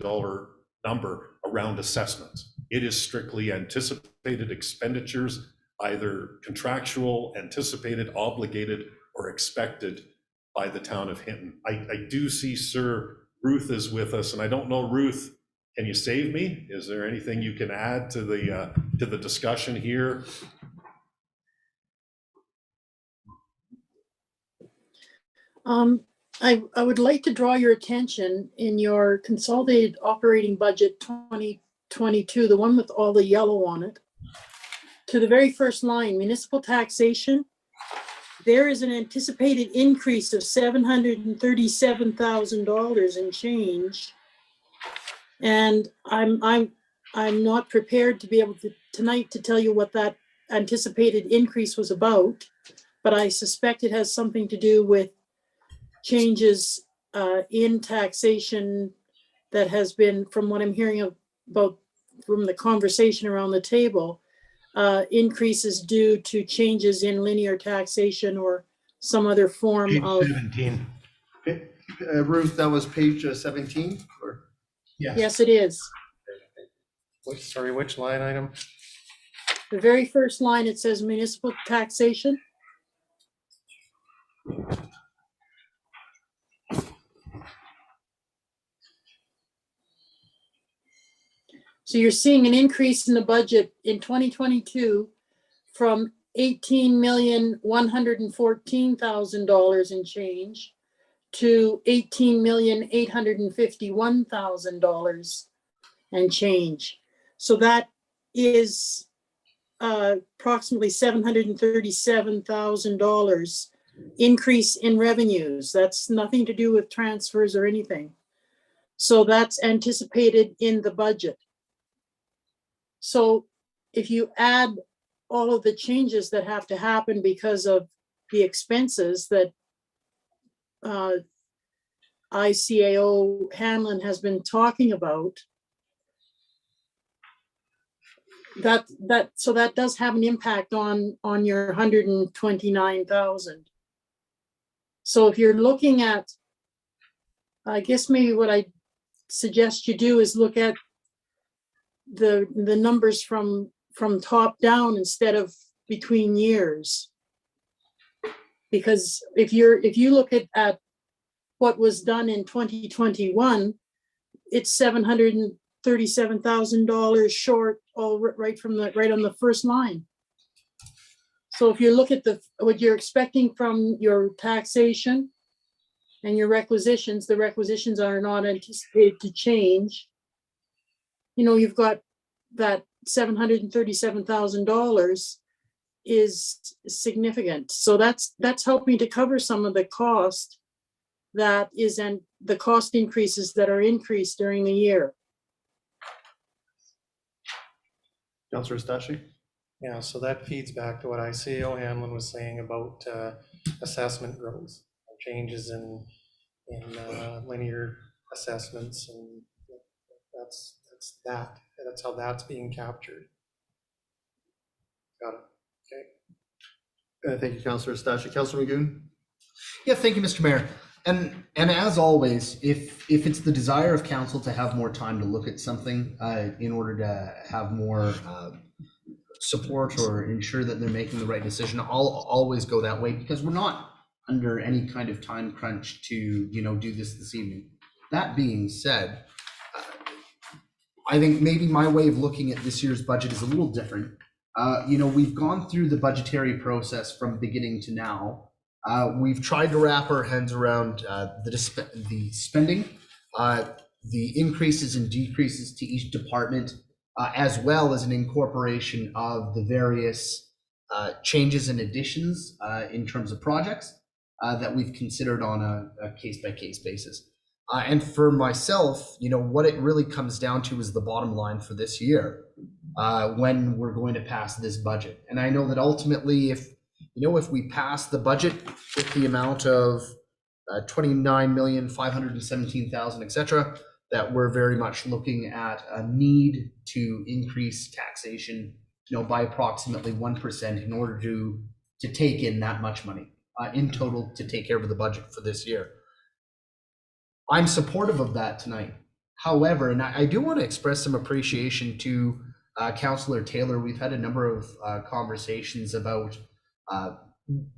number around assessments. It is strictly anticipated expenditures, either contractual, anticipated, obligated, or expected by the town of Hinton. I do see Sir Ruth is with us, and I don't know, Ruth, can you save me? Is there anything you can add to the discussion here? I would like to draw your attention in your consolidated operating budget 2022, the one with all the yellow on it, to the very first line, municipal taxation. There is an anticipated increase of $737,000 in change. And I'm not prepared to be able to tonight to tell you what that anticipated increase was about, but I suspect it has something to do with changes in taxation that has been, from what I'm hearing about from the conversation around the table, increases due to changes in linear taxation or some other form Page of. 17. Ruth, that was page 17? Or? Yes, it is. Which line item? The very first line, it says municipal taxation. So you're seeing an increase in the budget in 2022 from $18,114,000 in change to $18,851,000 and change. So that is approximately $737,000 increase in revenues. That's nothing to do with transfers or anything. So that's anticipated in the budget. So if you add all of the changes that have to happen because of the expenses that ICAO Hanlon has been talking about, so that does have an impact on your 129,000. So if you're looking at, I guess maybe what I suggest you do is look at the numbers from top down instead of between years. Because if you look at what was done in 2021, it's $737,000 short, all right on the first line. So if you look at what you're expecting from your taxation and your requisitions, the requisitions are not anticipated to change. You know, you've got that $737,000 is significant. So that's helping to cover some of the cost that is, and the cost increases that are increased during the year. Councillor Estache? Yeah, so that feeds back to what ICAO Hanlon was saying about assessment growth, changes in linear assessments, and that's how that's being captured. Got it. Okay. Thank you, Councillor Estache. Councillor Magoon? Yeah, thank you, Mr. Mayor. And as always, if it's the desire of council to have more time to look at something in order to have more support or ensure that they're making the right decision, I'll always go that way, because we're not under any kind of time crunch to do this evening. That being said, I think maybe my way of looking at this year's budget is a little different. We've gone through the budgetary process from beginning to now. We've tried to wrap our heads around the spending, the increases and decreases to each department, as well as an incorporation of the various changes and additions in terms of projects that we've considered on a case-by-case basis. And for myself, what it really comes down to is the bottom line for this year when we're going to pass this budget. And I know that ultimately, if we pass the budget with the amount of 29,517,000, et cetera, that we're very much looking at a need to increase taxation, by approximately 1% in order to take in that much money in total to take care of the budget for this year. I'm supportive of that tonight. However, and I do want to express some appreciation to Councillor Taylor. We've had a number of conversations about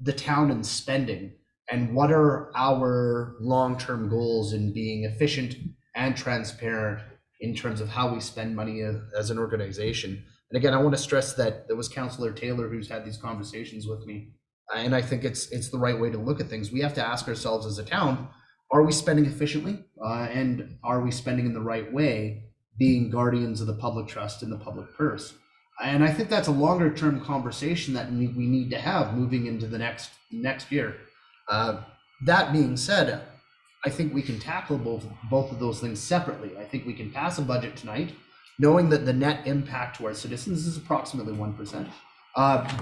the town and spending, and what are our long-term goals in being efficient and transparent in terms of how we spend money as an organization. And again, I want to stress that it was Councillor Taylor who's had these conversations with me, and I think it's the right way to look at things. We have to ask ourselves as a town, are we spending efficiently, and are we spending in the right way, being guardians of the public trust and the public purse? And I think that's a longer term conversation that we need to have moving into the next year. That being said, I think we can tackle both of those things separately. I think we can pass a budget tonight, knowing that the net impact to our citizens is approximately 1%.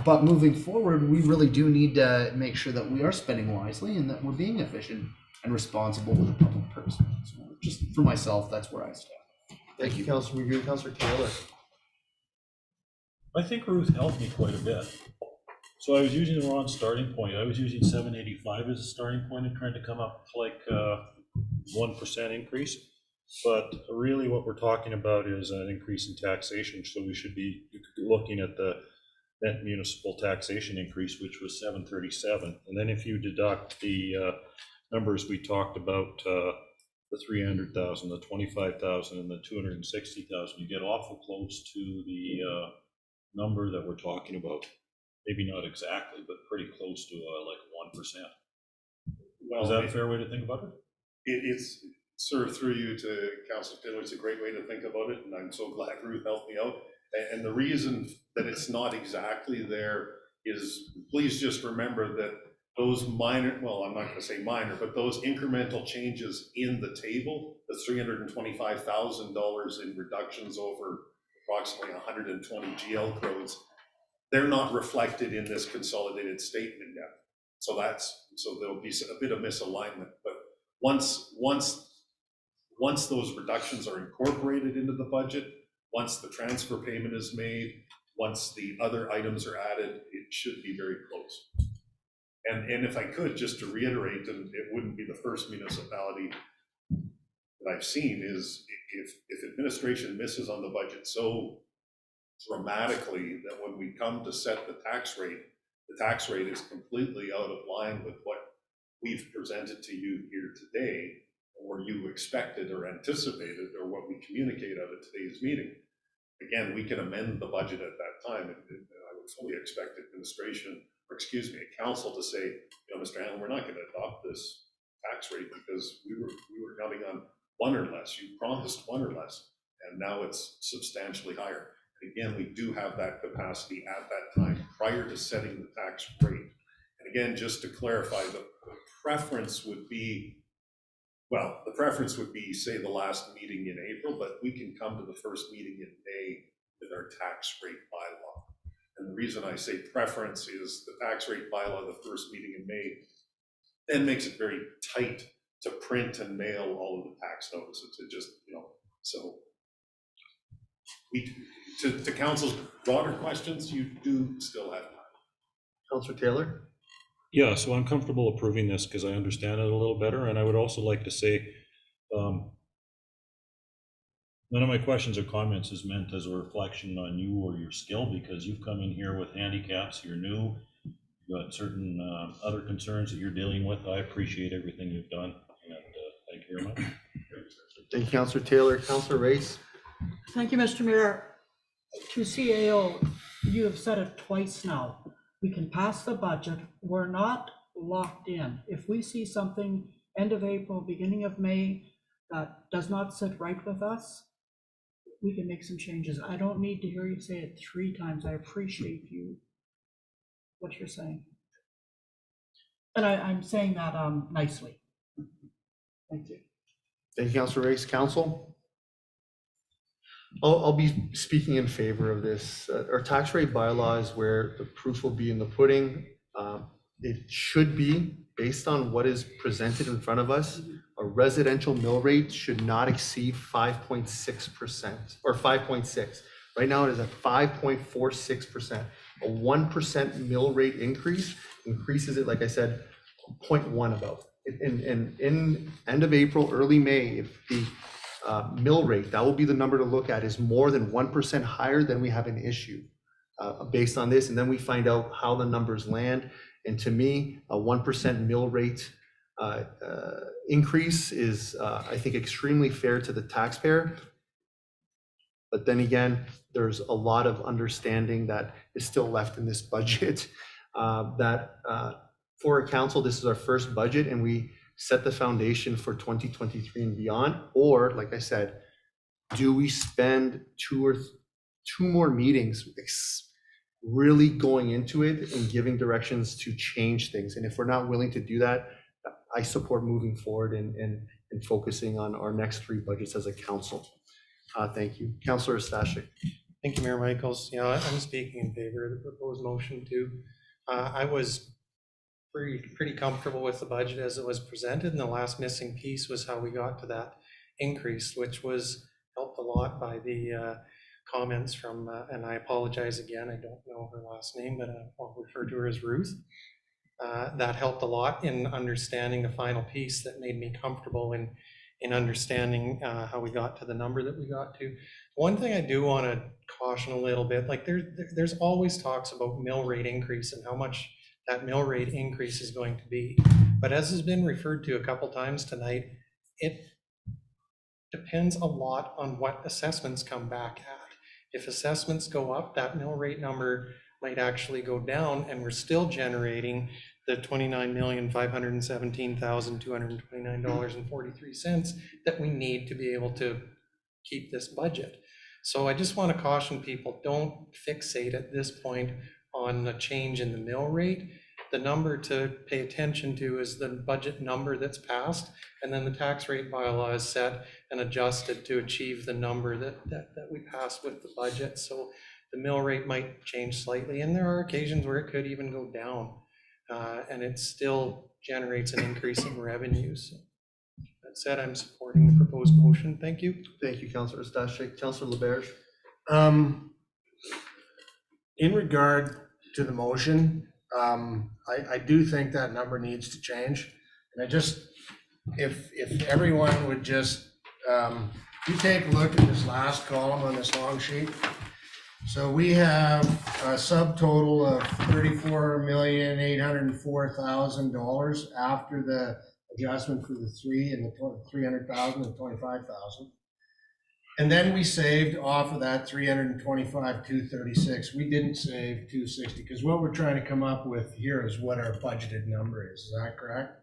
But moving forward, we really do need to make sure that we are spending wisely and that we're being efficient and responsible with the public purse. So just for myself, that's where I stand. Thank you, Councillor Magoon. Councillor Taylor? I think Ruth helped me quite a bit. So I was using the wrong starting point. I was using 785 as a starting point and trying to come up with like 1% increase. But really what we're talking about is an increase in taxation. So we should be looking at the net municipal taxation increase, which was 737. And then if you deduct the numbers we talked about, the 300,000, the 25,000, and the 260,000, you get awful close to the number that we're talking about. Maybe not exactly, but pretty close to like 1%. Well, is that a fair way to think about it? It's sort of through you to Councillor Taylor. It's a great way to think about it, and I'm so glad Ruth helped me out. And the reason that it's not exactly there is, please just remember that those minor, well, I'm not going to say minor, but those incremental changes in the table, the $325,000 in reductions over approximately 120 GL codes, they're not reflected in this consolidated statement yet. So there'll be a bit of misalignment, but once those reductions are incorporated into the budget, once the transfer payment is made, once the other items are added, it should be very close. And if I could, just to reiterate, and it wouldn't be the first municipality that I've seen, is if administration misses on the budget so dramatically that when we come to set the tax rate is completely out of line with what we've presented to you here today, or you expected or anticipated, or what we communicate out of today's meeting. Again, we can amend the budget at that time, and I would fully expect administration, or excuse me, a council to say, Mr. Hanlon, we're not going to adopt this tax rate because we were counting on 1 or less. You promised 1 or less, and now it's substantially higher. And again, we do have that capacity at that time prior to setting the tax rate. And again, just to clarify, the preference would be, say, the last meeting in April, but we can come to the first meeting in May with our tax rate bylaw. And the reason I say preference is the tax rate bylaw, the first meeting in May, then makes it very tight to print and mail all of the tax notices. It just, so to council's broader questions, you do still have time. Councillor Taylor? Yeah, so I'm comfortable approving this because I understand it a little better, and I would also like to say, none of my questions or comments is meant as a reflection on you or your skill, because you've come in here with handicaps, you're new, you've got certain other concerns that you're dealing with. I appreciate everything you've done, and thank you very much. Thank you, Councillor Taylor. Councillor Race? Thank you, Mr. Mayor. To CAO, you have said it twice now. We can pass the budget. We're not locked in. If we see something end of April, beginning of May, that does not sit right with us, we can make some changes. I don't need to hear you say it 3 times. I appreciate what you're saying. And I'm saying that nicely. Thank you. Thank you, Councillor Race. Council? I'll be speaking in favor of this. Our tax rate bylaw is where the proof will be in the pudding. It should be based on what is presented in front of us. A residential mill rate should not exceed 5.6% or 5.6. Right now it is at 5.46%. A 1% mill rate increase increases it, like I said, 0.1 about. In end of April, early May, if the mill rate, that will be the number to look at, is more than 1% higher, then we have an issue based on this. And then we find out how the numbers land. And to me, a 1% mill rate increase is, I think, extremely fair to the taxpayer. But then again, there's a lot of understanding that is still left in this budget that for a council, this is our first budget and we set the foundation for 2023 and beyond. Or like I said, do we spend two more meetings really going into it and giving directions to change things? And if we're not willing to do that, I support moving forward and focusing on our next 3 budgets as a council. Thank you. Councillor Stashik. Thank you, Mayor Michaels. I'm speaking in favor of the proposed motion too. I was pretty comfortable with the budget as it was presented, and the last missing piece was how we got to that increase, which was helped a lot by the comments from, and I apologize again, I don't know her last name, but I'll refer to her as Ruth. That helped a lot in understanding the final piece that made me comfortable in understanding how we got to the number that we got to. One thing I do want to caution a little bit, like there's always talks about mill rate increase and how much that mill rate increase is going to be. But as has been referred to a couple times tonight, it depends a lot on what assessments come back at. If assessments go up, that mill rate number might actually go down, and we're still generating the $29,517,229.43 that we need to be able to keep this budget. So I just want to caution people, don't fixate at this point on the change in the mill rate. The number to pay attention to is the budget number that's passed, and then the tax rate bylaw is set and adjusted to achieve the number that we passed with the budget. So the mill rate might change slightly, and there are occasions where it could even go down. and it still generates an increase in revenues. That said, I'm supporting the proposed motion. Thank you. Thank you, Councillor Stashik. Councillor LaBerge? In regard to the motion, I do think that number needs to change. And I just, if everyone would just, you take a look at this last column on this long sheet. So we have a subtotal of $34,804,000 after the adjustment for the 3 and the 300,000 and 25,000. And then we saved off of that 325,236. We didn't save 260 because what we're trying to come up with here is what our budgeted number is. Is that correct?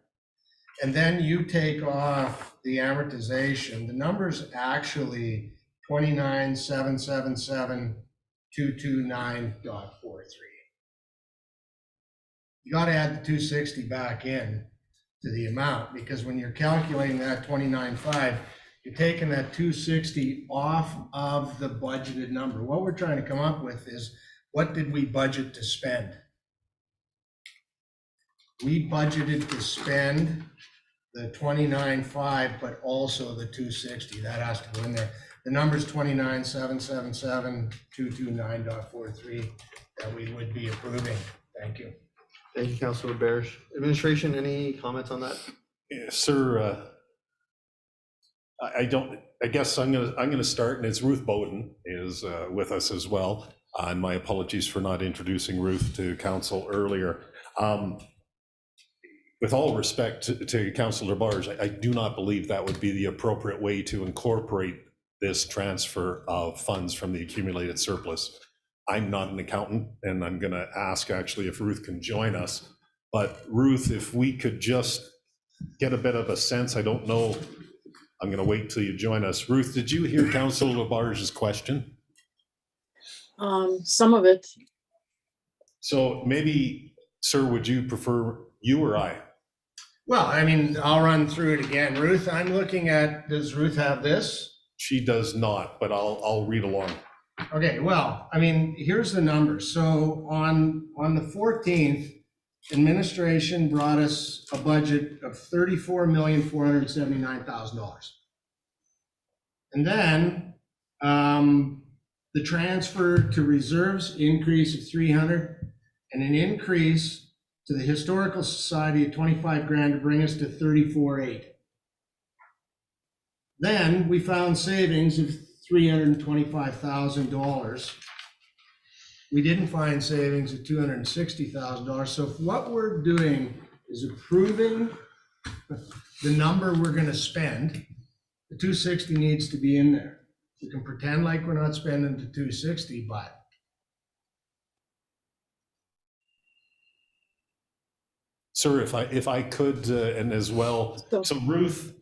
And then you take off the amortization. The number's actually 29,777,229.43. You got to add the 260 back in to the amount, because when you're calculating that 29.5, you're taking that 260 off of the budgeted number. What we're trying to come up with is, what did we budget to spend? We budgeted to spend the 29.5, but also the 260. That has to go in there. The number's 29,777,229.43 that we would be approving. Thank you. Thank you, Councillor LaBerge. Administration, any comments on that? Sir, I guess I'm gonna start, and it's Ruth Bowden is with us as well. And my apologies for not introducing Ruth to council earlier. With all respect to Councillor Barge, I do not believe that would be the appropriate way to incorporate this transfer of funds from the accumulated surplus. I'm not an accountant, and I'm going to ask actually if Ruth can join us. But Ruth, if we could just get a bit of a sense, I don't know, I'm going to wait till you join us. Ruth, did you hear Councillor Labarge's question? Some of it. So maybe, sir, would you prefer you or I? Well, I mean, I'll run through it again. Ruth, I'm looking at, does Ruth have this? She does not, but I'll read along. Okay, well, I mean, here's the numbers. So on the 14th, administration brought us a budget of $34,479,000. And then the transfer to reserves increase of 300, and an increase to the Historical Society of 25 grand to bring us to 34,800. Then we found savings of $325,000. We didn't find savings of $260,000. So what we're doing is approving the number we're going to spend. The 260 needs to be in there. We can pretend like we're not spending the 260, but Sir, if I could, and as well, so Ruth,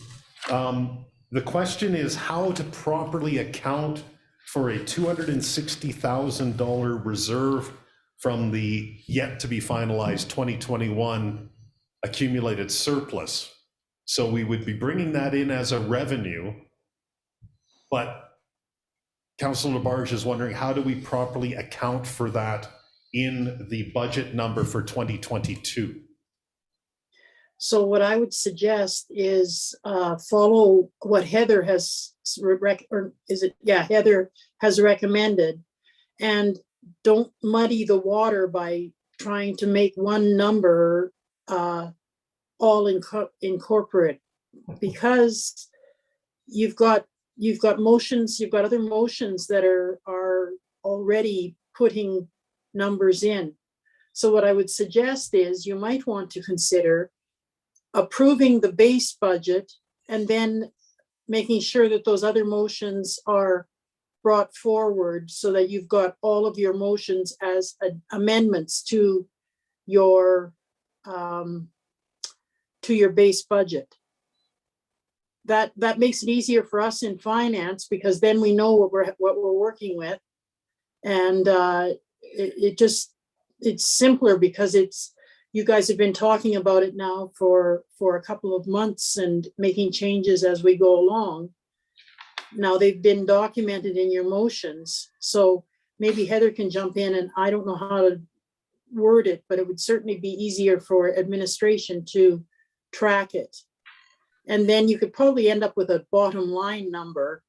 the question is how to properly account for a $260,000 reserve from the yet to be finalized 2021 accumulated surplus. So we would be bringing that in as a revenue, but Councillor Labarge is wondering, how do we properly account for that in the budget number for 2022? So what I would suggest is follow what Heather has, Heather has recommended, and don't muddy the water by trying to make one number all incorporate, because you've got motions, you've got other motions that are already putting numbers in. So what I would suggest is you might want to consider approving the base budget and then making sure that those other motions are brought forward so that you've got all of your motions as amendments to your base budget. That makes it easier for us in finance, because then we know what we're working with, and it's simpler because you guys have been talking about it now for a couple of months and making changes as we go along. Now they've been documented in your motions, so maybe Heather can jump in, and I don't know how to word it, but it would certainly be easier for administration to track it. And then you could probably end up with a bottom line number.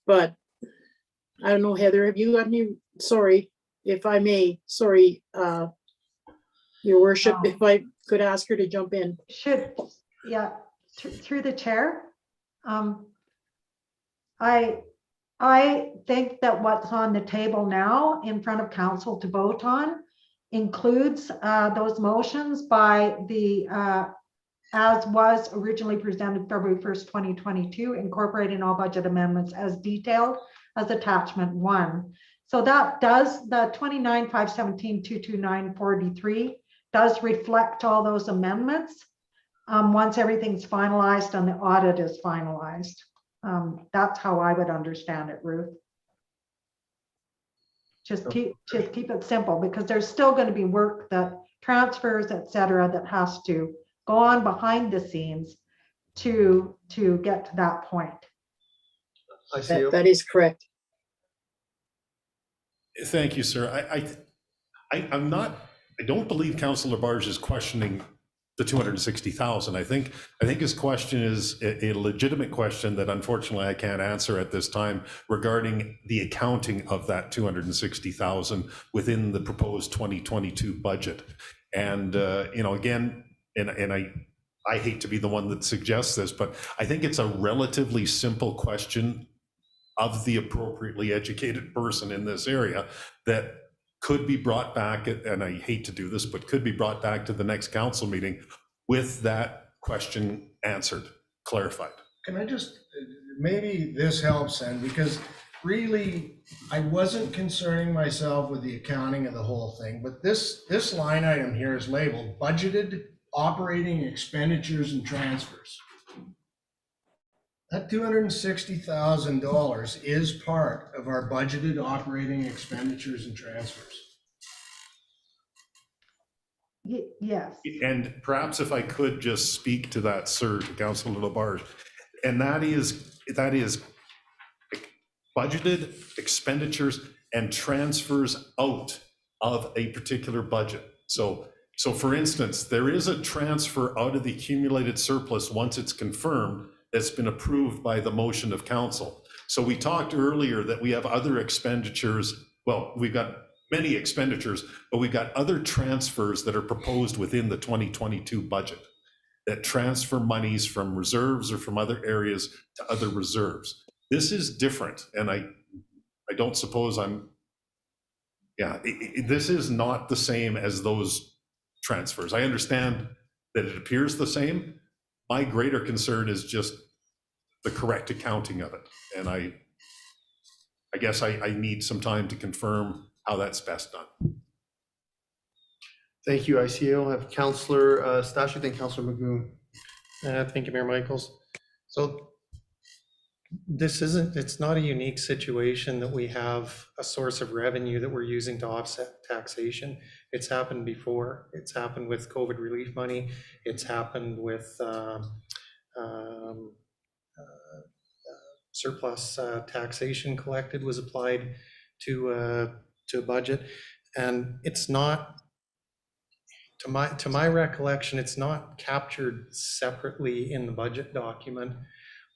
But I don't know, Heather, have you got any, sorry, if I may, sorry, your worship, if I could ask her to jump in. Yeah, through the chair. I think that what's on the table now in front of council to vote on includes those motions by the, as was originally presented February 1st, 2022, incorporating all budget amendments as detailed as attachment 1. So that does, the 29,517,229.43 does reflect all those amendments once everything's finalized and the audit is finalized. That's how I would understand it, Ruth. Just keep it simple, because there's still going to be work, that transfers, et cetera, that has to go on behind the scenes to get to that point. That is correct. Thank you, sir. I don't believe Councillor Labarge is questioning the 260,000. I think his question is a legitimate question that unfortunately I can't answer at this time regarding the accounting of that 260,000 within the proposed 2022 budget. And again, and I hate to be the one that suggests this, but I think it's a relatively simple question of the appropriately educated person in this area that could be brought back, and I hate to do this, but could be brought back to the next council meeting with that question answered, clarified. Can I just, maybe this helps then, because really, I wasn't concerning myself with the accounting of the whole thing, but this line item here is labeled budgeted operating expenditures and transfers. That $260,000 is part of our budgeted operating expenditures and transfers. Yes. And perhaps if I could just speak to that, sir, to Councillor Labarge, and that is budgeted expenditures and transfers out of a particular budget. So for instance, there is a transfer out of the accumulated surplus once it's confirmed that's been approved by the motion of council. So we talked earlier that we have other expenditures. Well, we've got many expenditures, but we've got other transfers that are proposed within the 2022 budget that transfer monies from reserves or from other areas to other reserves. This is different, and I don't suppose this is not the same as those transfers. I understand that it appears the same. My greater concern is just the correct accounting of it. And I guess I need some time to confirm how that's best done. Thank you, ICA. I'll have Councillor Stashik, then Councillor Magoon. Thank you, Mayor Michaels. So it's not a unique situation that we have a source of revenue that we're using to offset taxation. It's happened before. It's happened with COVID relief money. It's happened with surplus taxation collected was applied to a budget. And it's not, to my recollection, it's not captured separately in the budget document.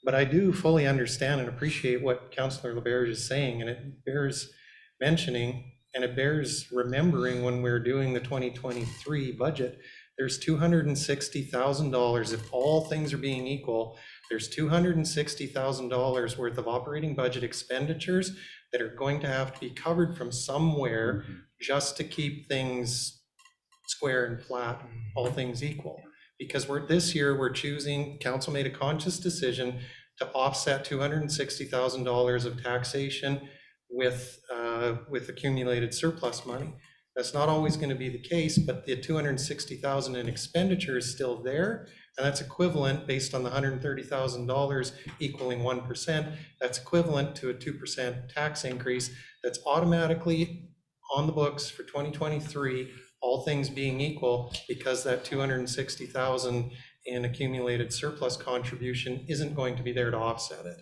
But I do fully understand and appreciate what Councillor Labarge is saying, and it bears mentioning, and it bears remembering when we're doing the 2023 budget, there's $260,000, if all things are being equal, there's $260,000 worth of operating budget expenditures that are going to have to be covered from somewhere just to keep things square and flat, all things equal. Because this year we're choosing, council made a conscious decision to offset $260,000 of taxation with accumulated surplus money. That's not always going to be the case, but the $260,000 in expenditure is still there, and that's equivalent, based on the $130,000 equaling 1%, that's equivalent to a 2% tax increase that's automatically on the books for 2023, all things being equal, because that $260,000 in accumulated surplus contribution isn't going to be there to offset it.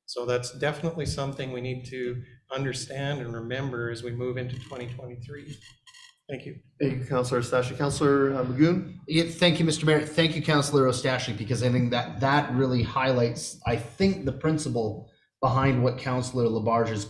So that's definitely something we need to understand and remember as we move into 2023. Thank you. Thank you, Councillor Eustachio. Councillor Magoon? Yeah, thank you, Mr. Mayor. Thank you, Councillor Eustachio, because I think that really highlights, I think, the principle behind what Councillor Labarge's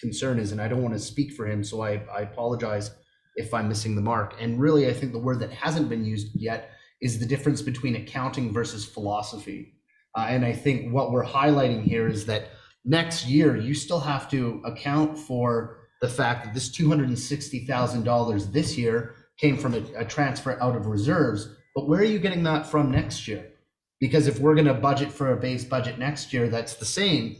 concern is, and I don't want to speak for him, so I apologize if I'm missing the mark. And really, I think the word that hasn't been used yet is the difference between accounting versus philosophy. And I think what we're highlighting here is that next year, you still have to account for the fact that this $260,000 this year came from a transfer out of reserves, but where are you getting that from next year? Because if we're gonna budget for a base budget next year that's the same,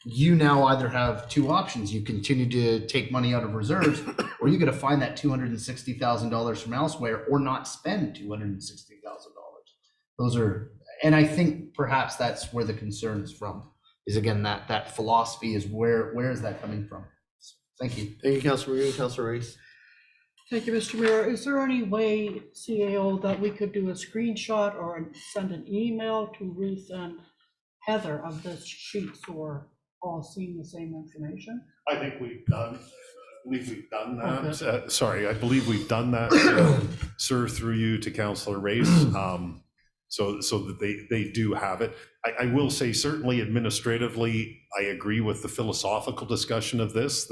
you now either have two options. You continue to take money out of reserves, or you're gonna find that $260,000 from elsewhere or not spend $260,000. Those are, and I think perhaps that's where the concern is from, is again, that philosophy is where is that coming from? Thank you. Thank you, Councillor Magoon. Councillor Race? Thank you, Mr. Mayor. Is there any way, CAO, that we could do a screenshot or send an email to Ruth and Heather of this sheet so we're all seeing the same information? I think we've done that. Okay. Sorry, I believe we've done that, sir, through you to Councillor Race, so that they do have it. I will say, certainly administratively, I agree with the philosophical discussion of this,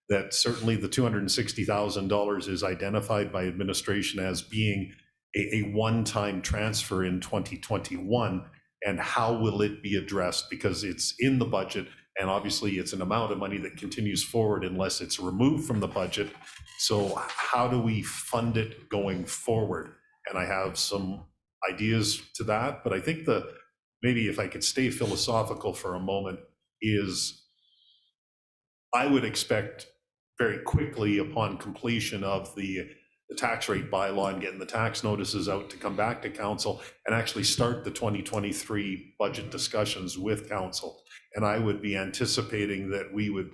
that certainly the $260,000 is identified by administration as being a one-time transfer in 2021, and how will it be addressed? Because it's in the budget, and obviously it's an amount of money that continues forward unless it's removed from the budget. So how do we fund it going forward? And I have some ideas to that, but I think maybe if I could stay philosophical for a moment, is I would expect very quickly upon completion of the tax rate bylaw and getting the tax notices out to come back to council and actually start the 2023 budget discussions with council. And I would be anticipating that we would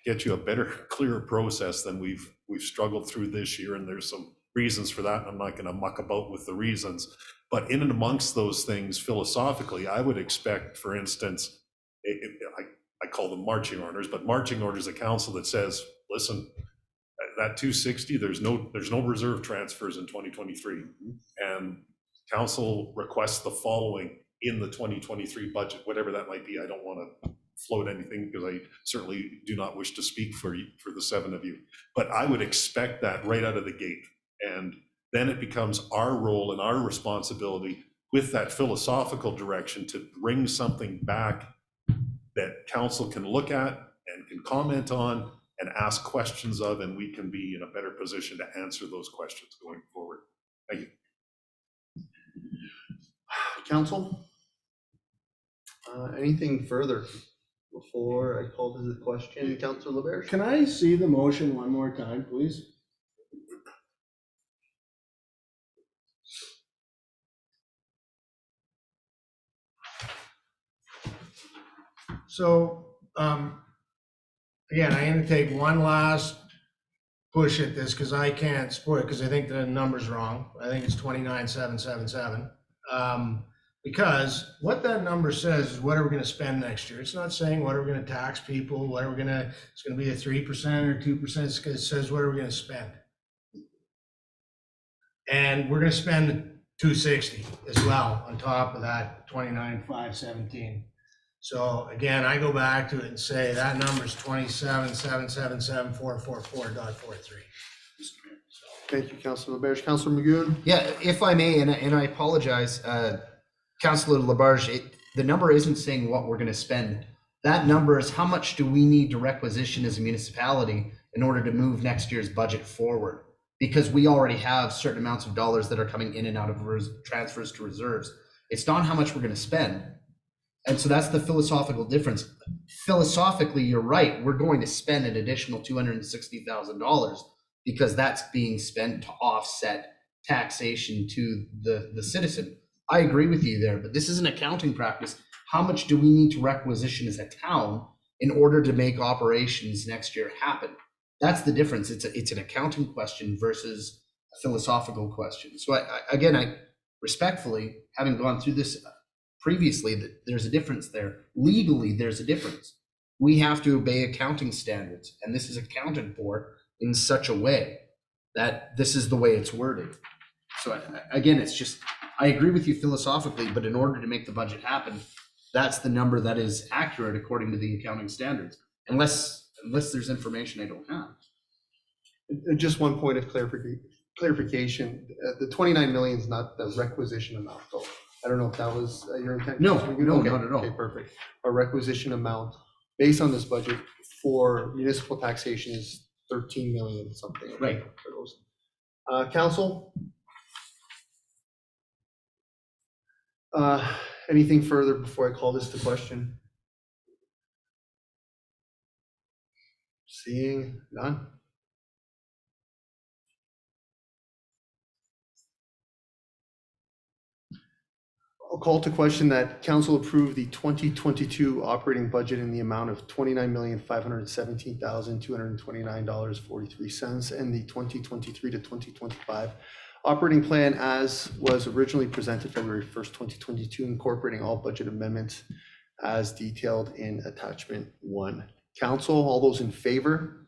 get you a better, clearer process than we've struggled through this year. And there's some reasons for that. And I'm not going to muck about with the reasons, but in and amongst those things, philosophically, I would expect, for instance, I call them marching orders, but marching orders of council that says, listen, that 260, there's no reserve transfers in 2023. And council requests the following in the 2023 budget, whatever that might be. I don't want to float anything because I certainly do not wish to speak for the seven of you, but I would expect that right out of the gate. And then it becomes our role and our responsibility with that philosophical direction to bring something back that council can look at and can comment on and ask questions of, and we can be in a better position to answer those questions going forward. Thank you. Council? Anything further before I call to the question? Councillor LaBerge? Can I see the motion one more time, please? So, again, I'm gonna take one last push at this because I can't support it because I think the number's wrong. I think it's 29,777. Because what that number says is what are we gonna spend next year? It's not saying what are we gonna tax people, what are we gonna, it's gonna be a 3% or 2%. It says what are we gonna spend? And we're gonna spend 260 as well on top of that 29,517. So again, I go back to it and say that number is 27,777,444.43. Thank you, Councillor LaBerge. Councillor Magoon? Yeah, if I may, and I apologize, Councillor Labarge, the number isn't saying what we're gonna spend. That number is how much do we need to requisition as a municipality in order to move next year's budget forward? Because we already have certain amounts of dollars that are coming in and out of transfers to reserves. It's not how much we're gonna spend. And so that's the philosophical difference. Philosophically, you're right. We're going to spend an additional $260,000 because that's being spent to offset taxation to the citizen. I agree with you there, but this is an accounting practice. How much do we need to requisition as a town in order to make operations next year happen? That's the difference. It's an accounting question versus a philosophical question. So I respectfully, having gone through this previously that there's a difference there. Legally, there's a difference. We have to obey accounting standards, and this is accounted for in such a way that this is the way it's worded. So again, it's just, I agree with you philosophically, but in order to make the budget happen, that's the number that is accurate according to the accounting standards, unless there's information I don't have. Just one point of clarification, the 29 million is not the requisition amount, though. I don't know if that was your intent. No, Okay, not at all. Okay, perfect. Our requisition amount based on this budget for municipal taxation is 13 million something. Right. For those. Council? Anything further before I call this to question? Seeing none? I'll call to question that council approve the 2022 operating budget in the amount of $29,517,229.43 and the 2023 to 2025 operating plan as was originally presented February 1st, 2022, incorporating all budget amendments as detailed in attachment 1. Council, all those in favor?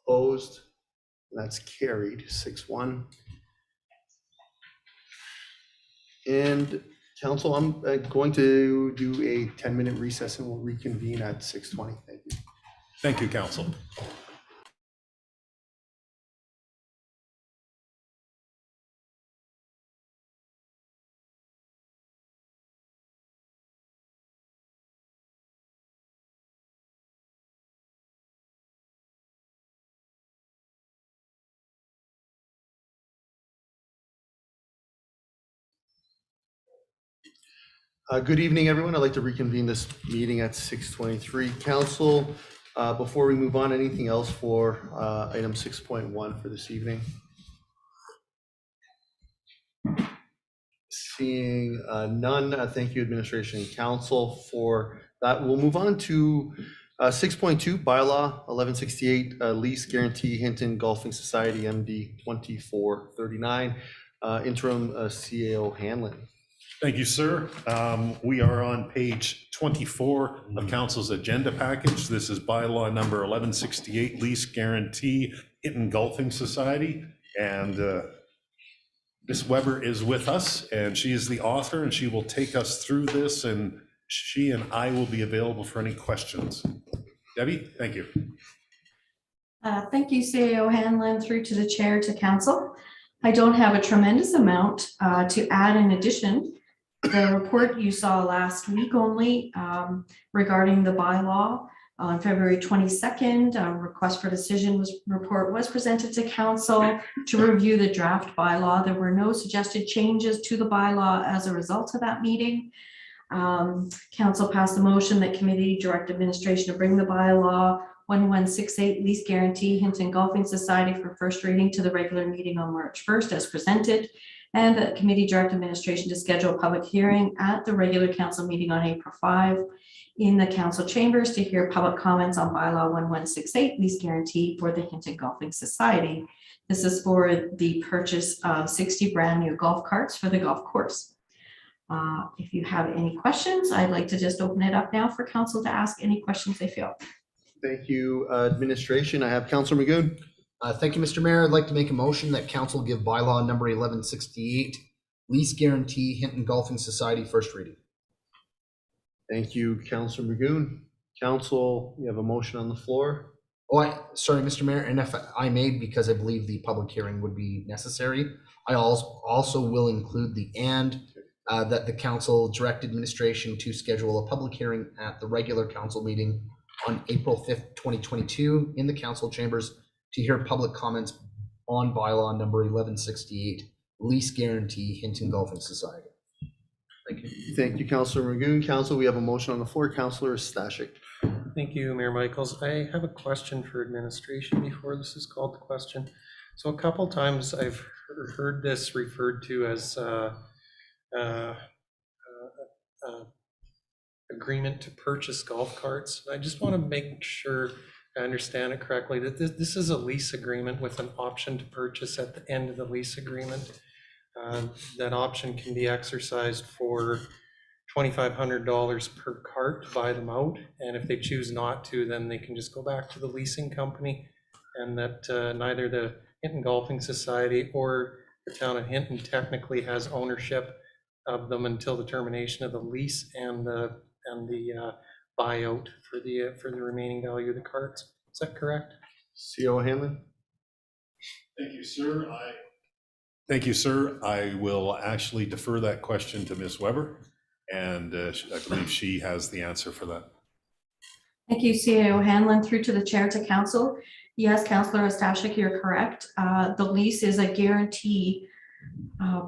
Opposed? That's carried 6-1. And council, I'm going to do a 10-minute recess and we'll reconvene at 6:20. Thank you. Thank you, council. Good evening, everyone. I'd like to reconvene this meeting at 6:23. Council, before we move on, anything else for item 6.1 for this evening? Seeing none, thank you, administration and council, for that. We'll move on to 6.2, bylaw 1168, lease guarantee Hinton Golfing Society, MD 2439, interim CAO Hanlon. Thank you, sir. We are on page 24 of council's agenda package. This is bylaw number 1168, lease guarantee Hinton Golfing Society. And Ms. Weber is with us, and she is the author, and she will take us through this, and she and I will be available for any questions. Debbie, thank you. Thank you, CAO Hanlon, through to the chair, to council. I don't have a tremendous amount to add in addition. The report you saw last week only regarding the bylaw on February 22nd, a request for decision report was presented to council to review the draft bylaw. There were no suggested changes to the bylaw as a result of that meeting. Council passed a motion that committee direct administration to bring the bylaw 1168 lease guarantee Hinton Golfing Society for first reading to the regular meeting on March 1st as presented, and that committee direct administration to schedule a public hearing at the regular council meeting on April 5 in the council chambers to hear public comments on bylaw 1168 lease guarantee for the Hinton Golfing Society. This is for the purchase of 60 brand new golf carts for the golf course. If you have any questions, I'd like to just open it up now for council to ask any questions they feel. Thank you, administration. I have Councilor Magoon. Thank you, Mr. Mayor. I'd like to make a motion that council give bylaw number 1168, lease guarantee Hinton Golfing Society, first reading. Thank you, Councilor Magoon. Council, you have a motion on the floor. Oh, sorry, Mr. Mayor, and if I may, because I believe the public hearing would be necessary, I also will include the that the council direct administration to schedule a public hearing at the regular council meeting on April 5th, 2022 in the council chambers to hear public comments on bylaw number 1168, lease guarantee Hinton Golfing Society. Thank you. Thank you, Councilor Magoon. Council, we have a motion on the floor. Councilor Stashik. Thank you, Mayor Michaels. I have a question for administration before this is called the question. So a couple times I've heard this referred to as agreement to purchase golf carts. I just want to make sure I understand it correctly, that this is a lease agreement with an option to purchase at the end of the lease agreement. That option can be exercised for $2,500 per cart to buy them out. And if they choose not to, then they can just go back to the leasing company. And that neither the Hinton Golfing Society or the town of Hinton technically has ownership of them until the termination of the lease and the buyout for the remaining value of the carts. Is that correct? CO Hanlon? Thank you, sir. Thank you, sir. I will actually defer that question to Ms. Weber, and I believe she has the answer for that. Thank you, CAO Hanlon, through to the chair to council. Yes, Councillor Ostashik, you're correct. The lease is a guarantee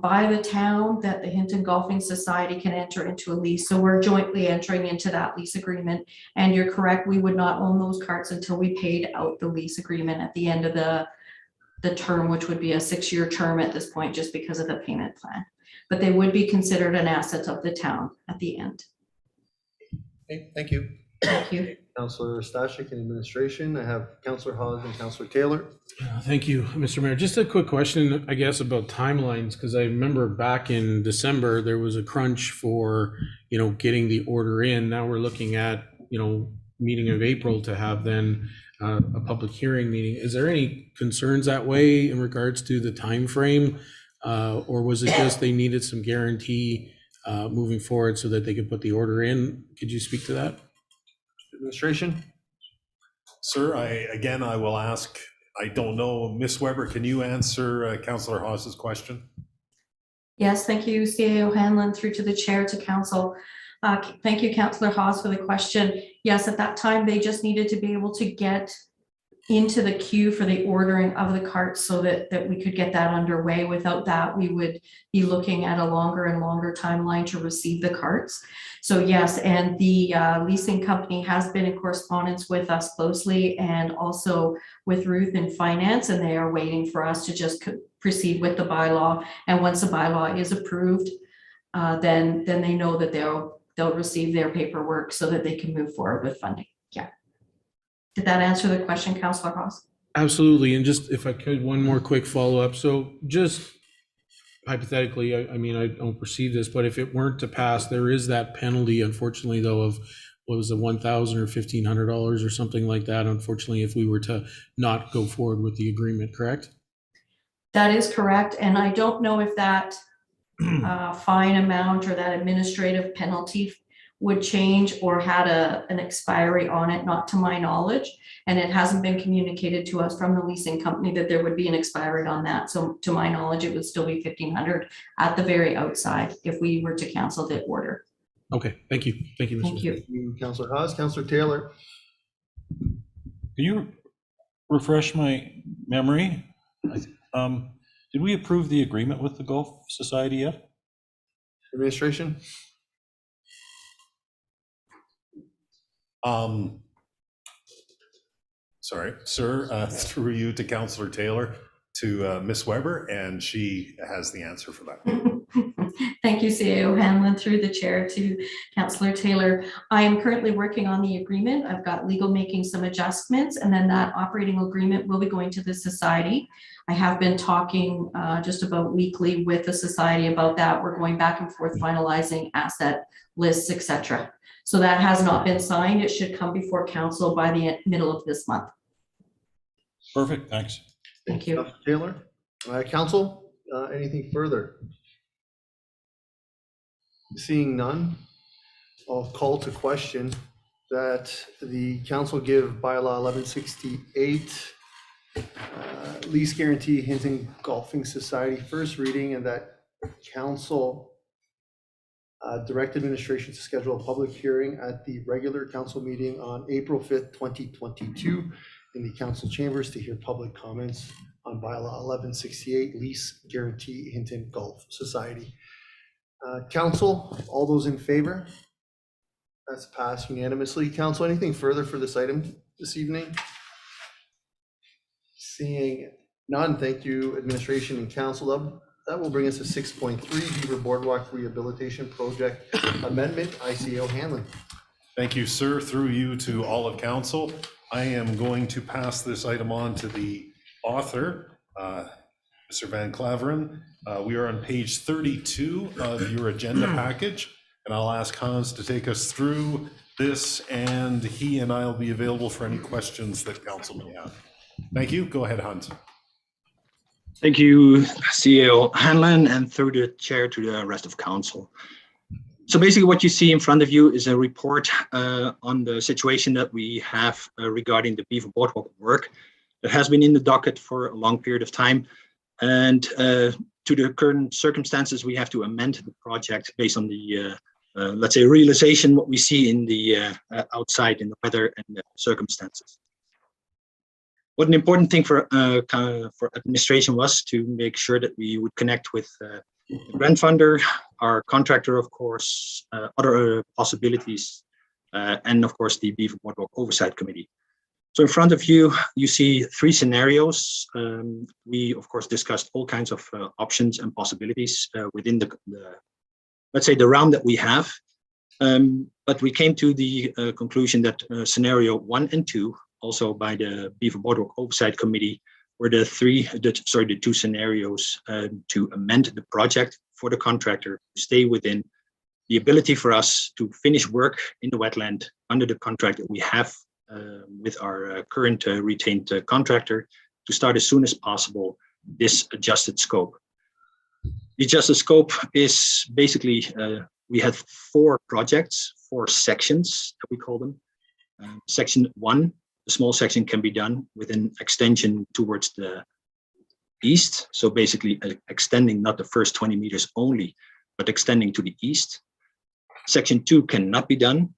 by the town that the Hinton Golfing Society can enter into a lease. So we're jointly entering into that lease agreement. And you're correct, we would not own those carts until we paid out the lease agreement at the end of the term, which would be a 6-year term at this point, just because of the payment plan. But they would be considered an asset of the town at the end. Okay, thank you. Thank you. Councillor Stashik and administration. I have Councillor Hawes and Councillor Taylor. Thank you, Mr. Mayor. Just a quick question, I guess, about timelines, because I remember back in December, there was a crunch for, getting the order in. Now we're looking at, meeting of April to have then a public hearing meeting. Is there any concerns that way in regards to the time frame? Or was it just they needed some guarantee moving forward so that they could put the order in? Could you speak to that? Administration. Sir, I will ask, I don't know, Ms. Weber, can you answer Councillor Hawes's question? Yes, thank you, CAO Hanlon, through to the chair to council. Thank you, Councillor Hawes, for the question. Yes, at that time, they just needed to be able to get into the queue for the ordering of the carts so that we could get that underway. Without that, we would be looking at a longer and longer timeline to receive the carts. So yes, and the leasing company has been in correspondence with us closely and also with Ruth in finance, and they are waiting for us to just proceed with the bylaw. And once the bylaw is approved, then they know that they'll receive their paperwork so that they can move forward with funding. Yeah. Did that answer the question, Councillor Hawes? Absolutely. And just if I could, one more quick follow-up. So just hypothetically, I mean, I don't perceive this, but if it weren't to pass, there is that penalty, unfortunately, though, of what was it, $1,000 or $1,500 or something like that, unfortunately, if we were to not go forward with the agreement, correct? That is correct. And I don't know if that fine amount or that administrative penalty would change or had an expiry on it, not to my knowledge. And it hasn't been communicated to us from the leasing company that there would be an expiry on that. So to my knowledge, it would still be $1,500 at the very outside if we were to cancel the order. Okay, thank you. Thank you, Mr. Thank you. Thank you, Councillor Hawes. Councillor Taylor. Can you refresh my memory? Did we approve the agreement with the Golf Society yet? Administration. Sorry, sir, through you to Councillor Taylor to Ms. Weber, and she has the answer for that. Thank you, CAO Hanlon, through the chair to Councillor Taylor. I am currently working on the agreement. I've got legal making some adjustments, and then that operating agreement will be going to the society. I have been talking just about weekly with the society about that. We're going back and forth finalizing asset lists, etc. So that has not been signed. It should come before council by the middle of this month. Perfect, thanks. Thank you. Councillor Taylor. Council, anything further? Seeing none, I'll call to question that the council give bylaw 1168 lease guarantee Hinton Golfing Society first reading, and that council direct administration to schedule a public hearing at the regular council meeting on April 5th, 2022 in the council chambers to hear public comments on bylaw 1168 lease guarantee Hinton Golf Society. Council, all those in favor? That's passed unanimously. Council, anything further for this item this evening? Seeing none, thank you, administration and council. That will bring us to 6.3, Beaver Boardwalk Rehabilitation Project Amendment, ICO Hanlon. Thank you, sir. Through you to all of council. I am going to pass this item on to the author, Mr. Van Claveren. We are on page 32 of your agenda package. And I'll ask Hans to take us through this, and he and I will be available for any questions that council may have. Thank you. Go ahead, Hans. Thank you, CEO Hanlon, and through the chair to the rest of council. So basically what you see in front of you is a report on the situation that we have regarding the Beaver Boardwalk work that has been in the docket for a long period of time. And to the current circumstances, we have to amend the project based on the, let's say, realization what we see in the outside in the weather and the circumstances. What an important thing for administration was to make sure that we would connect with the grant funder, our contractor, of course, other possibilities, and of course the Beaver Boardwalk Oversight Committee. So in front of you, you see 3 scenarios. We, of course, discussed all kinds of options and possibilities within the, let's say, the realm that we have. But we came to the conclusion that scenario 1 and 2, also by the Beaver Boardwalk Oversight Committee, were the 2 scenarios to amend the project for the contractor to stay within the ability for us to finish work in the wetland under the contract that we have with our current retained contractor to start as soon as possible this adjusted scope. The adjusted scope is basically, we had 4 projects, 4 sections that we call them. Section 1, the small section, can be done with an extension towards the east. So basically extending not the first 20 meters only, but extending to the east. Section 2 cannot be done.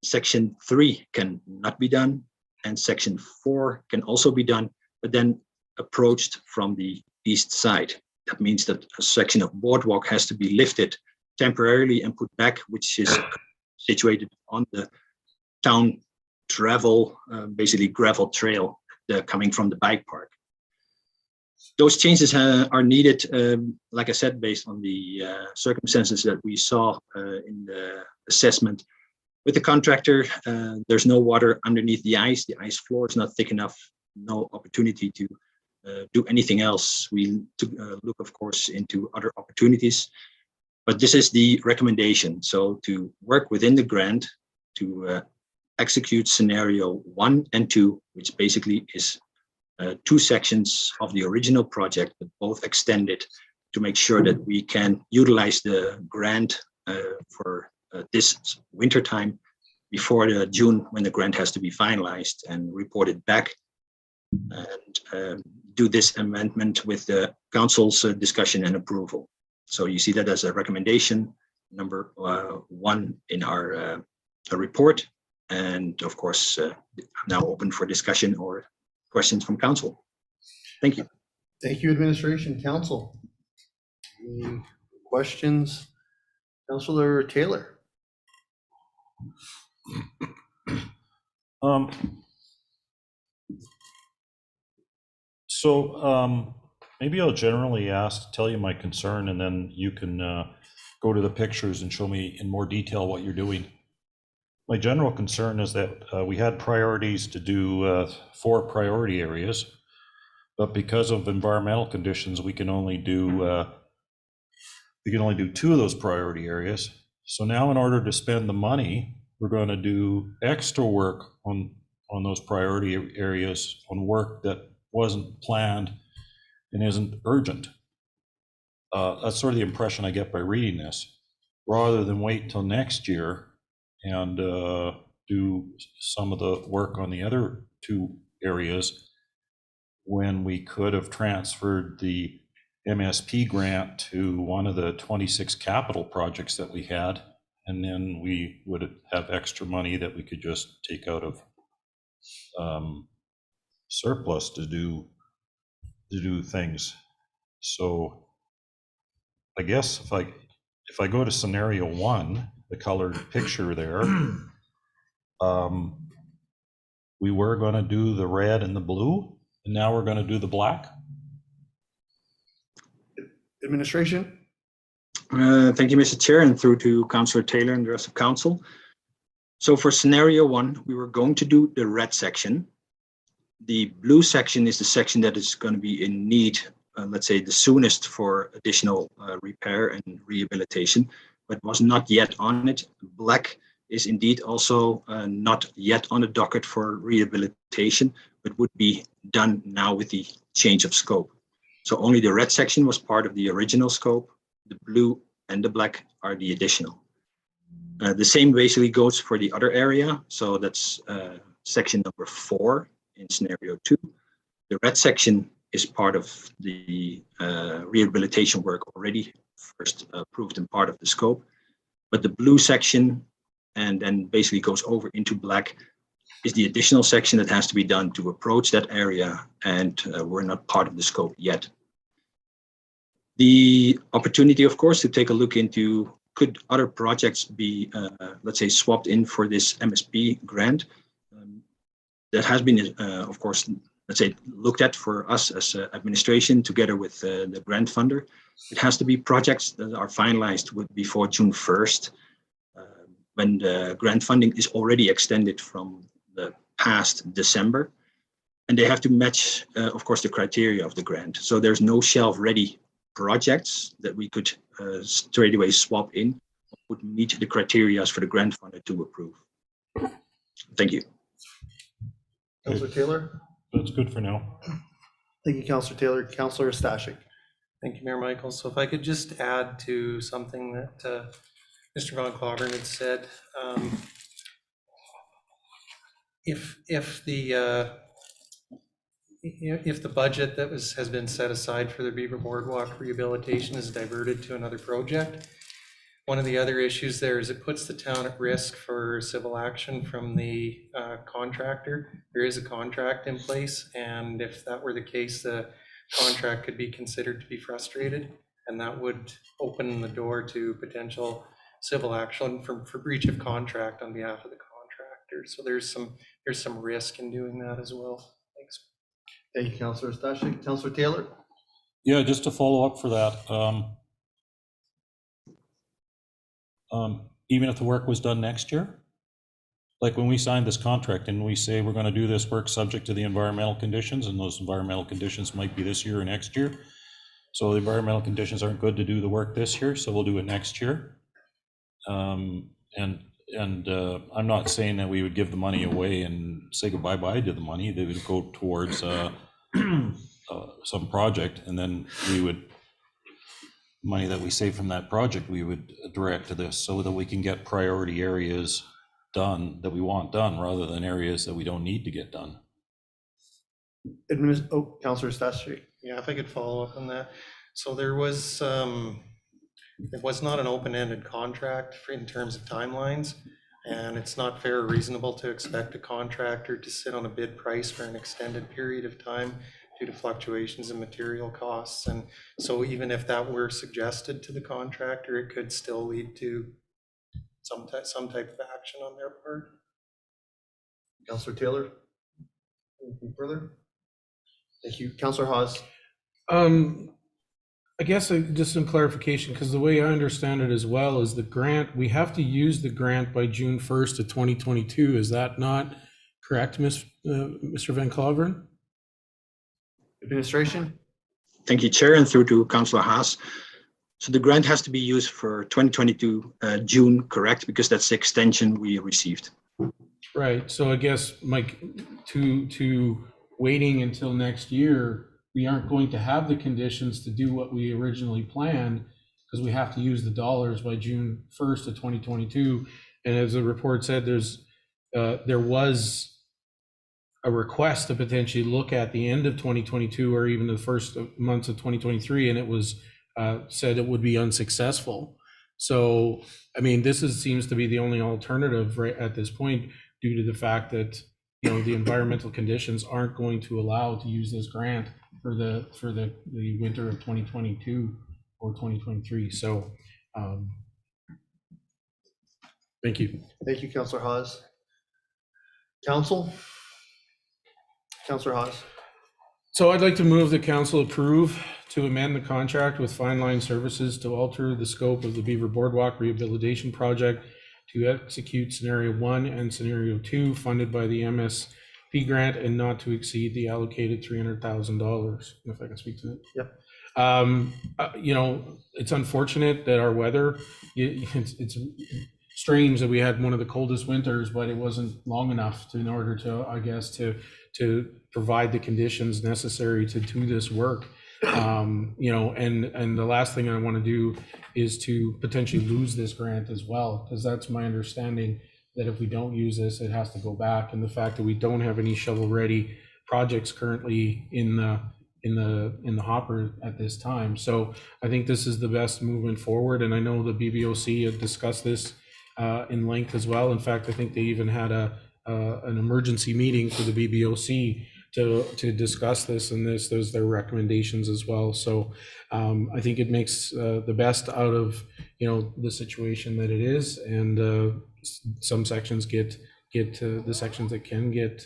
Section 3 can not be done, and section 4 can also be done, but then approached from the east side. That means that a section of boardwalk has to be lifted temporarily and put back, which is situated on the town travel, basically gravel trail coming from the bike park. Those changes are needed, like I said, based on the circumstances that we saw in the assessment. With the contractor, there's no water underneath the ice. The ice floor is not thick enough, no opportunity to do anything else. We look, of course, into other opportunities, but this is the recommendation. So to work within the grant to execute scenario 1 and 2, which basically is 2 sections of the original project, but both extended to make sure that we can utilize the grant for this winter time before the June, when the grant has to be finalized and reported back, and do this amendment with the council's discussion and approval. So you see that as a recommendation number 1 in our report, and of course now open for discussion or questions from council. Thank you. Thank you, administration, council. Any questions? Councillor Taylor. Maybe I'll generally tell you my concern, and then you can go to the pictures and show me in more detail what you're doing. My general concern is that we had priorities to do 4 priority areas, but because of environmental conditions, we can only do 2 of those priority areas. So now, in order to spend the money, we're going to do extra work on those priority areas, on work that wasn't planned and isn't urgent. That's sort of the impression I get by reading this, rather than wait till next year and do some of the work on the other 2 areas when we could have transferred the MSP grant to one of the 26 capital projects that we had, and then we would have extra money that we could just take out of surplus to do things. So I guess if I go to scenario 1, the colored picture there, we were going to do the red and the blue, and now we're going to do the black. Administration. Thank you, Mr. Chair, and through to Councillor Taylor and the rest of council. So for scenario 1, we were going to do the red section. The blue section is the section that is going to be in need, let's say, the soonest for additional repair and rehabilitation. but was not yet on it. Black is indeed also not yet on the docket for rehabilitation, but would be done now with the change of scope. So only the red section was part of the original scope. The blue and the black are the additional. The same basically goes for the other area. So that's section number 4 in scenario 2. The red section is part of the rehabilitation work already first approved and part of the scope. But the blue section, and then basically goes over into black, is the additional section that has to be done to approach that area, and we're not part of the scope yet. The opportunity, of course, to take a look into could other projects be, let's say, swapped in for this MSP grant. That has been, of course, let's say, looked at for us as administration together with the grant funder. It has to be projects that are finalized before June 1st, when the grant funding is already extended from the past December. And they have to match, of course, the criteria of the grant. So there's no shelf-ready projects that we could straight away swap in, would meet the criteria for the grant funder to approve. Thank you. Councillor Taylor? That's good for now. Thank you, Councillor Taylor. Councillor Stashik? Thank you, Mayor Michael. So if I could just add to something that Mr. Van Claveren had said. If the budget that has been set aside for the Beaver Boardwalk rehabilitation is diverted to another project, one of the other issues there is it puts the town at risk for civil action from the contractor. There is a contract in place, and if that were the case, the contract could be considered to be frustrated, and that would open the door to potential civil action for breach of contract on behalf of the contractor. So there's some risk in doing that as well. Thanks. Thank you, Councillor Stashik. Councillor Taylor? Yeah, just to follow up for that, even if the work was done next year, like when we signed this contract and we say we're going to do this work subject to the environmental conditions, and those environmental conditions might be this year or next year. So the environmental conditions aren't good to do the work this year, so we'll do it next year. I'm not saying that we would give the money away and say goodbye to the money. They would go towards some project, and then we would, money that we save from that project, we would direct to this so that we can get priority areas done that we want done, rather than areas that we don't need to get done. Councillor Stashik? Yeah, if I could follow up on that. So there was it was not an open-ended contract in terms of timelines, and it's not fair or reasonable to expect a contractor to sit on a bid price for an extended period of time due to fluctuations in material costs. And so even if that were suggested to the contractor, it could still lead to some type of action on their part. Councillor Taylor? Anything further? Thank you. Councillor Hawes? I guess just some clarification, because the way I understand it as well is the grant, we have to use the grant by June 1st of 2022. Is that not correct, Mr. Van Claveren? Administration? Thank you, Chair, and through to Councillor Haas. So the grant has to be used for 2022 June, correct? Because that's the extension we received. Right. So I guess, Mike, to waiting until next year, we aren't going to have the conditions to do what we originally planned, because we have to use the dollars by June 1st of 2022. And as the report said, there was a request to potentially look at the end of 2022 or even the first months of 2023, and it was said it would be unsuccessful. So, I mean, this seems to be the only alternative right at this point, due to the fact that, you know, the environmental conditions aren't going to allow to use this grant for the winter of 2022 or 2023. So, thank you. Thank you, Councillor Hawes. Council? Councillor Hawes? So I'd like to move the council approve to amend the contract with Fine Line Services to alter the scope of the Beaver Boardwalk Rehabilitation Project to execute Scenario 1 and Scenario 2 funded by the MSP grant, and not to exceed the allocated $300,000. If I can speak to it. Yep. You know, it's unfortunate that our weather, it's strange that we had one of the coldest winters, but it wasn't long enough in order to, I guess, to provide the conditions necessary to do this work. You know, and the last thing I want to do is to potentially lose this grant as well, because that's my understanding that if we don't use this, it has to go back. And the fact that we don't have any shovel-ready projects currently in the hopper at this time. So I think this is the best movement forward. And I know the BBOC had discussed this in length as well. In fact, I think they even had an emergency meeting for the BBOC to discuss this, and those their recommendations as well. So I think it makes the best out of, you know, the situation that it is, and some sections get the sections that can get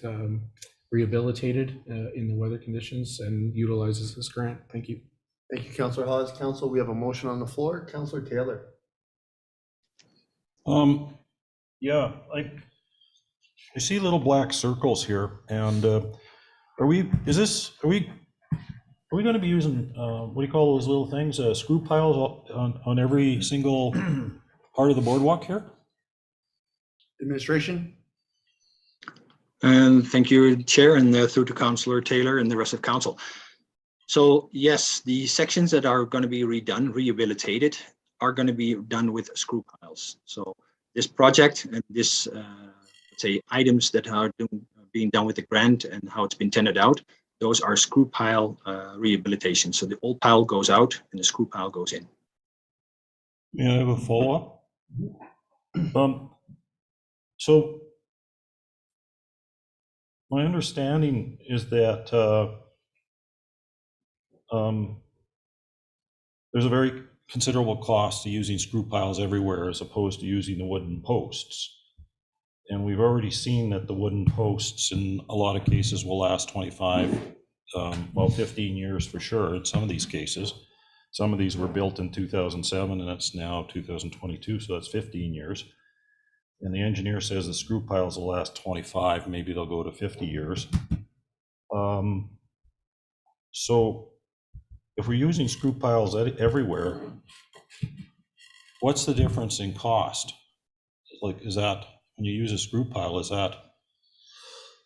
rehabilitated in the weather conditions and utilizes this grant. Thank you. Thank you, Councillor Hawes. Council, we have a motion on the floor. Councillor Taylor. Yeah, I see little black circles here, and are we going to be using what do you call those little things? Screw piles on every single part of the boardwalk here? Administration. And thank you, Chair, and through to Councillor Taylor and the rest of Council. So yes, the sections that are going to be redone, rehabilitated, are going to be done with screw piles. So this project and this, let's say, items that are being done with the grant and how it's been tendered out, those are screw pile rehabilitation. So the old pile goes out and the screw pile goes in. May I have a follow-up? So my understanding is that there's a very considerable cost to using screw piles everywhere as opposed to using the wooden posts. And we've already seen that the wooden posts in a lot of cases will last 25, 15 years for sure in some of these cases. Some of these were built in 2007 and it's now 2022, so that's 15 years. And the engineer says the screw piles will last 25, maybe they'll go to 50 years. So if we're using screw piles everywhere, what's the difference in cost? Like, is that, when you use a screw pile, is that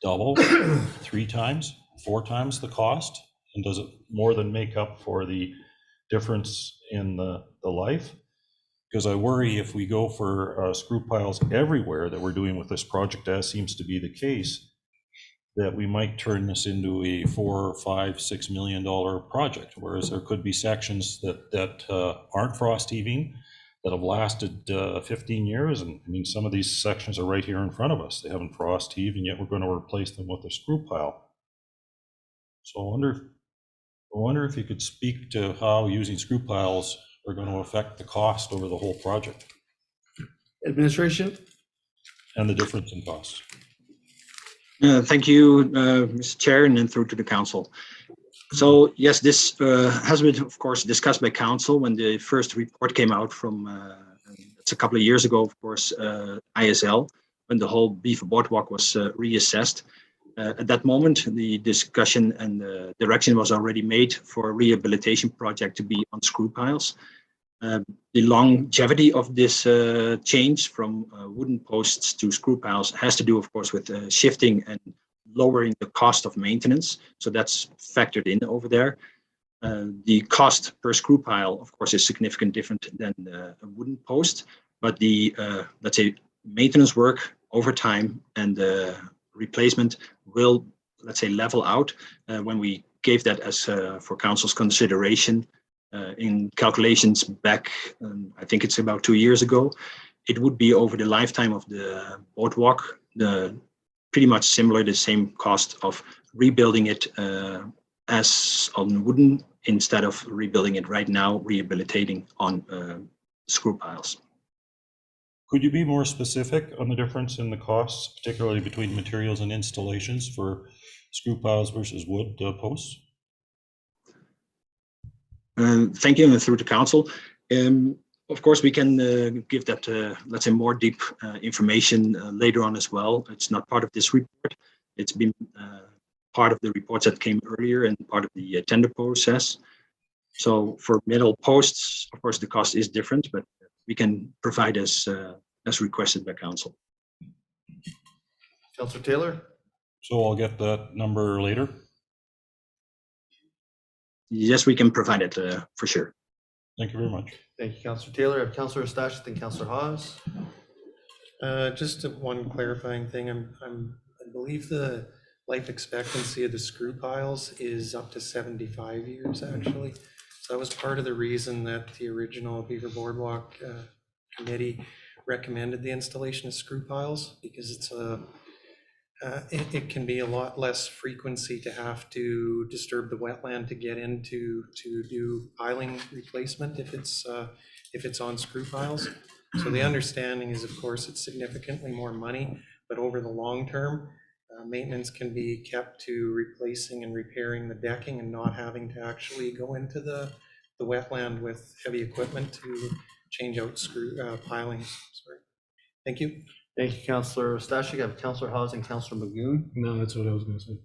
double, 3 times, 4 times the cost? And does it more than make up for the difference in the life? Because I worry if we go for screw piles everywhere that we're doing with this project, as seems to be the case, that we might turn this into a $4, $5, $6 million project, whereas there could be sections that aren't frost heaving that have lasted 15 years. And I mean, some of these sections are right here in front of us. They haven't frost heaved, and yet we're going to replace them with a screw pile. So I wonder if you could speak to how using screw piles are going to affect the cost over the whole project. Administration. And the difference in costs. Thank you, Mr. Chair, and then through to the Council. So yes, this has been, of course, discussed by Council when the first report came out from, it's a couple of years ago, of course, ISL, when the whole Beaver Boardwalk was reassessed. At that moment, the discussion and the direction was already made for a rehabilitation project to be on screw piles. The longevity of this change from wooden posts to screw piles has to do, of course, with shifting and lowering the cost of maintenance. So that's factored in over there. The cost per screw pile, of course, is significantly different than a wooden post, but the, let's say, maintenance work over time and the replacement will, let's say, level out. When we gave that as for Council's consideration in calculations back, I think it's about 2 years ago, it would be over the lifetime of the boardwalk, pretty much similar, the same cost of rebuilding it as on wooden, instead of rebuilding it right now, rehabilitating on screw piles. Could you be more specific on the difference in the costs, particularly between materials and installations for screw piles versus wood posts? Thank you, and through to Council. Of course, we can give that, let's say, more deep information later on as well. It's not part of this report. It's been part of the reports that came earlier and part of the tender process. So for middle posts, of course, the cost is different, but we can provide as requested by council. Councillor Taylor? So I'll get that number later. Yes, we can provide it for sure. Thank you very much. Thank you, Councillor Taylor. I have Councillor Eustache, then Councillor Hawes. Just one clarifying thing. I believe the life expectancy of the screw piles is up to 75 years, actually. So that was part of the reason that the original Beaver Boardwalk committee recommended the installation of screw piles, because it's it can be a lot less frequency to have to disturb the wetland to get into to do piling replacement if it's on screw piles. So the understanding is, of course, it's significantly more money, but over the long term, maintenance can be kept to replacing and repairing the decking and not having to actually go into the wetland with heavy equipment to change out screw pilings. Sorry. Thank you. Thank you, Councillor Eustache. I have Councillor Hawes and Councillor Magoon. No, that's what I was gonna say.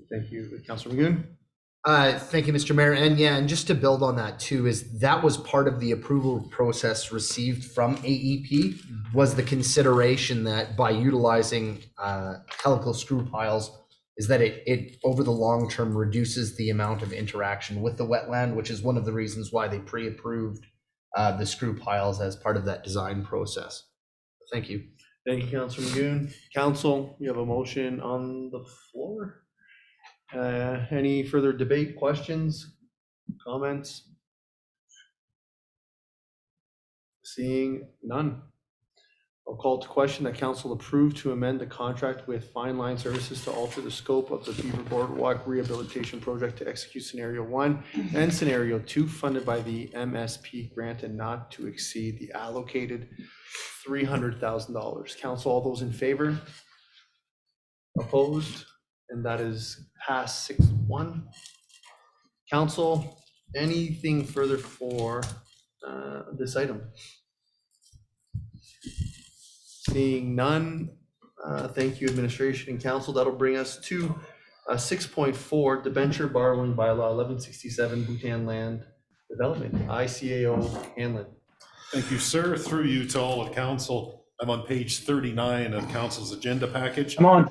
Thank you, Councillor Magoon. Thank you, Mr. Mayor. And just to build on that too, is that was part of the approval process received from AEP, was the consideration that by utilizing helical screw piles, is that it over the long term reduces the amount of interaction with the wetland, which is one of the reasons why they pre-approved the screw piles as part of that design process. Thank you. Thank you, Councillor Magoon. Council, you have a motion on the floor. Any further debate, questions, comments? Seeing none. I'll call to question that council approve to amend the contract with Fine Line Services to alter the scope of the Beaver Boardwalk Rehabilitation Project to execute Scenario 1 and Scenario 2 funded by the MSP grant and not to exceed the allocated $300,000. Council, all those in favor? Opposed? And that is passed 6-1. Council, anything further for this item? Seeing none, thank you, administration and council. That'll bring us to 6.4, debenture borrowing bylaw 1167, Bhutan Land Development, ICAO Hanlon. Thank you, sir. Through you to all of council. I'm on page 39 of council's agenda package. Come on.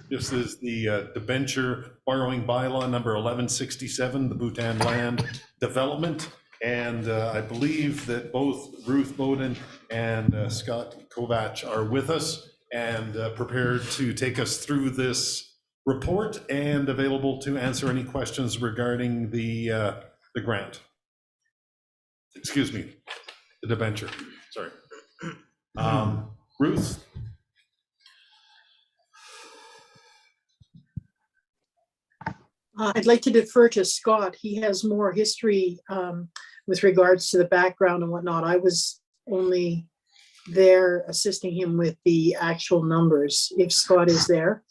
This is the debenture borrowing bylaw number 1167, the Bhutan Land Development. And I believe that both Ruth Bowden and Scott Kovach are with us and prepared to take us through this report and available to answer any questions regarding the grant. Excuse me, the debenture, sorry. Ruth? I'd like to defer to Scott. He has more history with regards to the background and whatnot. I was only there assisting him with the actual numbers, if Scott is there.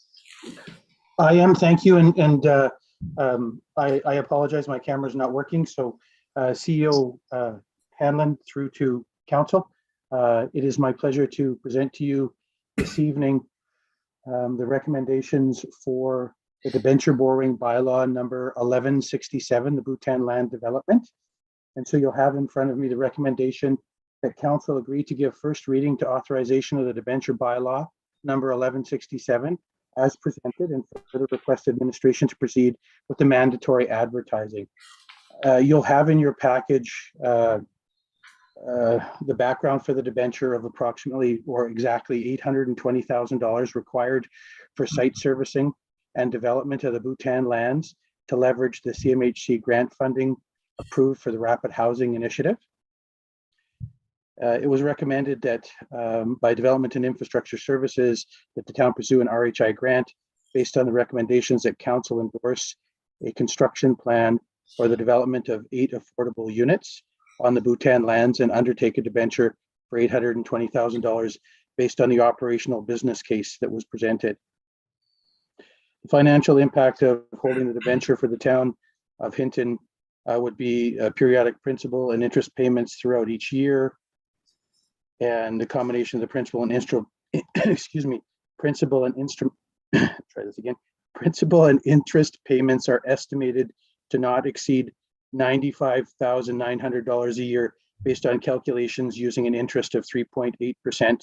I am, thank you. And I apologize, my camera's not working. So CEO Hanlon through to council. It is my pleasure to present to you this evening the recommendations for the debenture borrowing bylaw number 1167, the Bhutan Land Development. And so you'll have in front of me the recommendation that council agreed to give first reading to authorization of the debenture bylaw number 1167 as presented, and further request administration to proceed with the mandatory advertising. You'll have in your package the background for the debenture of approximately or exactly $820,000 required for site servicing and development of the Bhutan lands to leverage the CMHC grant funding approved for the Rapid Housing Initiative. It was recommended that by Development and Infrastructure Services that the town pursue an RHI grant based on the recommendations that council endorse a construction plan for the development of 8 affordable units on the Bhutan lands and undertake a debenture for $820,000 based on the operational business case that was presented. The financial impact of holding the debenture for the town of Hinton would be periodic principal and interest payments throughout each year. And the combination of the principal and principal and interest payments are estimated to not exceed $95,900 a year based on calculations using an interest of 3.8%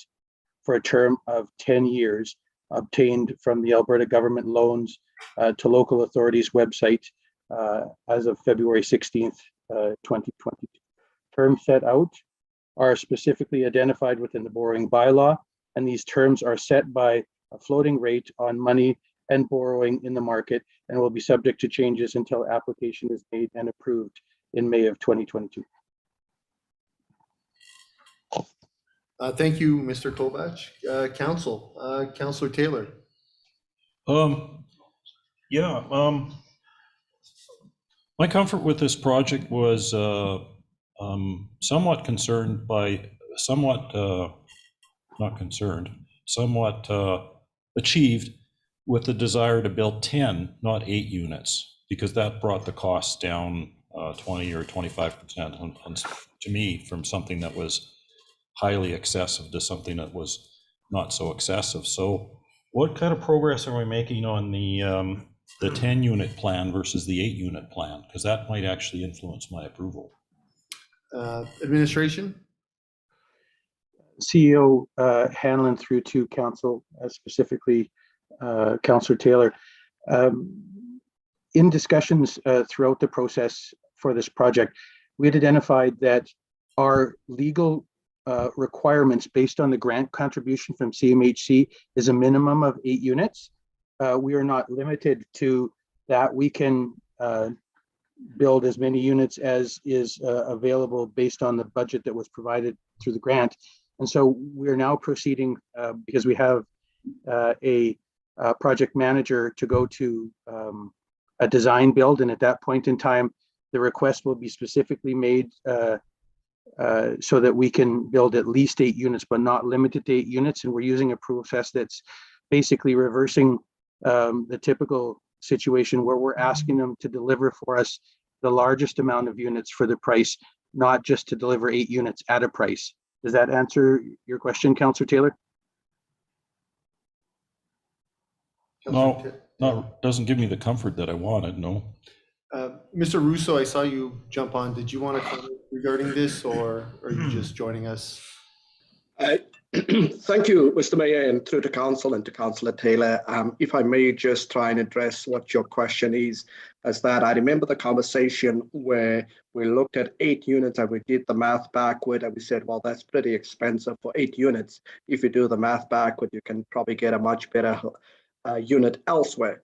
for a term of 10 years, obtained from the Alberta Government Loans to Local Authorities website as of February 16th, 2022. Terms set out are specifically identified within the borrowing bylaw, and these terms are set by a floating rate on money and borrowing in the market and will be subject to changes until application is made and approved in May of 2022. Thank you, Mr. Kovach. Council, Councillor Taylor. My comfort with this project was somewhat achieved with the desire to build 10, not 8 units, because that brought the cost down 20 or 25% to me, from something that was highly excessive to something that was not so excessive. So what kind of progress are we making on the 10-unit plan versus the 8-unit plan? Because that might actually influence my approval. Administration? CEO Hanlon through to council, specifically Councillor Taylor. In discussions throughout the process for this project, we had identified that our legal requirements based on the grant contribution from CMHC is a minimum of 8 units. We are not limited to that. We can build as many units as is available based on the budget that was provided through the grant. And so we're now proceeding because we have a project manager to go to a design build. And at that point in time, the request will be specifically made so that we can build at least 8 units, but not limited to 8 units. And we're using a process that's basically reversing the typical situation where we're asking them to deliver for us the largest amount of units for the price, not just to deliver 8 units at a price. Does that answer your question, Councillor Taylor? No, doesn't give me the comfort that I wanted, no. Mr. Russo, I saw you jump on. Did you want to comment regarding this, or are you just joining us? Thank you, Mr. Mayor, and through to council and to Councillor Taylor. If I may just try and address what your question is that I remember the conversation where we looked at 8 units and we did the math backward, and we said, well, that's pretty expensive for 8 units. If you do the math backward, you can probably get a much better unit elsewhere.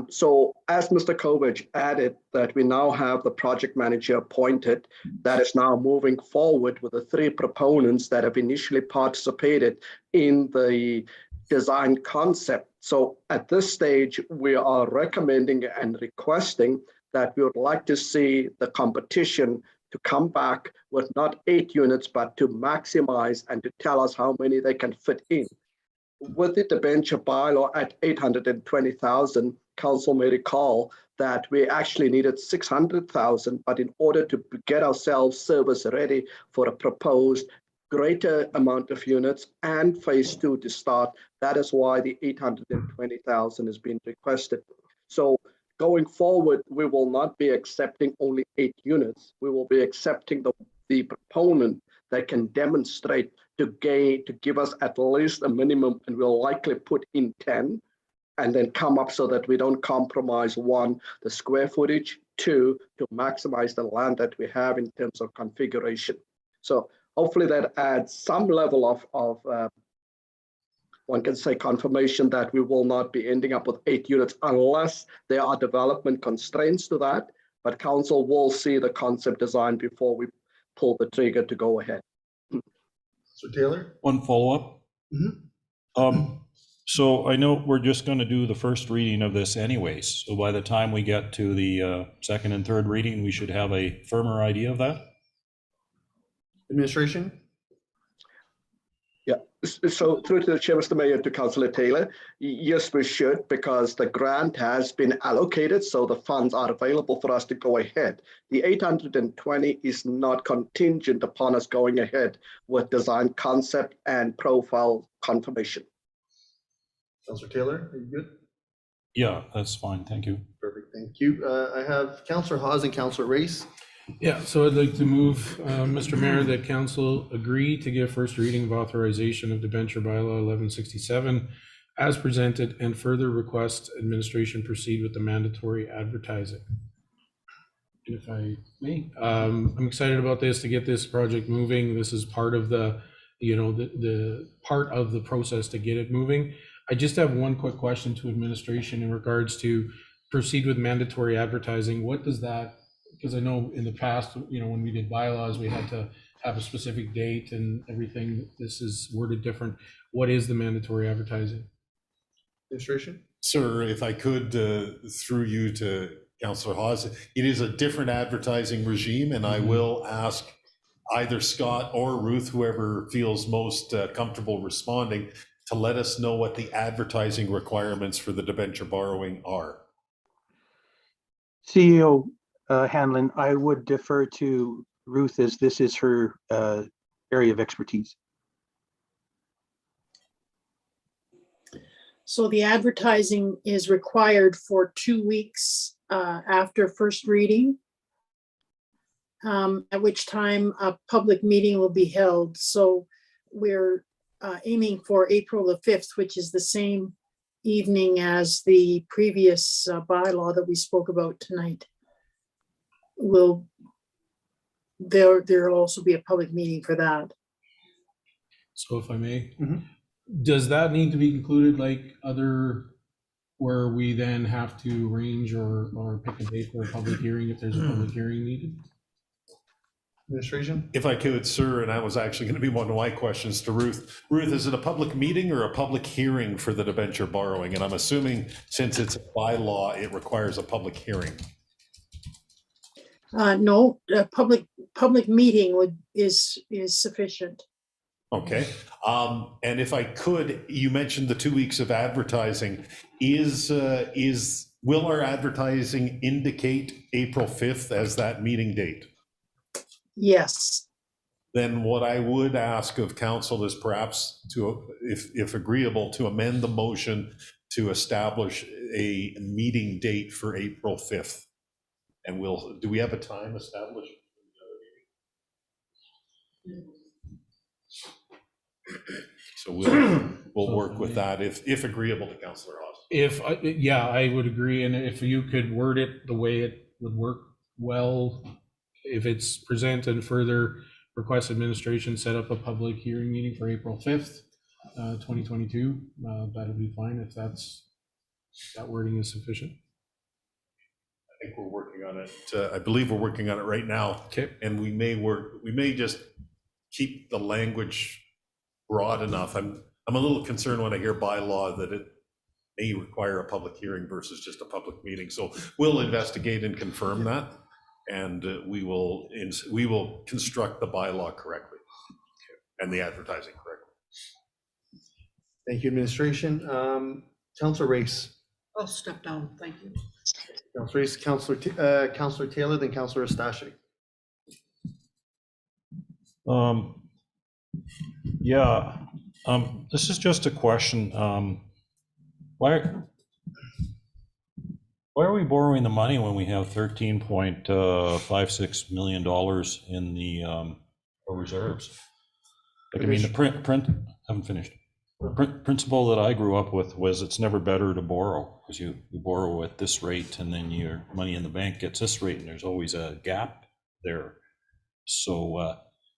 So as Mr. Kovach added, that we now have the project manager appointed that is now moving forward with the 3 proponents that have initially participated in the design concept. So at this stage, we are recommending and requesting that we would like to see the competition to come back with not 8 units, but to maximize and to tell us how many they can fit in. With the debenture bylaw at 820,000, council may recall that we actually needed 600,000, but in order to get ourselves service ready for a proposed greater amount of units and phase 2 to start, that is why the 820,000 has been requested. So going forward, we will not be accepting only 8 units. We will be accepting the proponent that can demonstrate to give us at least a minimum, and we'll likely put in 10 and then come up so that we don't compromise, 1, the square footage, 2, to maximize the land that we have in terms of configuration. So hopefully that adds some level of one can say confirmation that we will not be ending up with 8 units unless there are development constraints to that, but council will see the concept design before we pull the trigger to go ahead. So Taylor? One follow-up. So I know we're just going to do the first reading of this anyways. So by the time we get to the second and third reading, we should have a firmer idea of that. Administration? Yeah, so through to the chair, Mr. Mayor, to Councillor Taylor, yes, we should, because the grant has been allocated, so the funds are available for us to go ahead. The 820 is not contingent upon us going ahead with design concept and profile confirmation. Councillor Taylor, are you good? Yeah, that's fine. Thank you. Perfect. Thank you. I have Councillor Hawes and Councillor Race. Yeah, so I'd like to move, Mr. Mayor, that council agree to give first reading of authorization of debenture bylaw 1167 as presented and further request administration proceed with the mandatory advertising. And if I may, I'm excited about this to get this project moving. This is part of the, the part of the process to get it moving. I just have one quick question to administration in regards to proceed with mandatory advertising. What does that, because I know in the past, when we did bylaws, we had to have a specific date and everything. This is worded different. What is the mandatory advertising? Administration? Sir, if I could, through you to Councillor Hawes, it is a different advertising regime, and I will ask either Scott or Ruth, whoever feels most comfortable responding, to let us know what the advertising requirements for the debenture borrowing are. CEO Hanlon, I would defer to Ruth as this is her area of expertise. So the advertising is required for 2 weeks after first reading, at which time a public meeting will be held. So we're aiming for April the 5th, which is the same evening as the previous bylaw that we spoke about tonight. There'll also be a public meeting for that. So if I may, does that need to be included like other, where we then have to arrange or pick a date for a public hearing if there's a public hearing needed? Administration? If I could, sir, and that was actually going to be one of my questions to Ruth. Ruth, is it a public meeting or a public hearing for the debenture borrowing? And I'm assuming since it's a bylaw, it requires a public hearing. No, a public meeting is sufficient. Okay. And if I could, you mentioned the 2 weeks of advertising. Will our advertising indicate April 5th as that meeting date? Yes. Then what I would ask of council is perhaps to, if agreeable, to amend the motion to establish a meeting date for April 5th. And do we have a time established? So we'll work with that if agreeable to Councillor Hawes. Yeah, I would agree. And if you could word it the way it would work well, if it's present and further request administration set up a public hearing meeting for April 5th, 2022, that'll be fine if that wording is sufficient. I think we're working on it. I believe we're working on it right now. Okay. And we may just keep the language broad enough. I'm a little concerned when I hear bylaw that it may require a public hearing versus just a public meeting. So we'll investigate and confirm that, and we will construct the bylaw correctly and the advertising correctly. Thank you, administration. Councillor Race. I'll step down. Thank you. Councillor Race, Councillor Taylor, then Councillor Estache. This is just a question. Why are we borrowing the money when we have $13.56 million in the reserves? Like, I mean, the haven't finished. Principle that I grew up with was it's never better to borrow, because you borrow at this rate and then your money in the bank gets this rate, and there's always a gap there. So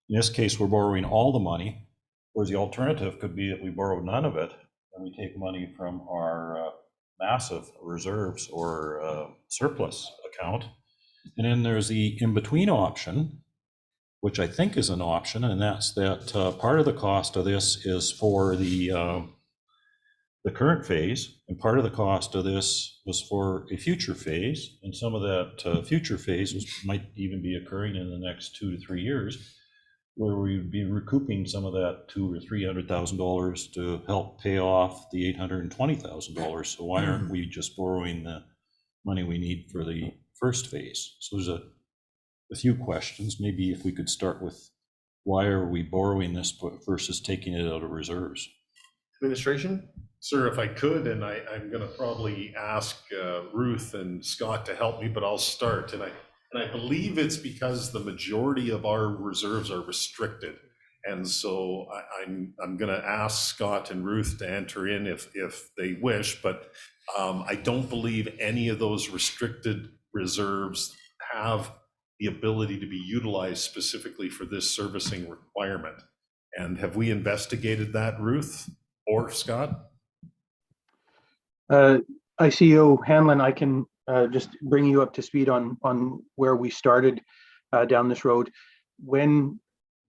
in this case, we're borrowing all the money, whereas the alternative could be that we borrow none of it and we take money from our massive reserves or surplus account. And then there's the in-between option, which I think is an option, and that's that part of the cost of this is for the current phase, and part of the cost of this was for a future phase, and some of that future phase might even be occurring in the next 2 to 3 years, where we'd be recouping some of that $200,000 or $300,000 to help pay off the $820,000. So why aren't we just borrowing the money we need for the first phase? So there's a few questions. Maybe if we could start with, why are we borrowing this versus taking it out of reserves? Administration? Sir, if I could, and I'm going to probably ask Ruth and Scott to help me, but I'll start. And I believe it's because the majority of our reserves are restricted. And so I'm going to ask Scott and Ruth to enter in if they wish, but I don't believe any of those restricted reserves have the ability to be utilized specifically for this servicing requirement. And have we investigated that, Ruth or Scott? ICO Hanlon, I can just bring you up to speed on where we started down this road. When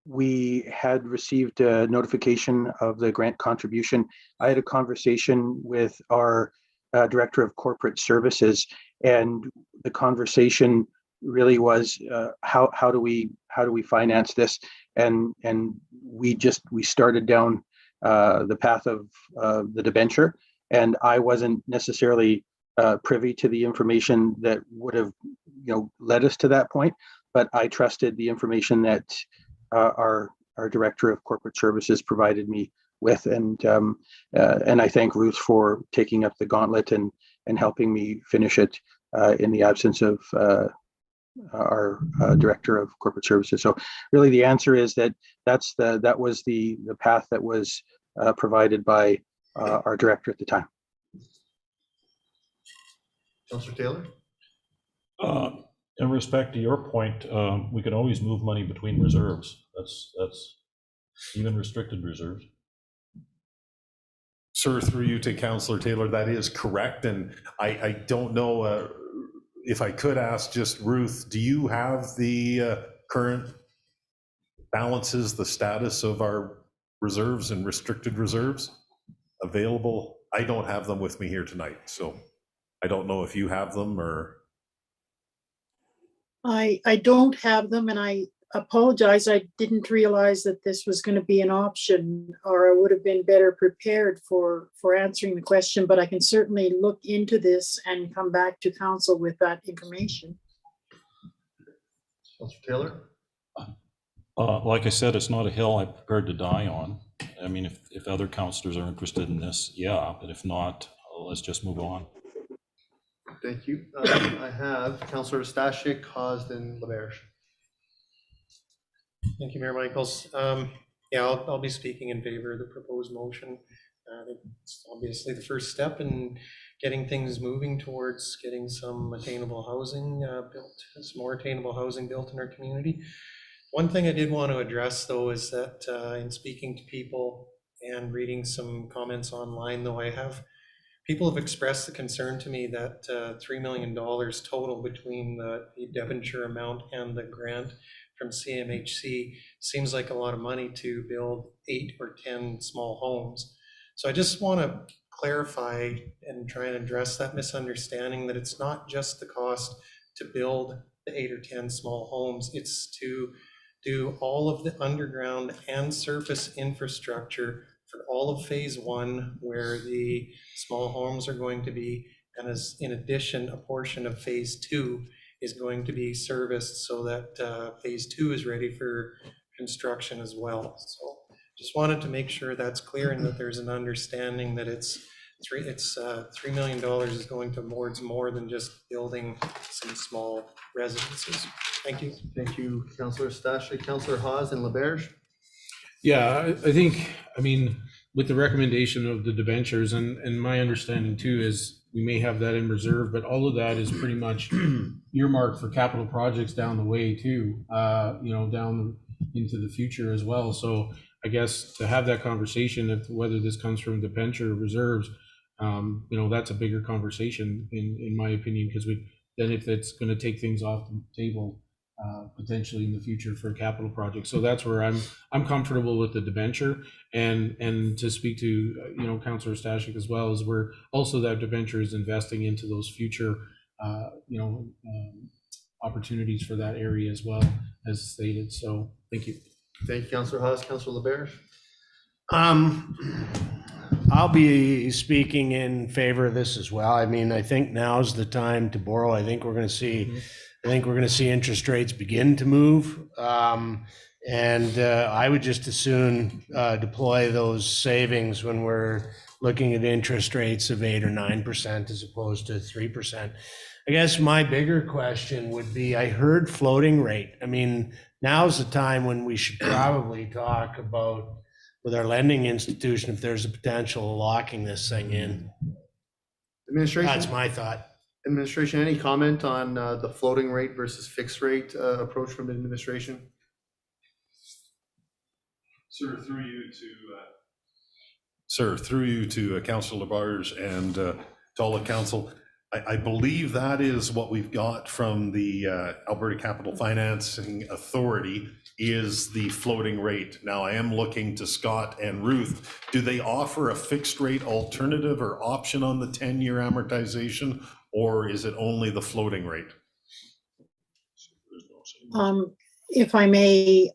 we had received a notification of the grant contribution, I had a conversation with our Director of Corporate Services, and the conversation really was how do we finance this, and we started down the path of the debenture, and I wasn't necessarily privy to the information that would have led us to that point, but I trusted the information that our Director of Corporate Services provided me with, and I thank Ruth for taking up the gauntlet and helping me finish it in the absence of our Director of Corporate Services. So really the answer is that that was the path that was provided by our director at the time. Councillor Taylor? In respect to your point, we can always move money between reserves. That's even restricted reserves. Sir, through you to Councillor Taylor, that is correct. And I don't know if I could ask just Ruth, do you have the current balances, the status of our reserves and restricted reserves available? I don't have them with me here tonight, so I don't know if you have them or. I don't have them, and I apologize. I didn't realize that this was going to be an option, or I would have been better prepared for answering the question, but I can certainly look into this and come back to council with that information. Councillor Taylor? Like I said, it's not a hill I'm prepared to die on. I mean, if other councillors are interested in this, yeah, but if not, let's just move on. Thank you. I have Councillor Stashik, Haas, and LaBerge. Thank you, Mayor Michaels. Yeah, I'll be speaking in favor of the proposed motion. It's obviously the first step in getting things moving towards getting some attainable housing built, some more attainable housing built in our community. One thing I did want to address, though, is that in speaking to people and reading some comments online, though, people have expressed the concern to me that $3 million total between the debenture amount and the grant from CMHC seems like a lot of money to build 8 or 10 small homes. So I just want to clarify and try and address that misunderstanding that it's not just the cost to build the 8 or 10 small homes, it's to do all of the underground and surface infrastructure for all of phase 1, where the small homes are going to be, and as in addition, a portion of phase 2 is going to be serviced so that phase 2 is ready for construction as well. So just wanted to make sure that's clear and that there's an understanding that it's $3 million is going towards more than just building some small residences. Thank you. Thank you, Councillor Stashik. Councillor Haas and LaBerge? Yeah, I think, I mean, with the recommendation of the debentures, and my understanding too is we may have that in reserve, but all of that is pretty much earmarked for capital projects down the way too, down into the future as well. So I guess to have that conversation of whether this comes from debenture reserves, that's a bigger conversation in my opinion, because then if it's going to take things off the table, potentially in the future for capital projects. So that's where I'm comfortable with the debenture, and to speak to Councillor Stashik as well, is we're also that debenture is investing into those future opportunities for that area as well, as stated. So thank you. Thank you, Councillor Haas. Councillor LaBerge? I'll be speaking in favor of this as well. I mean, I think now's the time to borrow. I think we're going to see interest rates begin to move. And I would just as soon deploy those savings when we're looking at interest rates of 8 or 9% as opposed to 3%. I guess my bigger question would be, I heard floating rate. I mean, now's the time when we should probably talk about with our lending institution if there's a potential of locking this thing in. Administration? That's my thought. Administration, any comment on the floating rate versus fixed rate approach from administration? Sir, through you to Councillor Labarge and to all of council, I believe that is what we've got from the Alberta Capital Financing Authority is the floating rate. Now, I am looking to Scott and Ruth. Do they offer a fixed rate alternative or option on the 10-year amortization, or is it only the floating rate? If I may,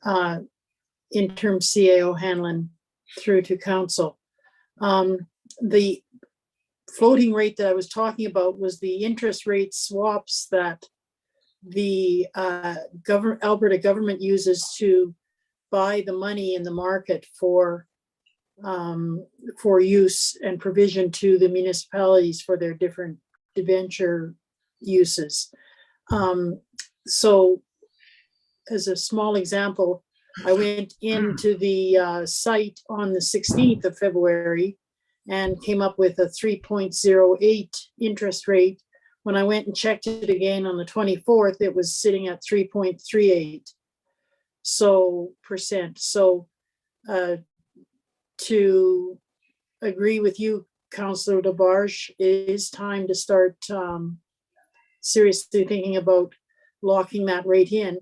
interim CAO Hanlon through to council. The floating rate that I was talking about was the interest rate swaps that the Alberta government uses to buy the money in the market for use and provision to the municipalities for their different debenture uses. So as a small example, I went into the site on the 16th of February and came up with a 3.08 interest rate. When I went and checked it again on the 24th, it was sitting at 3.38 percent. So to agree with you, Councillor Labarge, it is time to start seriously thinking about locking that rate in.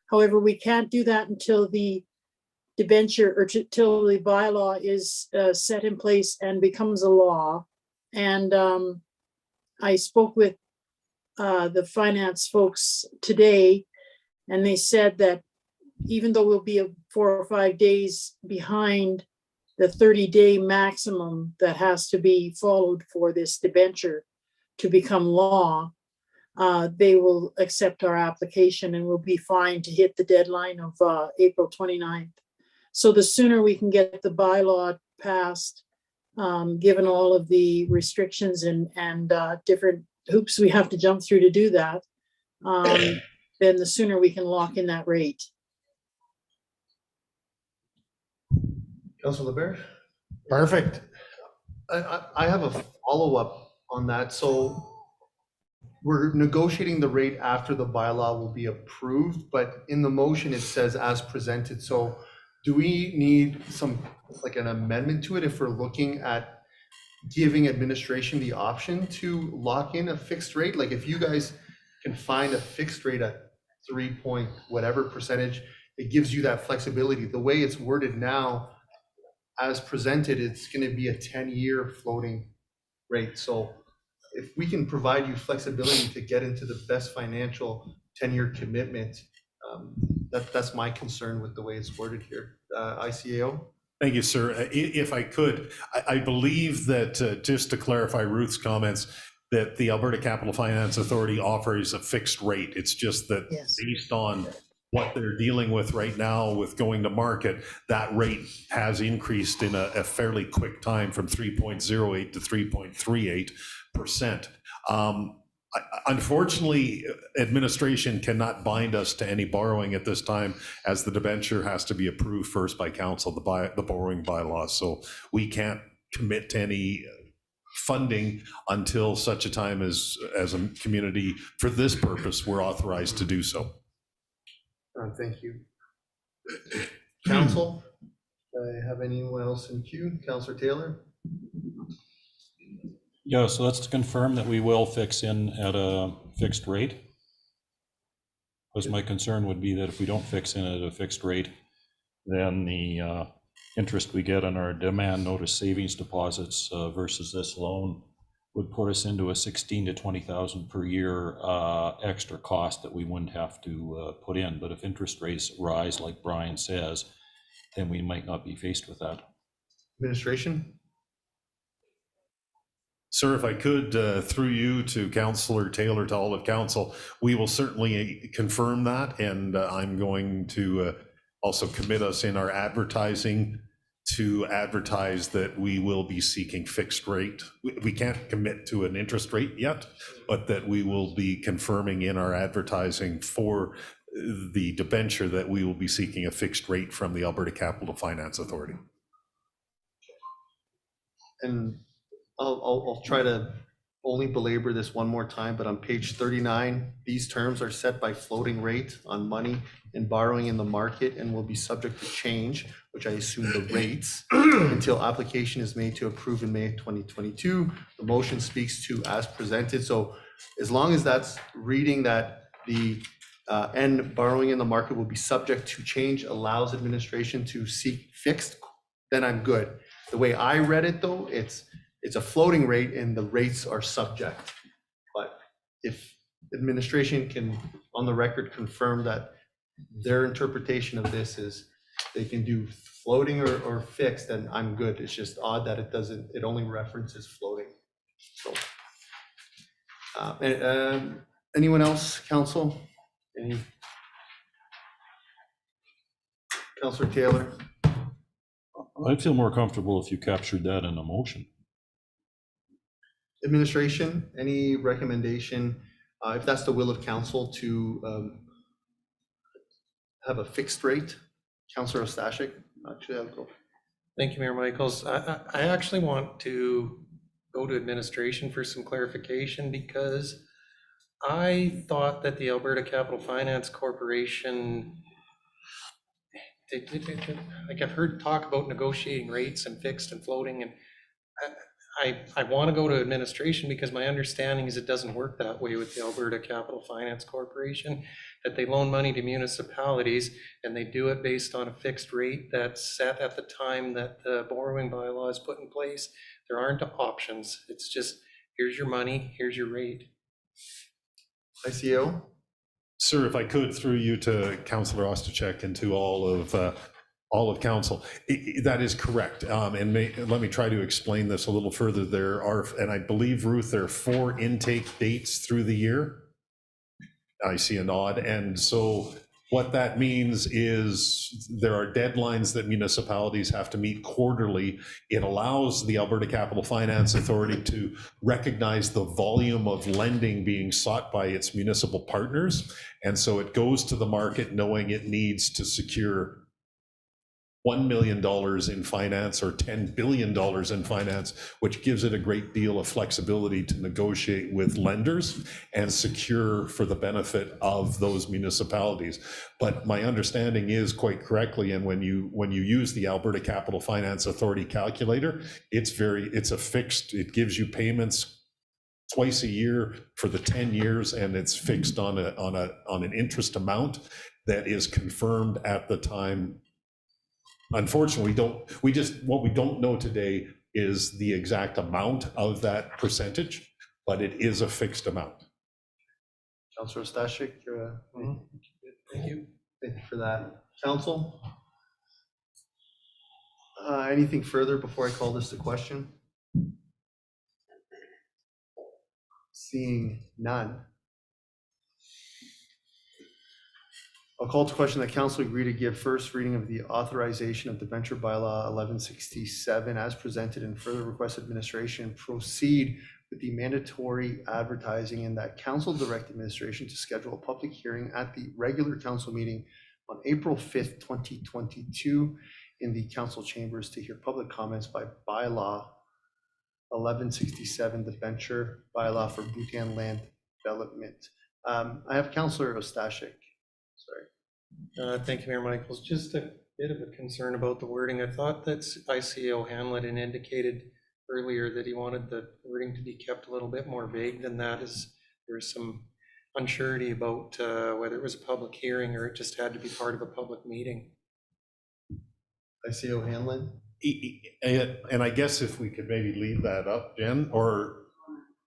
However, we can't do that until the debenture or till the bylaw is set in place and becomes a law. And I spoke with the finance folks today, and they said that even though we'll be 4 or 5 days behind the 30-day maximum that has to be followed for this debenture to become law, they will accept our application and we'll be fine to hit the deadline of April 29th. So the sooner we can get the bylaw passed, given all of the restrictions and different hoops we have to jump through to do that, then the sooner we can lock in that rate. Councillor LeBert? Perfect. I have a follow-up on that. So we're negotiating the rate after the bylaw will be approved, but in the motion it says as presented. So do we need like an amendment to it if we're looking at giving administration the option to lock in a fixed rate? Like if you guys can find a fixed rate at 3 point whatever percentage, it gives you that flexibility. The way it's worded now, as presented, it's going to be a 10-year floating rate. So if we can provide you flexibility to get into the best financial 10-year commitment, that's my concern with the way it's worded here. ICAO? Thank you, sir. If I could, I believe that, just to clarify Ruth's comments, that the Alberta Capital Finance Authority offers a fixed rate. It's just that based on what they're dealing with right now with going to market, that rate has increased in a fairly quick time from 3.08 to 3.38%. Unfortunately, administration cannot bind us to any borrowing at this time, as the debenture has to be approved first by council, the borrowing bylaws. So we can't commit to any funding until such a time as a community, for this purpose, we're authorized to do so. Thank you. Council, have anyone else in queue? Councillor Taylor? Yeah, so that's to confirm that we will fix in at a fixed rate. Because my concern would be that if we don't fix in at a fixed rate, then the interest we get on our demand notice savings deposits versus this loan would put us into a 16 to 20,000 per year extra cost that we wouldn't have to put in. But if interest rates rise, like Brian says, then we might not be faced with that. Administration? Sir, if I could, through you to Councillor Taylor, to all of council, we will certainly confirm that, and I'm going to also commit us in our advertising to advertise that we will be seeking fixed rate. We can't commit to an interest rate yet, but that we will be confirming in our advertising for the debenture that we will be seeking a fixed rate from the Alberta Capital Finance Authority. And I'll try to only belabor this one more time, but on page 39, these terms are set by floating rate on money and borrowing in the market and will be subject to change, which I assume the rates, until application is made to approve in May 2022. The motion speaks to as presented. So as long as that's reading that the and borrowing in the market will be subject to change allows administration to seek fixed, then I'm good. The way I read it though, it's a floating rate and the rates are subject. But if administration can, on the record, confirm that their interpretation of this is they can do floating or fixed, then I'm good. It's just odd that it only references floating. So, anyone else, council? Councillor Taylor? I'd feel more comfortable if you captured that in a motion. Administration, any recommendation, if that's the will of council, to have a fixed rate? Councillor Ostashik, actually, I'll go. Thank you, Mayor Michaels. I actually want to go to administration for some clarification, because I thought that the Alberta Capital Finance Corporation, like I've heard talk about negotiating rates and fixed and floating, and I want to go to administration because my understanding is it doesn't work that way with the Alberta Capital Finance Corporation, that they loan money to municipalities and they do it based on a fixed rate that's set at the time that the borrowing bylaw is put in place. There aren't options. It's just, here's your money, here's your rate. ICO? Sir, if I could, through you to Councillor Ostachek and to all of council, that is correct. And let me try to explain this a little further. There are, and I believe, Ruth, there are 4 intake dates through the year. I see a nod. And so what that means is there are deadlines that municipalities have to meet quarterly. It allows the Alberta Capital Finance Authority to recognize the volume of lending being sought by its municipal partners. And so it goes to the market knowing it needs to secure $1 million in finance or $10 billion in finance, which gives it a great deal of flexibility to negotiate with lenders and secure for the benefit of those municipalities. But my understanding is, quite correctly, and when you use the Alberta Capital Finance Authority calculator, it's a fixed, it gives you payments twice a year for the 10 years, and it's fixed on an interest amount that is confirmed at the time. Unfortunately, what we don't know today is the exact amount of that percentage, but it is a fixed amount. Councillor Stashik, thank you for that. Council? Anything further before I call this to question? Seeing none. I'll call to question that council agree to give first reading of the authorization of debenture bylaw 1167 as presented, and further request administration proceed with the mandatory advertising, and that council direct administration to schedule a public hearing at the regular council meeting on April 5th, 2022 in the council chambers to hear public comments by bylaw 1167 debenture bylaw for Bhutan land development. I have Councillor Ostashik. Sorry. Thank you, Mayor Michaels. Just a bit of a concern about the wording. I thought that ICO Hanlon had indicated earlier that he wanted the wording to be kept a little bit more vague than that, as there was some unsurety about whether it was a public hearing or it just had to be part of a public meeting. ICO Hanlon? And I guess if we could maybe leave that up, Jen, or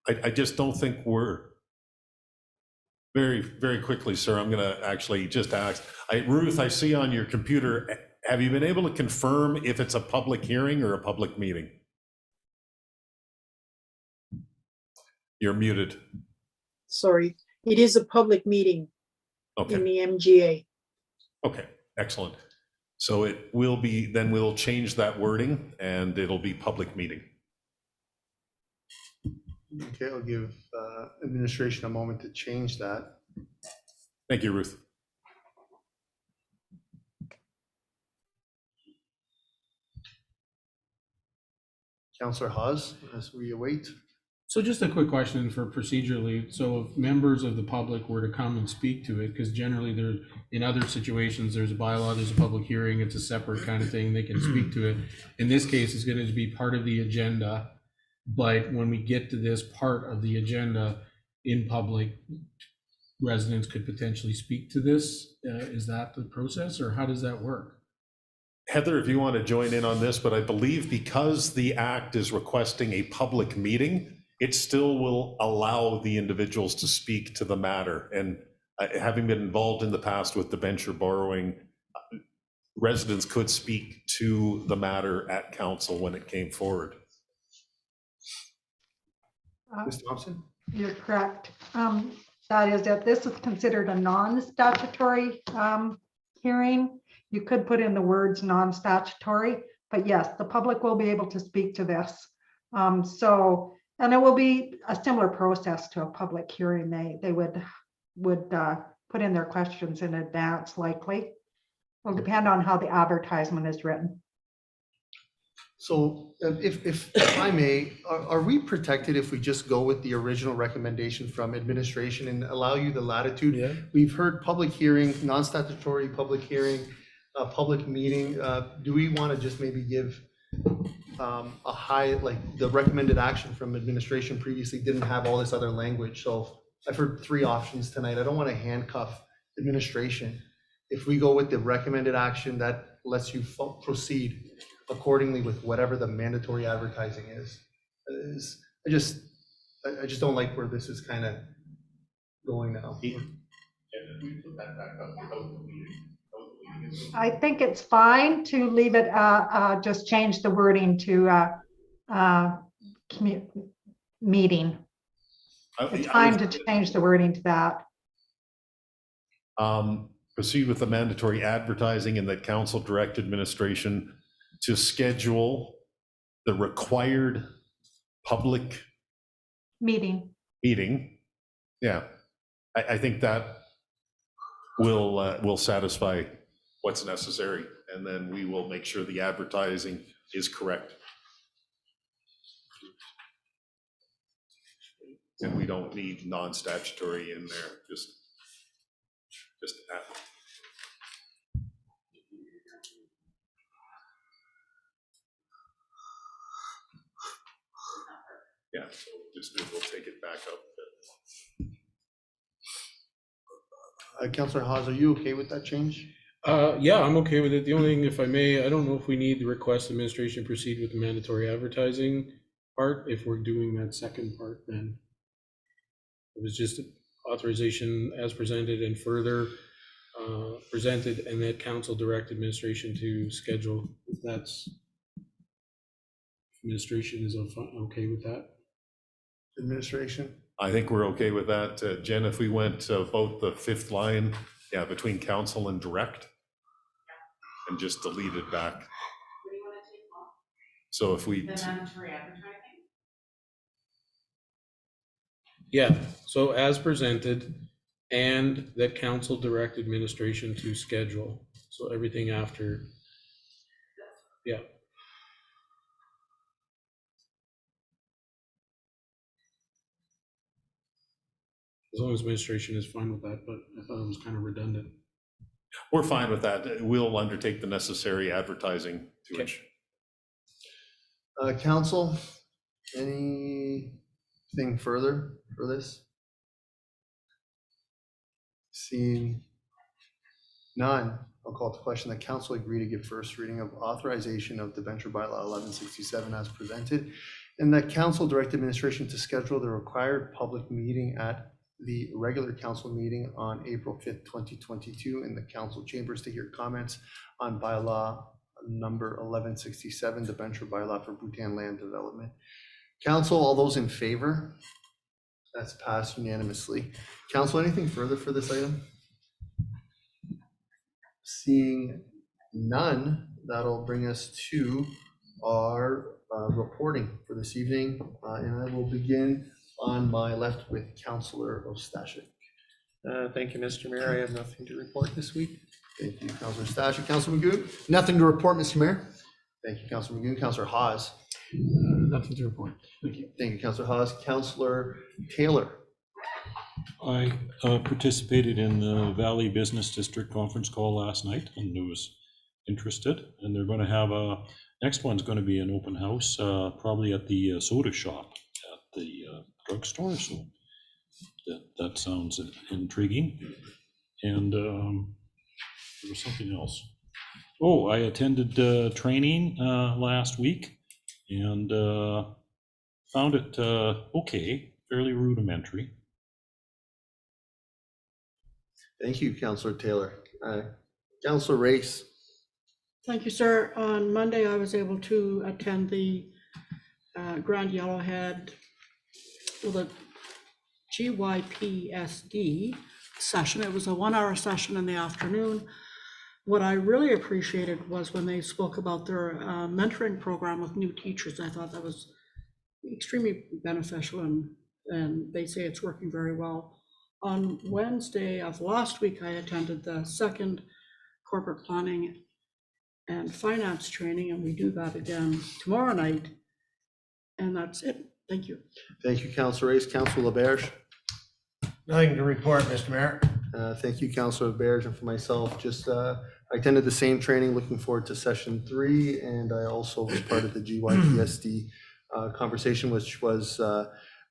I just don't think we're very, very quickly, sir. I'm going to actually just ask, Ruth, I see on your computer, have you been able to confirm if it's a public hearing or a public meeting? You're muted. Sorry, it is a public meeting Okay. in the MGA. Okay, excellent. So it will be, then we'll change that wording and it'll be public meeting. Okay, I'll give administration a moment to change that. Thank you, Ruth. Councillor Hawes, as we await. So just a quick question for procedurally, so if members of the public were to come and speak to it, because generally there, in other situations, there's a bylaw, there's a public hearing, it's a separate kind of thing, they can speak to it. In this case, it's going to be part of the agenda, but when we get to this part of the agenda in public, residents could potentially speak to this. Is that the process, or how does that work? Heather, if you want to join in on this, but I believe because the act is requesting a public meeting, it still will allow the individuals to speak to the matter. And having been involved in the past with debenture borrowing, residents could speak to the matter at council when it came forward. Ms. Thompson? You're correct. That is, if this is considered a non-statutory hearing, you could put in the words non-statutory, but yes, the public will be able to speak to this. And it will be a similar process to a public hearing. They would put in their questions in advance, likely. Will depend on how the advertisement is written. So if I may, are we protected if we just go with the original recommendation from administration and allow you the latitude? Yeah. We've heard public hearing, non-statutory public hearing, public meeting. Do we want to just maybe give a high, like the recommended action from administration previously didn't have all this other language? So I've heard three options tonight. I don't want to handcuff administration. If we go with the recommended action, that lets you proceed accordingly with whatever the mandatory advertising is. I just don't like where this is kind of going now. I think it's fine to leave it, just change the wording to meeting. It's fine to change the wording to that. Proceed with the mandatory advertising and that council direct administration to schedule the required public Meeting. meeting. Yeah, I think that will satisfy what's necessary, and then we will make sure the advertising is correct. And we don't need non-statutory in there, just add. Yeah, so we'll take it back up. Councillor Hawes, are you okay with that change? Yeah, I'm okay with it. The only thing, if I may, I don't know if we need to request administration proceed with the mandatory advertising part, if we're doing that second part, then. It was just authorization as presented and further presented, and that council direct administration to schedule. If that's, administration is okay with that. Administration? I think we're okay with that. Jen, if we went both the fifth line, yeah, between council and direct, and just delete it back. What do you want to take off? So if we, The mandatory advertising? Yeah, so as presented, and that council direct administration to schedule. So everything after, yeah. As long as administration is fine with that, but I thought it was kind of redundant. we're fine with that. We'll undertake the necessary advertising to Okay. it. Council, anything further for this? Seeing none, I'll call to question that council agree to give first reading of authorization of debenture bylaw 1167 as presented, and that council direct administration to schedule the required public meeting at the regular council meeting on April 5th, 2022 in the council chambers to hear comments on bylaw number 1167, debenture bylaw for Bhutan land development. Council, all those in favor? That's passed unanimously. Council, anything further for this item? Seeing none, that'll bring us to our reporting for this evening. And I will begin on my left with Councillor Ostashik. Thank you, Mr. Mayor. I have nothing to report this week. Thank you, Councillor Ostashik. Councillor Magoo? Nothing to report, Mr. Mayor. Thank you, Councillor Magoo. Councillor Hawes? Nothing to report. Thank you. Thank you, Councillor Hawes. Councillor Taylor? I participated in the Valley Business District conference call last night and was interested. And they're going to have next one's going to be an open house, probably at the soda shop at the drugstore. So that sounds intriguing. And there was something else. Oh, I attended training last week and found it okay, fairly rudimentary. Thank you, Councillor Taylor. Councillor Race? Thank you, sir. On Monday, I was able to attend the Grand Yellowhead, well, the GYPSD session. It was a 1-hour session in the afternoon. What I really appreciated was when they spoke about their mentoring program with new teachers. I thought that was extremely beneficial, and they say it's working very well. On Wednesday of last week, I attended the second corporate planning and finance training, and we do that again tomorrow night. And that's it. Thank you. Thank you, Councillor Race. Councillor LaBerge? Nothing to report, Mr. Mayor. Thank you, Councillor LaBerge. And for myself, just I attended the same training, looking forward to session 3. And I also was part of the GYPSD conversation, which was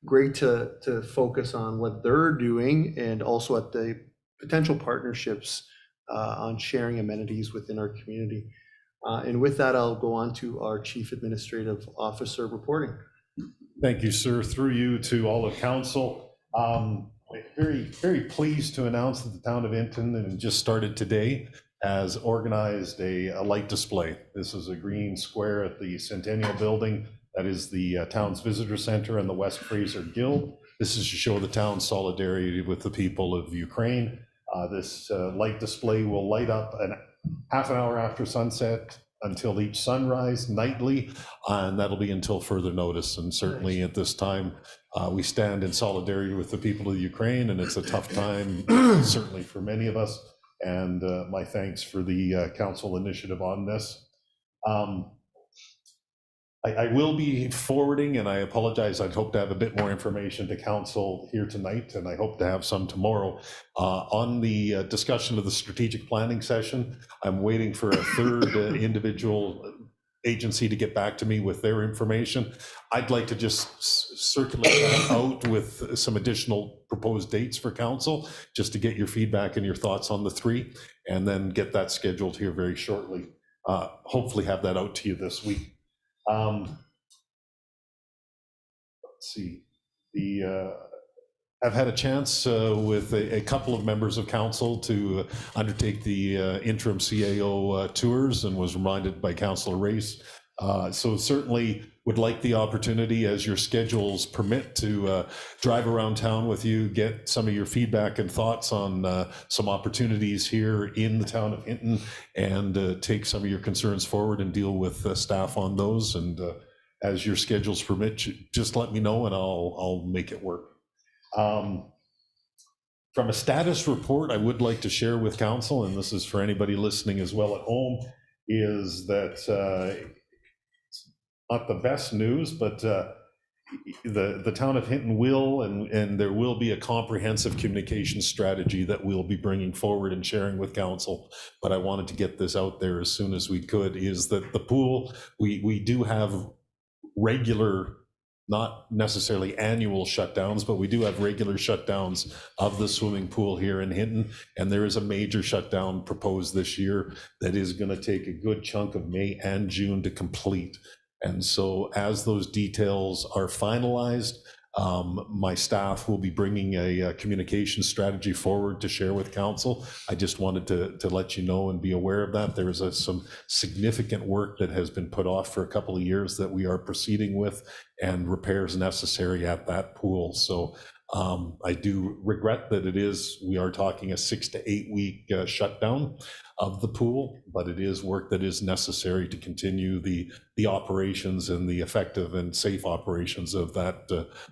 great to focus on what they're doing and also at the potential partnerships on sharing amenities within our community. And with that, I'll go on to our Chief Administrative Officer reporting. Thank you, sir. Through you to all of council. Very, very pleased to announce that the town of Hinton, and just started today, has organized a light display. This is a green square at the Centennial Building. That is the town's visitor center and the West Fraser Guild. This is to show the town's solidarity with the people of Ukraine. This light display will light up half an hour after sunset until each sunrise nightly, and that'll be until further notice. And certainly at this time, we stand in solidarity with the people of Ukraine, and it's a tough time, certainly for many of us. And my thanks for the council initiative on this. I will be forwarding, and I apologize, I'd hope to have a bit more information to council here tonight, and I hope to have some tomorrow. On the discussion of the strategic planning session, I'm waiting for a third individual agency to get back to me with their information. I'd like to just circulate that out with some additional proposed dates for council, just to get your feedback and your thoughts on the 3, and then get that scheduled here very shortly. Hopefully have that out to you this week. Let's see. I've had a chance with a couple of members of council to undertake the interim CAO tours, and was reminded by Councillor Race. So certainly would like the opportunity, as your schedules permit, to drive around town with you, get some of your feedback and thoughts on some opportunities here in the town of Hinton, and take some of your concerns forward and deal with staff on those. And as your schedules permit, just let me know and I'll make it work. From a status report, I would like to share with council, and this is for anybody listening as well at home, is that not the best news, but the town of Hinton will, and there will be a comprehensive communication strategy that we'll be bringing forward and sharing with council. But I wanted to get this out there as soon as we could, is that the pool, we do have regular, not necessarily annual shutdowns, but we do have regular shutdowns of the swimming pool here in Hinton. And there is a major shutdown proposed this year that is going to take a good chunk of May and June to complete. And so as those details are finalized, my staff will be bringing a communication strategy forward to share with council. I just wanted to let you know and be aware of that. There is some significant work that has been put off for a couple of years that we are proceeding with, and repairs necessary at that pool. So I do regret that we are talking a 6 to 8 week shutdown of the pool, but it is work that is necessary to continue the operations and the effective and safe operations of that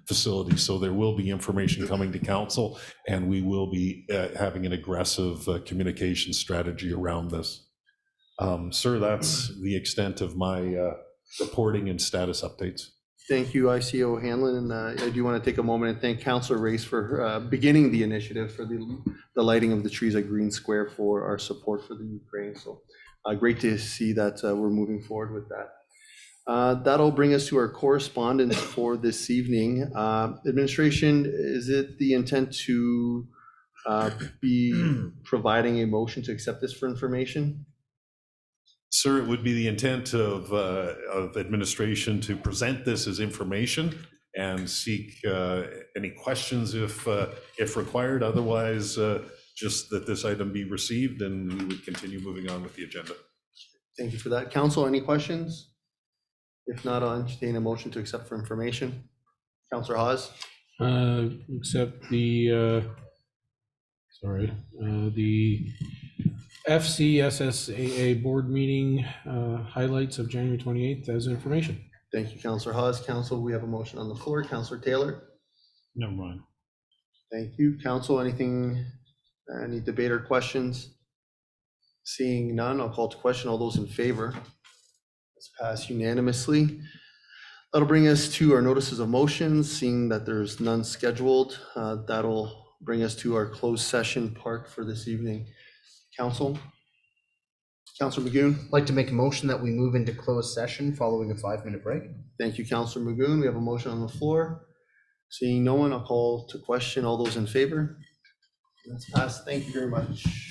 facility. So there will be information coming to council, and we will be having an aggressive communication strategy around this. Sir, that's the extent of my reporting and status updates. Thank you, ICO Hanlon, and I do want to take a moment and thank Councillor Race for beginning the initiative for the lighting of the trees at Green Square for our support for the Ukraine. So great to see that we're moving forward with that. That'll bring us to our correspondence for this evening. Administration, is it the intent to be providing a motion to accept this for information? Sir, it would be the intent of administration to present this as information and seek any questions if required. Otherwise, just that this item be received, and we would continue moving on with the agenda. Thank you for that. Council, any questions? If not, I'll entertain a motion to accept for information. Councillor Hawes? Accept the, the FCSSAA board meeting highlights of January 28th as information. Thank you, Councillor Hawes. Council, we have a motion on the floor. Councillor Taylor? Never mind. Thank you. Council, anything, any debate or questions? Seeing none, I'll call to question. All those in favor? Let's pass unanimously. That'll bring us to our notices of motions. Seeing that there's none scheduled, that'll bring us to our closed session part for this evening. Council? Councillor Magoon? I'd like to make a motion that we move into closed session following a 5-minute break. Thank you, Councillor Magoon. We have a motion on the floor. Seeing no one, I'll call to question. All those in favor? That's passed. Thank you very much.